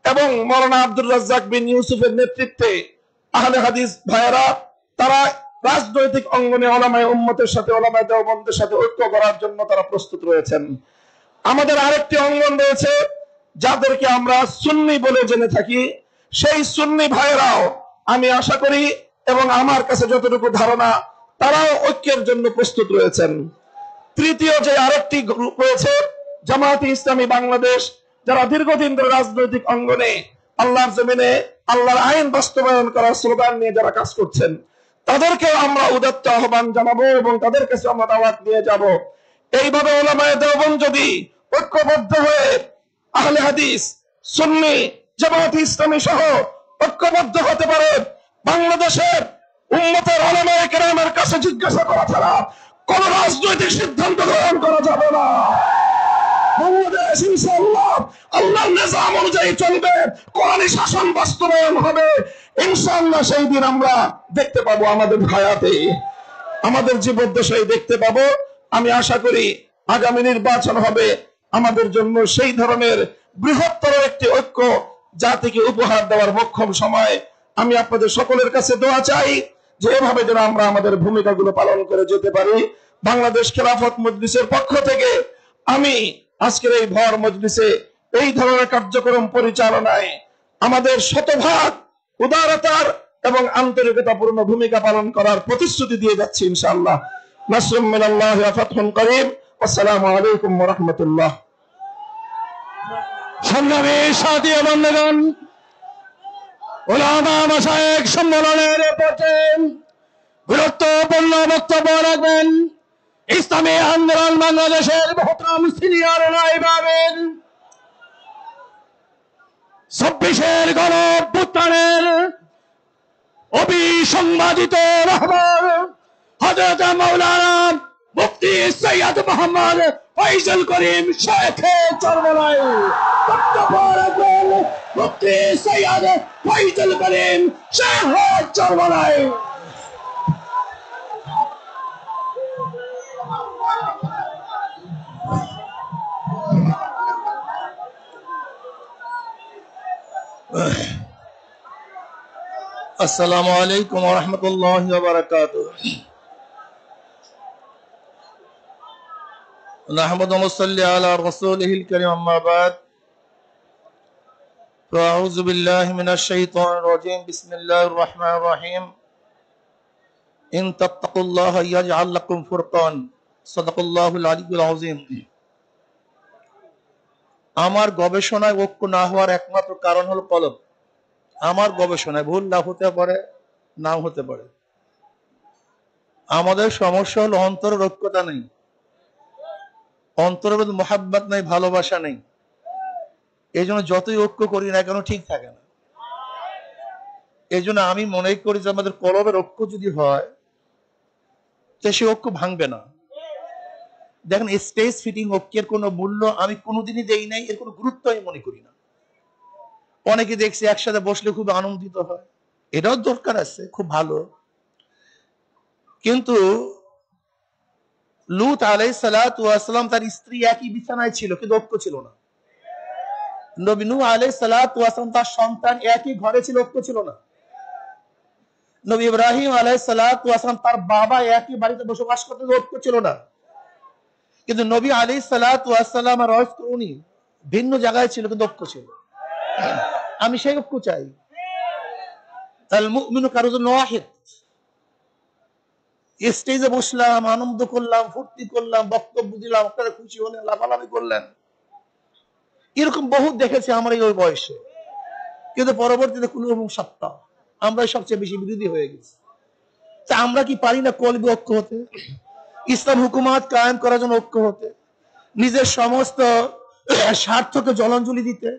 এবং মৌলানা আব্দুর রাজ্জাক বিন ইউসুফের নেতৃত্বে আহলে হাদিস ভাইয়েরা তারা রাজনৈতিক অঙ্গনে ওলামায়ে উম্মতের সাথে, ওলামায়ে দেওবন্দের সাথে ঐক্য করার জন্য তারা প্রস্তুত রয়েছেন। আমাদের আরেকটি অঙ্গন রয়েছে যাদেরকে আমরা সুন্নি বলে জেনে থাকি, সেই সুন্নি ভাইয়েরাও আমি আশা করি এবং আমার কাছে যতটুকু ধারণা তারাও ঐক্যের জন্য প্রস্তুত রয়েছেন। তৃতীয় যে আরেকটি গ্রুপ রয়েছে জামায়াতে ইসলামী বাংলাদেশ, যারা দীর্ঘদিন ধরে রাজনৈতিক অঙ্গনে আল্লাহর জমিনে আল্লাহর আইন বাস্তবায়ন করার স্লোগান নিয়ে যারা কাজ করছেন, তাদেরকে আমরা উদাত্ত আহ্বান জানাবো এবং তাদের কাছে আমরা দাওয়াত নিয়ে যাব। এইভাবে উলামায়ে দেওবন্দ যদি ঐক্যবদ্ধ হয়ে আহলে হাদিস, সুন্নি, জামায়াতে ইসলামী সহ ঐক্যবদ্ধ হতে পারে, বাংলাদেশের উম্মতের উলামায়ে কেরামের কাছে জিজ্ঞাসা করা ছাড়া কোন রাজনৈতিক সিদ্ধান্ত গ্রহণ করা যাবে না। বাংলাদেশ ইনশাআল্লাহ আল্লাহর নিজাম অনুযায়ী চলবে, কোরআনী শাসন বাস্তবায়ন হবে ইনশাআল্লাহ। সেই দিন আমরা দেখতে পাবো, আমাদের হায়াতে, আমাদের জীবদ্দশায় দেখতে পাবো। আমি আশা করি আগামী নির্বাচন হবে আমাদের জন্য সেই ধরনের বৃহত্তর একটি ঐক্য জাতিকে উপহার দেওয়ার মোক্ষম সময়। আমি আপনাদের সকলের কাছে দোয়া চাই যে এভাবে যেন আমরা আমাদের ভূমিকাগুলো পালন করে যেতে পারি। বাংলাদেশ খেলাফত মজলিসের পক্ষ থেকে আমি আজকের এই ভর মজলিসে এই ধরনের কার্যক্রম পরিচালনায় আমাদের শতভাগ উদারতার এবং আন্তরিকতাপূর্ণ ভূমিকা পালন করার প্রতিশ্রুতি দিয়ে যাচ্ছি ইনশাআল্লাহ। নাসরুম মিনাল্লাহি ওয়া ফাতহুন করিম। আসসালামু আলাইকুম ওয়া রাহমাতুল্লাহ। সংগ্রামী সাথী ও বন্ধুগণ, উলামা মাশায়েখ সম্মেলনের পর্যায়ে গুরুত্বপূর্ণ বক্তব্য রাখবেন ইসলামী আন্দোলন বাংলাদেশের মহতরম সিনিয়র নায়েব আমির, ২৪-এর গণঅভ্যুত্থানের অবিসংবাদিত রহবর হযরত মাওলানা মুফতি সৈয়দ মোহাম্মদ ফয়জুল করিম শেখে চরমনাই। বক্তব্য রাখবেন মুফতি সৈয়দ ফয়জুল করিম শেখে চরমনাই। আসসালামু আলাইকুম ওয়া রাহমাতুল্লাহি ওয়া বারাকাতুহু। নাহমাদু ওয়া নুসাল্লি আলা রাসূলিহিল কারীম, আম্মা বাদ। আউযু বিল্লাহি মিনাশ শাইতানির রাজীম। বিসমিল্লাহির রাহমানির রাহিম। ইন তাত্তাকুল্লাহা ইয়াজআল লাকুম ফুরকান। সাদাকাল্লাহুল আলিয়্যুল আযীম। আমার গবেষণায় ঐক্য না হওয়ার একমাত্র কারণ হলো কলব। আমার গবেষণায় ভুল না হতে পারে, নাও হতে পারে। আমাদের সমস্যা হলো অন্তরের ঐক্যতা নেই, অন্তরের মধ্যে মহাব্বত নেই, ভালোবাসা নেই। এই জন্য যতই ঐক্য করি না কেন ঠিক থাকে না। এই জন্য আমি মনে করি যে আমাদের কলবের ঐক্য যদি হয় তো সে ঐক্য ভাঙবে না। দেখেন, স্টেজ ফিটিং ঐক্যের কোনো মূল্য আমি কোনোদিনই দেই নাই, এর কোনো গুরুত্ব আমি মনে করি না। অনেকে দেখছি একসাথে বসলে খুব আনন্দিত হয়, এটাও দরকার আছে, খুব ভালো। কিন্তু লূত আলাইহিস সালাতু ওয়াস সালাম তার স্ত্রী একই বিছানায় ছিল, কিন্তু ঐক্য ছিল না। নবী নূহ আলাইহিস সালাতু ওয়াস সালাম তার সন্তান একই ঘরে ছিল, ঐক্য ছিল না। নবী ইব্রাহিম আলাইহিস সালাতু ওয়াস সালাম তার বাবা একই বাড়িতে বসবাস করতেন, ঐক্য ছিল না। কিন্তু নবী আলাইহিস সালাতু ওয়াস সালাম আর উনি ভিন্ন জায়গায় ছিল, কিন্তু ঐক্য ছিল। আমি সেই ঐক্য চাই। আল মুমিনু কারুজুন ওয়াহিদ। স্টেজে বসলাম, আনন্দ করলাম, ফুর্তি করলাম, বক্তব্য দিলাম, আপনারা খুশি হলেন, লাফালাফি করলেন, এরকম বহুত দেখেছি আমার এই ওই বয়সে। কিন্তু পরবর্তীতে কুলু এবং সত্তা, আমরাই সবচেয়ে বেশি বিরোধী হয়ে গেছি। তা আমরা কি পারি না কলবি ঐক্য হতে, ইসলাম হুকুমাত কায়েম করার জন্য ঐক্য হতে, নিজের সমস্ত স্বার্থকে জলাঞ্জলি দিতে,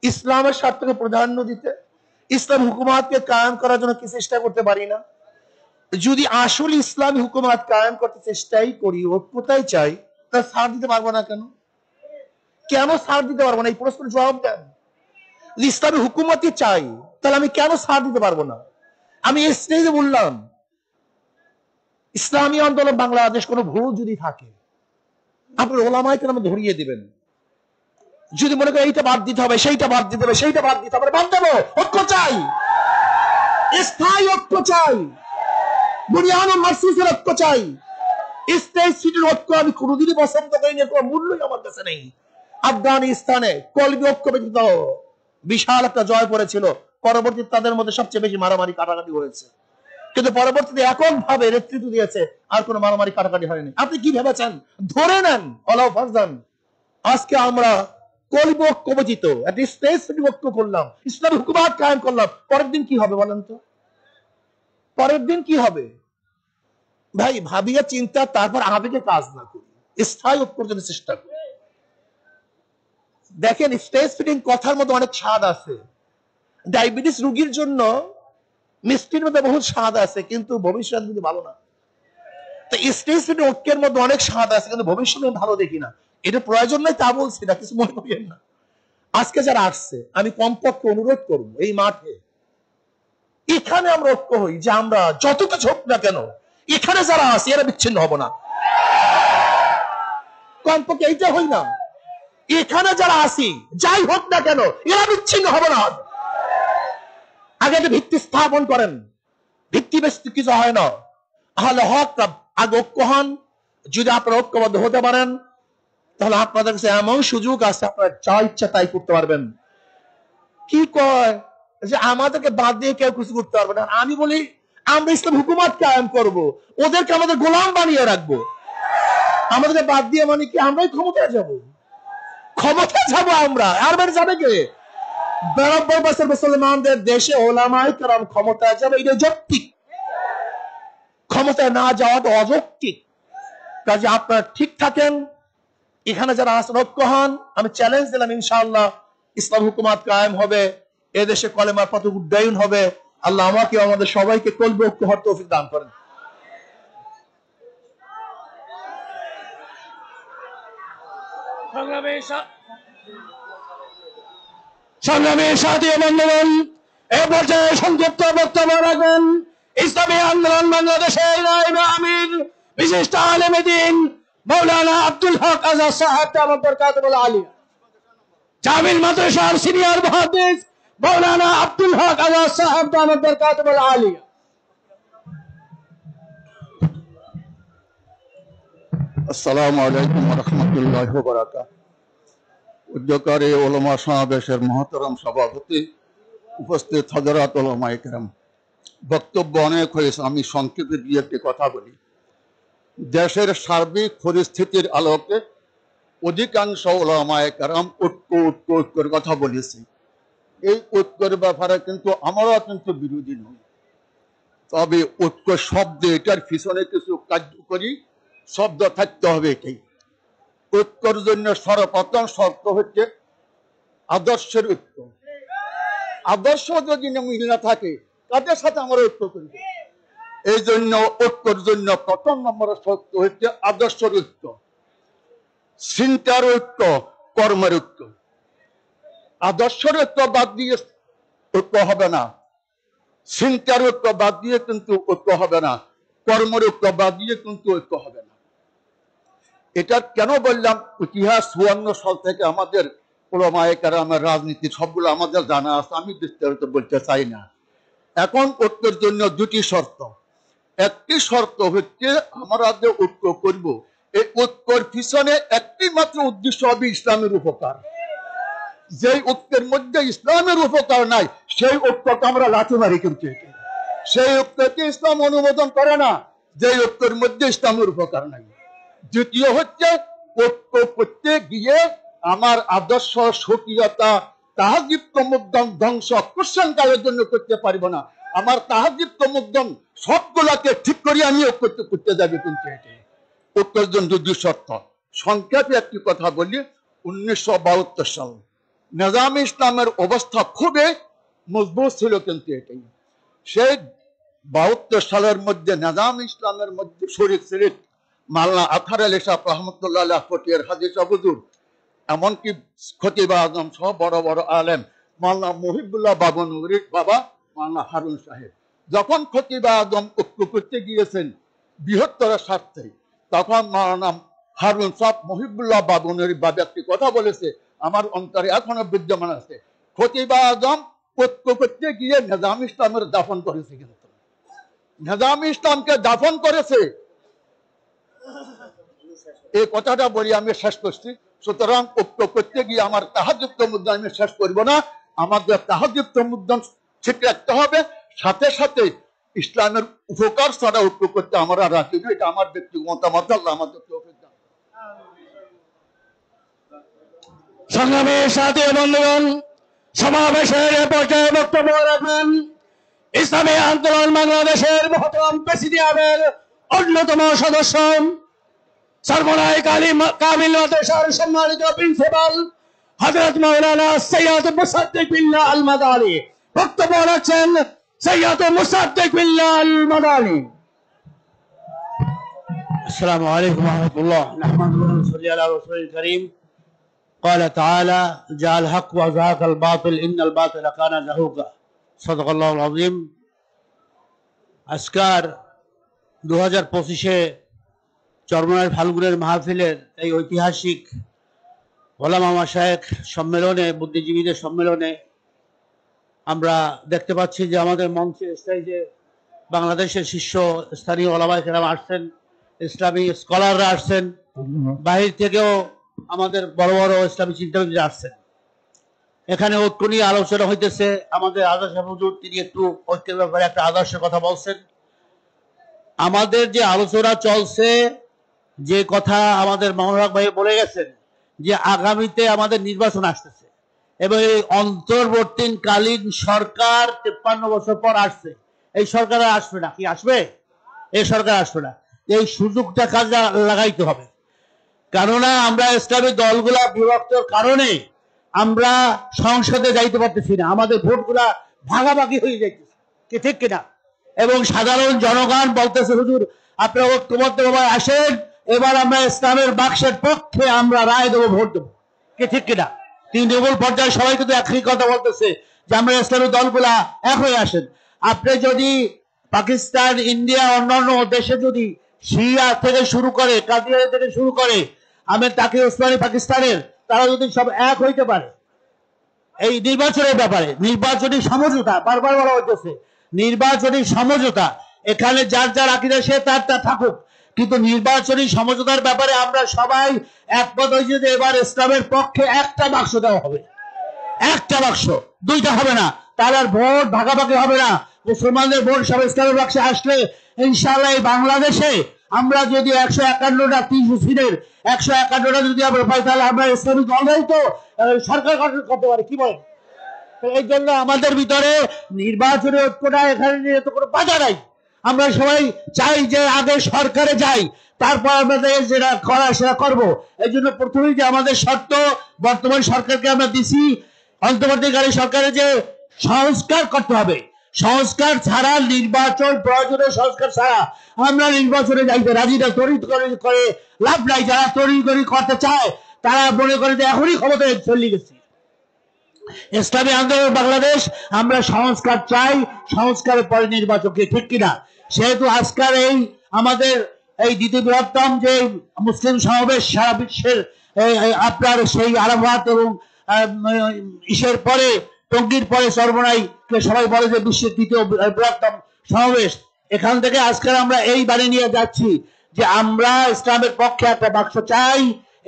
ইসলামের স্বার্থকে প্রাধান্য দিতে, ইসলাম হুকুমাতকে কায়েম করার জন্য কি চেষ্টা করতে পারি না? যদি আসলে ইসলামী হুকুমাত কায়েম করতে চেষ্টাই করি, ঐক্যতাই চাই, তা ছাড় দিতে পারবো না কেন? কেন ছাড় দিতে পারবো না? এই প্রশ্নের জবাব দেন। ইসলামী হুকুমতই চাই, তাহলে আমি কেন ছাড় দিতে পারবো না? আমি স্টেজে বললাম, ইসলামী আন্দোলন বাংলাদেশ কোনো ভুল যদি থাকে আপনার ওলামায়ে কেরাম ধরিয়ে দিবেন। যদি মনে করেন এইটা বাদ দিতে হবে, সেইটা বাদ দিতে হবে, সেইটা বাদ দিতে হবে, বাদ দেবো। ঐক্য চাই, স্থায়ী ঐক্য চাই, বুনিয়াদ মারসুসের ঐক্য চাই। স্টেজ সিটির ঐক্য আমি কোনোদিনই পছন্দ করি না, কোনো মূল্যই আমার কাছে নেই। আফগানিস্তানে কলবি ঐক্য ব্যতীত বিশাল একটা জয় পড়েছিল, পরবর্তীতে তাদের মধ্যে সবচেয়ে বেশি মারামারি কাটাকাটি হয়েছে, কিন্তু পরবর্তীতে একক ভাবে নেতৃত্ব দিয়েছে, আর কোনো মারামারি কাটাকাটি হয়নি। আপনি কি ভেবেছেন? ধরে নেন অলাও ফারজান, আজকে আমরা কলব কবচিত একটা স্টেজ বিভক্ত করলাম, ইসলামী হুকুমাত কায়েম করলাম, পরের দিন কি হবে বলেন তো? পরের দিন কি হবে? ভাই ভাবিয়া চিন্তা, তারপর আবেগে কাজ না করি, স্থায়ী ঐক্যর জন্য চেষ্টা করি। দেখেন স্টেজ ফিটিং কথার মধ্যে অনেক স্বাদ আছে, ডায়াবেটিস রোগীর জন্য মিষ্টির মধ্যে বহুত স্বাদ আছে, কিন্তু ভবিষ্যৎ কিন্তু ভালো না। তো স্টেজ ফিটিং ঐক্যের মধ্যে অনেক স্বাদ আছে, কিন্তু ভবিষ্যৎ ভালো দেখি না। এটা প্রয়োজন নয় তা বলছি না, কিছু মনে করেন না। আজকে যারা আসছে আমি কমপক্ষে অনুরোধ করবো এই মাঠে এখানে আমরা ঐক্য হই, যে আমরা যত কিছু হোক না কেন এখানে যারা আছে এরা বিচ্ছিন্ন হব না। কমপক্ষে এইটা হই না, এখানে যারা আছি যাই হোক না কেন এরা বিচ্ছিন্ন হব না। আগে একটা ভিত্তি স্থাপন করেন, ভিত্তি বেশ কিছু হয় না, তাহলে হক আগে ঐক্য হন। যদি আপনারা ঐক্যবদ্ধ হতে পারেন তাহলে আপনাদের কাছে এমন সুযোগ আছে, আপনারা যা ইচ্ছা তাই করতে পারবেন। কি কয় যে আমাদেরকে বাদ দিয়ে কেউ কিছু করতে পারবে না। আমি বলি আমরা ইসলাম হুকুমত কায়েম করব, ওদেরকে আমাদের গোলাম বানিয়ে রাখবো। আমাদেরকে বাদ দিয়ে মানে কি আমরাই ক্ষমতায় যাব? ক্ষমতায় যাব আমরা, আর বের যাবে কে? 92 বছর মুসলমানদের দেশে ওলামায়ে কেরাম ক্ষমতায় যাবে, এটা যৌক্তিক। ক্ষমতায় না যাওয়াটা অযৌক্তিক। কাজে আপনারা ঠিক থাকেন, এখানে যারা আছেন ঐক্য হন। আমি চ্যালেঞ্জ দিলাম ইনশাআল্লাহ ইসলাম হুকুমাত কায়েম হবে, এদেশে কলেমার পথে উড্ডয়ন হবে। আল্লাহ আমাকে আমাদের সবাইকে কলবে ঐক্য হওয়ার তৌফিক দান করেন। সংগ্রামী সাথী বন্ধুগণ, এ পর্যায়ে সংক্ষিপ্ত বক্তব্য রাখবেন ইসলামী আন্দোলন বাংলাদেশের নায়েবে আমির বিশিষ্ট আলেমে দ্বীন মাওলানা আব্দুল হক আজাদ সাহেব দামাত বরকাতুহুল আলিয়া, জামিল মাদ্রাসার সিনিয়র মুহাদ্দিস মাওলানা আব্দুল হক আজাদ সাহেব দামাত বরকাতুহুল আলিয়া। আসসালামু আলাইকুম ওয়া রাহমাতুল্লাহি ওয়া বারাকাতুহু। উদ্যোগকারী ওলামা সমাবেশের মহতরম সভাপতি, উপস্থিত হযরত ওলামায়ে কেরাম, বক্তব্য অনেক হয়েছে, আমি সংক্ষেপে দিয়ে একটি কথা বলি। দেশের সার্বিক পরিস্থিতির আলোকে অধিকাংশ ওলামায়ে কেরাম ঐক্যের কথা বলেছি। এই ঐক্যের ব্যাপারে কিন্তু আমরা কিন্তু বিরোধী নই, তবে ঐক্য শব্দে এটার পিছনে কিছু কার্যকরী শব্দ থাকতে হবে। এটাই ঐক্যর জন্য সর্বপ্রথম শর্ত হচ্ছে আদর্শের ঐক্য। আদর্শ যদি মিল না থাকে তাদের সাথে আমরা ঐক্য করি। এই জন্য ঐক্যর জন্য প্রথম নম্বর শর্ত হচ্ছে আদর্শের ঐক্য, চিন্তার ঐক্য, কর্মের ঐক্য। আদর্শের ঐক্য বাদ দিয়ে ঐক্য হবে না, চিন্তার ঐক্য বাদ দিয়ে কিন্তু ঐক্য হবে না, কর্মের ঐক্য বাদ দিয়ে কিন্তু ঐক্য হবে না। এটা কেন বললাম? ইতিহাস 54 সাল থেকে আমাদের ওলামায়ে কেরামের রাজনীতি সবগুলো আমাদের জানা আছে, আমি বিস্তারিত বলতে চাই না। এখন ঐক্যের জন্য দুটি শর্ত। একটি শর্ত হচ্ছে আমরা যে ঐক্য করব, এই ঐক্যের পিছনে একটি মাত্র উদ্দেশ্য হবে ইসলামের উপকার। যে ঐক্যের মধ্যে ইসলামের উপকার নাই সেই ঐক্যকে আমরা লাথি মারি, কিন্তু সেই ঐক্যকে ইসলাম অনুমোদন করে না যে ঐক্যের মধ্যে ইসলামের উপকার নাই। দ্বিতীয় হচ্ছে ঐক্য করতে গিয়ে আমার আদর্শ স্বকীয়তা তাহাজ্জুদ তমুদ্দম ধ্বংস কুসংস্কারের জন্য করতে পারব না। আমার তাহাজ্জুদ তমুদ্দম সবগুলাকে ঠিক করে আমি ঐক্য করতে যাবে, কিন্তু ঐক্যের জন্য দুই শর্ত। সংক্ষেপে একটি কথা বলি। 1972 সাল নিজামে ইসলামের অবস্থা খুবই মজবুত ছিল, কিন্তু এটাই সেই 72 সালের মধ্যে নিজামে ইসলামের মধ্যে শরীক ছিলেন মাওলানা আতহার আলী সাহেব রহমতুল্লাহ আলাইহি ফটিয়ার হাজী সাহেব হুজুর, এমনকি খতিব আজম সহ বড় বড় আলেম মাওলানা মুহিবুল্লাহ বাবনগরীর বাবা মাওলানা হারুন সাহেব যখন খতিব আজম ঐক্য করতে গিয়েছেন বৃহত্তর স্বার্থে, তখন মাওলানা হারুন সাহেব মুহিবুল্লাহ বাবনগরীর বাবা একটি কথা বলেছে, আমার অন্তরে এখনো বিদ্যমান আছে। খতিব আজম ঐক্য করতে গিয়ে নিজাম ইসলামের দাফন করেছে, কিন্তু নিজাম ইসলামকে দাফন করেছে। এই কথাটা বলি আমি শেষ করছি। সুতরাং ঐক্য করতে গিয়ে আমার তাহাজ্জুদ তমুদ্দম আমি শেষ করব না, আমাদের তাহাজ্জুদ তমুদ্দম ঠিক রাখতে হবে, সাথে সাথে ইসলামের উপকার ছাড়া উপকার করতে আমরা রাজি নই। এটা আমার ব্যক্তিগত মতামত। আল্লাহ আমাদের তৌফিক দান। সংগ্রামী সাথী বন্ধুগণ, সমাবেশের পর্যায়ে বক্তব্য রাখবেন ইসলামী আন্দোলন বাংলাদেশের মহতরম প্রেসিডিয়ামের অন্যতম সদস্য সর্বনায় কামিল মাদ্রাসার সম্মানিত প্রিন্সিপাল হযরত মাওলানা সৈয়দ মুসাদ্দিক বিল্লাহ আল মাদানী। বক্তব্য রাখছেন সৈয়দ মুসাদ্দিক বিল্লাহ আল মাদানী। السلام عليكم ورحمة الله. نحمده ونصلي على رسول الكريم. قال تعالى: جاء الحق وزهق الباطل إن الباطل كان زهوقا. صدق الله العظيم. আজকার 2025-এ চরমনার ফাল্গুনের মাহফিলের এই ঐতিহাসিক ওলামা মাশায়েখ সম্মেলনে, বুদ্ধিজীবীদের সম্মেলনে আমরা দেখতে পাচ্ছি যে আমাদের মঞ্চে স্টেজে বাংলাদেশের শীর্ষ স্থানীয় ওলামায়ে কেরাম আসছেন, ইসলামী স্কলাররা আসছেন, বাহির থেকেও আমাদের বড় বড় ইসলামী চিন্তাবিদরা আসছেন। এখানে ঐক্য নিয়ে আলোচনা হইতেছে। আমাদের আদর্শ হুজুর তিনি একটু ঐক্যের ব্যাপারে একটা আদর্শের কথা বলছেন। আমাদের যে আলোচনা চলছে, যে কথা আমাদের মামুনুল ভাই বলে গেছেন যে আগামীতে আমাদের নির্বাচন আসতেছে এবং এই অন্তর্বর্তীকালীন সরকার 53 বছর পর আসছে। এই সরকার আসবে না, কি আসবে? এই সরকার আসবে না। এই সুযোগটা কাজে লাগাইতে হবে। কেননা আমরা ইসলামী দলগুলা বিভক্তর কারণে আমরা সংসদে যাইতে পারতেছি না, আমাদের ভোটগুলা ভাগাভাগি হয়ে যাইতেছে, কি ঠিক কিনা? এবং সাধারণ জনগণ বলতেছে হুজুর আপনারা ঐক্যবদ্ধভাবে আসেন, এবার আমরা ইসলামের বাক্সের পক্ষে আমরা রায় দেবো, ভোট দেবো, কি ঠিক কিনা? তৃণমূল পর্যায়ে সবাই কিন্তু একই কথা বলতেছে যে আমরা ইসলামী দলগুলা এক হয়ে আসেন। আপনি যদি পাকিস্তান, ইন্ডিয়া, অন্যান্য দেশে যদি শিয়া থেকে শুরু করে, কাদিয়ানি থেকে শুরু করে আমি তাকে ওসমানী পাকিস্তানের, তারা যদি সব এক হইতে পারে এই নির্বাচনের ব্যাপারে, নির্বাচনী সমঝোতা বারবার বলা হইতেছে, নির্বাচনী সমঝোতা, এখানে যার যার আকীদা সে তার থাকুক, কিন্তু নির্বাচনী সমঝোতার ব্যাপারে আমরা সবাই একমত হয়েছি যে এবার ইসলামের পক্ষে একটা বাক্স দেওয়া হবে, একটা বাক্স, দুইটা হবে না। তার আর ভোট ভাগাভাগি হবে না। মুসলমানদের ভোট সব ইসলামের বাক্সে আসলে ইনশাআল্লাহ এই বাংলাদেশে আমরা যদি 151টা 300 সিটের 151টা যদি আমরা পাই, তাহলে আমরা ইসলামী দলই তো সরকার গঠন করতে পারি, কি বলেন? এই জন্য আমাদের ভিতরে নির্বাচনী ঐক্যটা এখানে নিয়ে তো কোনো বাধা নাই। আমরা সবাই চাই যে আগে সরকারে যাই, তারপর আমাদের যেটা করা সেটা করবো। এই জন্য প্রথমেই যে আমাদের শর্ত বর্তমান সরকারকে আমরা দিছি, অন্তর্বর্তীকালীন সরকারের যে সংস্কার করতে হবে, সংস্কার ছাড়া নির্বাচন, প্রয়োজনীয় সংস্কার ছাড়া আমরা নির্বাচনে যাইতে রাজি না। তড়িৎ করে লাভ নাই। যারা তড়িৎ করতে চায় তারা মনে করে যে এখনই ক্ষমতায় চলে গেছি। ইসলামী আন্দোলন বাংলাদেশ আমরা সংস্কার চাই, সংস্কারের পরে নির্বাচনকে, ঠিক কিনা? সেহেতু আজকের এই আমাদের এই দ্বিতীয় বৃহত্তম যে মুসলিম সমাবেশ সারা বিশ্বের আপনার সেই আরাফাত এবং ইসের পরে, টঙ্গীর পরে চরমোনাই সবাই বলে যে বিশ্বের দ্বিতীয় বৃহত্তম সমাবেশ, এখান থেকে আজকে আমরা এই বাণী নিয়ে যাচ্ছি যে আমরা ইসলামের পক্ষে একটা বাক্স চাই।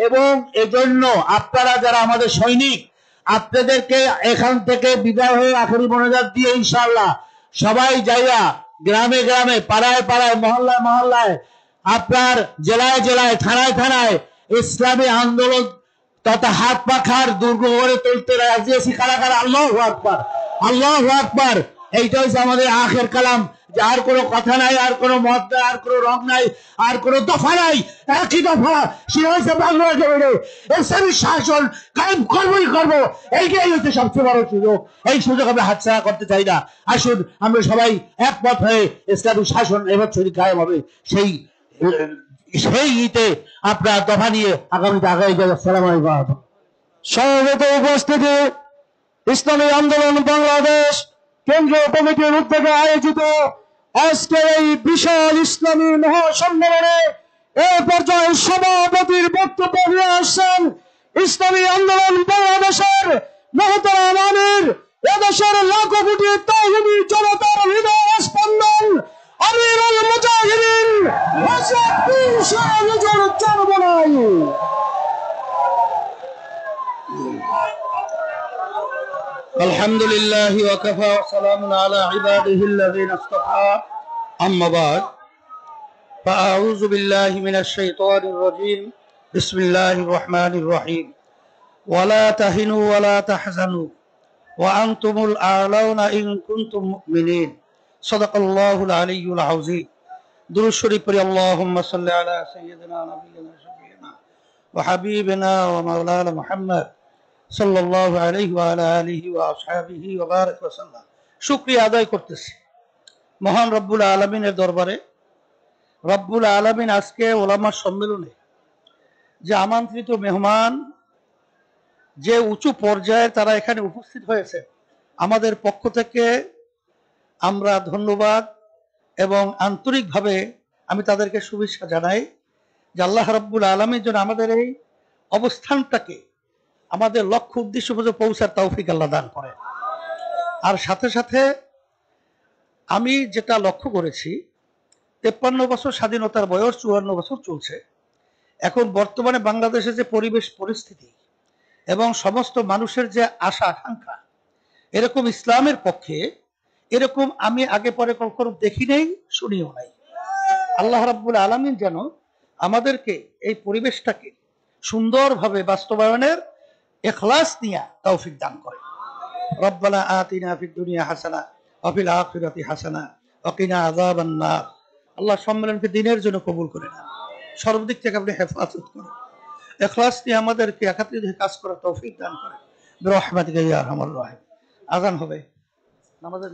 এবং এজন্য আপনারা যারা আমাদের সৈনিক, আপনাদেরকে এখান থেকে বিদায় হয়ে আখেরি মোনাজাত দিয়ে ইনশাআল্লাহ সবাই যাইয়া গ্রামে গ্রামে, পাড়ায় পাড়ায়, মহল্লায় মহল্লায়, আপনার জেলায় জেলায়, থানায় থানায় ইসলামী আন্দোলন তথা হাত পাখার দুর্গ গড়ে তুলতে রাজি আছি। কারা কারা? আল্লাহু আকবার, আল্লাহু আকবার। এইটা হচ্ছে আমাদের আখের কালাম, যে আর কোনো কথা নাই, আর কোনো মত নাই, আর কোনো রং নাই, আর কোনো দফা নাই, একই দফা, সেটা হচ্ছে বাংলাদেশে ইসলামী শাসন কায়েম করবোই করবো। এইটাই হচ্ছে সবচেয়ে বড় সুযোগ। এই সুযোগ আমরা হাতছাড়া করতে চাই না। আসুন আমরা সবাই একমত হয়ে ইসলামী শাসন এবছরই কায়েম হবে, সেই ইতে আপনার দফা নিয়ে আগামীতে আগামী যাবে। আসসালামু আলাইকুম। সমবেত উপস্থিতি, ইসলামী আন্দোলন বাংলাদেশ কেন্দ্রীয় কমিটির উদ্যোগে আয়োজিত আজকের এই বিশাল ইসলামী মহাসম্মেলনে এই পর্যায়ে সভাপতির বক্তব্য নিয়ে আসছেন ইসলামী আন্দোলন বাংলাদেশের মহতরম আমির, এদেশের লাখো কোটি তাওহীদি জনতার হৃদয় স্পন্দন, আমিরুল মুজাহিদিন হযরত পীর শাহ হুজুর চরমোনাই। الحمد لله وكفى وسلام على عباده الذين اصطفى أما بعد فأعوذ بالله من الشيطان الرجيم بسم الله الرحمن الرحيم ولا تهنوا ولا تحزنوا وأنتم الأعلون إن كنتم مؤمنين صدق الله العلي العظيم درود شريف اللهم صل على سيدنا نبينا شفيعنا وحبيبنا ومولانا محمد সাল্লাল্লাহু আলাইহি ওয়া আলা আলিহি ওয়া আসহাবিহি ওয়া বারাক ওয়া সাল্লাম। শুকরিয়া আদায় করতেছি মহান রব্বুল আলামিনের দরবারে। রব্বুল আলামিন আজকে ওলামা সম্মেলনে যে আমন্ত্রিত মেহমান, যে উঁচু পর্যায়ে তারা এখানে উপস্থিত হয়েছে, আমাদের পক্ষ থেকে আমরা ধন্যবাদ এবং আন্তরিকভাবে আমি তাদেরকে শুভেচ্ছা জানাই যে আল্লাহ রব্বুল আলামিন যেন আমাদের এই অবস্থানটাকে আমাদের লক্ষ্য উদ্দেশ্য পর্যন্ত পৌঁছার তৌফিক আল্লাহ দান করে। আর সাথে সাথে আমি যেটা লক্ষ্য করেছি, 53 বছর স্বাধীনতার বয়স, 54 বছর চলছে। এখন বর্তমানে বাংলাদেশে যে পরিবেশ পরিস্থিতি এবং সমস্ত মানুষের যে আশা আকাঙ্ক্ষা, এরকম ইসলামের পক্ষে এরকম আমি আগে পরে কখনো দেখি নাই, শুনিও নাই। আল্লাহ রাব্বুল আলামিন যেন আমাদেরকে এই পরিবেশটাকে সুন্দরভাবে বাস্তবায়নের ইখলাস নিয়ে তৌফিক দান করে। রব্বানা আতিনা ফিদ দুনিয়া হাসানা ওয়া ফিল আখিরাতি হাসানা ওয়া কিনা আযাবান নার। আল্লাহ সম্মেলনকে দিনের জন্য কবুল করে নেন, সর্বদিক থেকে আপনি হেফাজত করেন, ইখলাস নিয়ে আমাদেরকে একাত্রিত হয়ে কাজ করার তৌফিক দান করেন বিরহমাতিকা ইয়া আরহামার রাহিম। আযান হবে, নামাজের